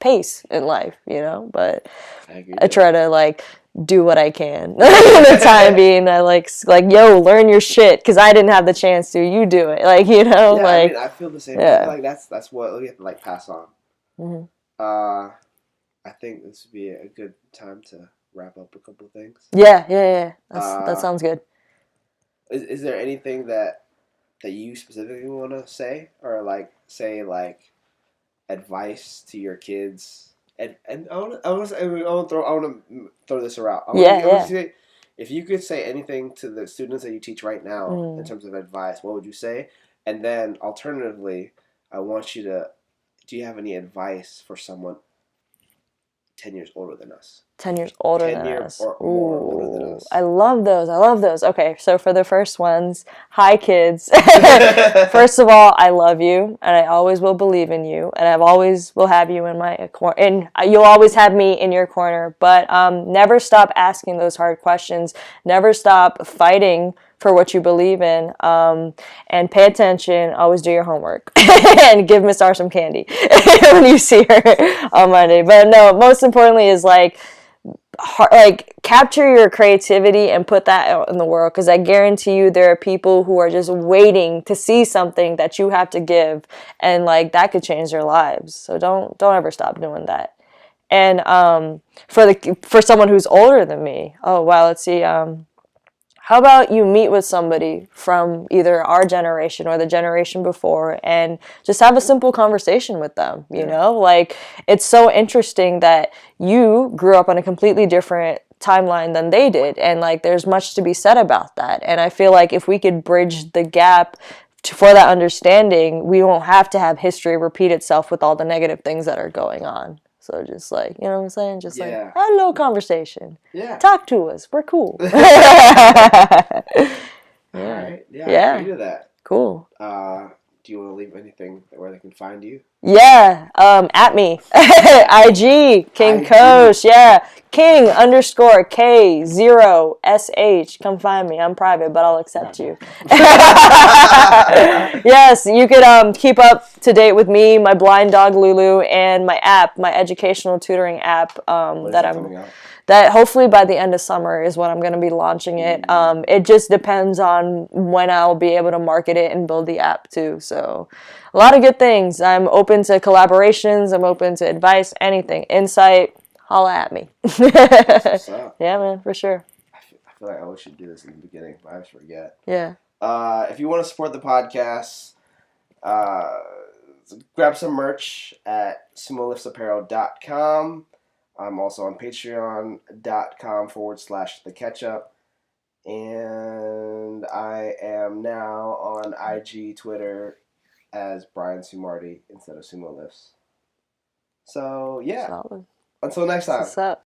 pace in life, you know? But I try to, like, do what I can in the time being. I, like, yo, learn your shit, because I didn't have the chance to. You do it. Like, you know? Yeah, like, I mean, I feel the same. Yeah. I feel like that's what we have to, like, pass on. Mm-hmm. I think this would be a good time to wrap up a couple of things. Yeah. That sounds good. Is there anything that you specifically want to say, or like say like advice to your kids? And I want to throw this around. I want to say, if you could say anything to the students that you teach right now in terms of advice, what would you say? And then alternatively, I want you to. Do you have any advice for someone 10 years older than us? 10 years older than us. Or more older than us. I love those. Okay, so for the first ones, hi kids. First of all, I love you, and I always will believe in you, and I always will have you in my corner, and you'll always have me in your corner. But never stop asking those hard questions. Never stop fighting for what you believe in, and pay attention. Always do your homework and give Miss R some candy when you see her on Monday. But no, most importantly is like capture your creativity and put that out in the world, because I guarantee you there are people who are just waiting to see something that you have to give, and like that could change their lives. So don't ever stop doing that. And for someone who's older than me, oh wow, let's see. How about you meet with somebody from either our generation or the generation before and just have a simple conversation with them, you know? Like, it's so interesting that you grew up on a completely different timeline than they did, and, like, there's much to be said about that. And I feel like if we could bridge the gap for that understanding, we won't have to have history repeat itself with all the negative things that are going on. So just like, you know what I'm saying? Just like, hello conversation. Yeah. Talk to us. We're cool. All right. Yeah. I agree to that. Cool. Do you want to leave anything where they can find you? Yeah. At me. IG. King Kosh. Yeah. King_K0SH. Come find me. I'm private, but I'll accept you. Yes, you could keep up to date with me, my blind dog Lulu, and my app, my educational tutoring app that hopefully by the end of summer is when I'm going to be launching it. It just depends on when I'll be able to market it and build the app too. So a lot of good things. I'm open to collaborations. I'm open to advice, anything, insight. Holla at me. Yeah, man, for sure. I feel like I always should do this in the beginning, but I always forget. Yeah. If you want to support the podcast, grab some merch at sumoliftsapparel.com. I'm also on patreon.com/the ketchup. And I am now on IG, Twitter as Bryan Sumardi instead of Sumo Lifts. So, yeah. Solid. Until next time. What's up?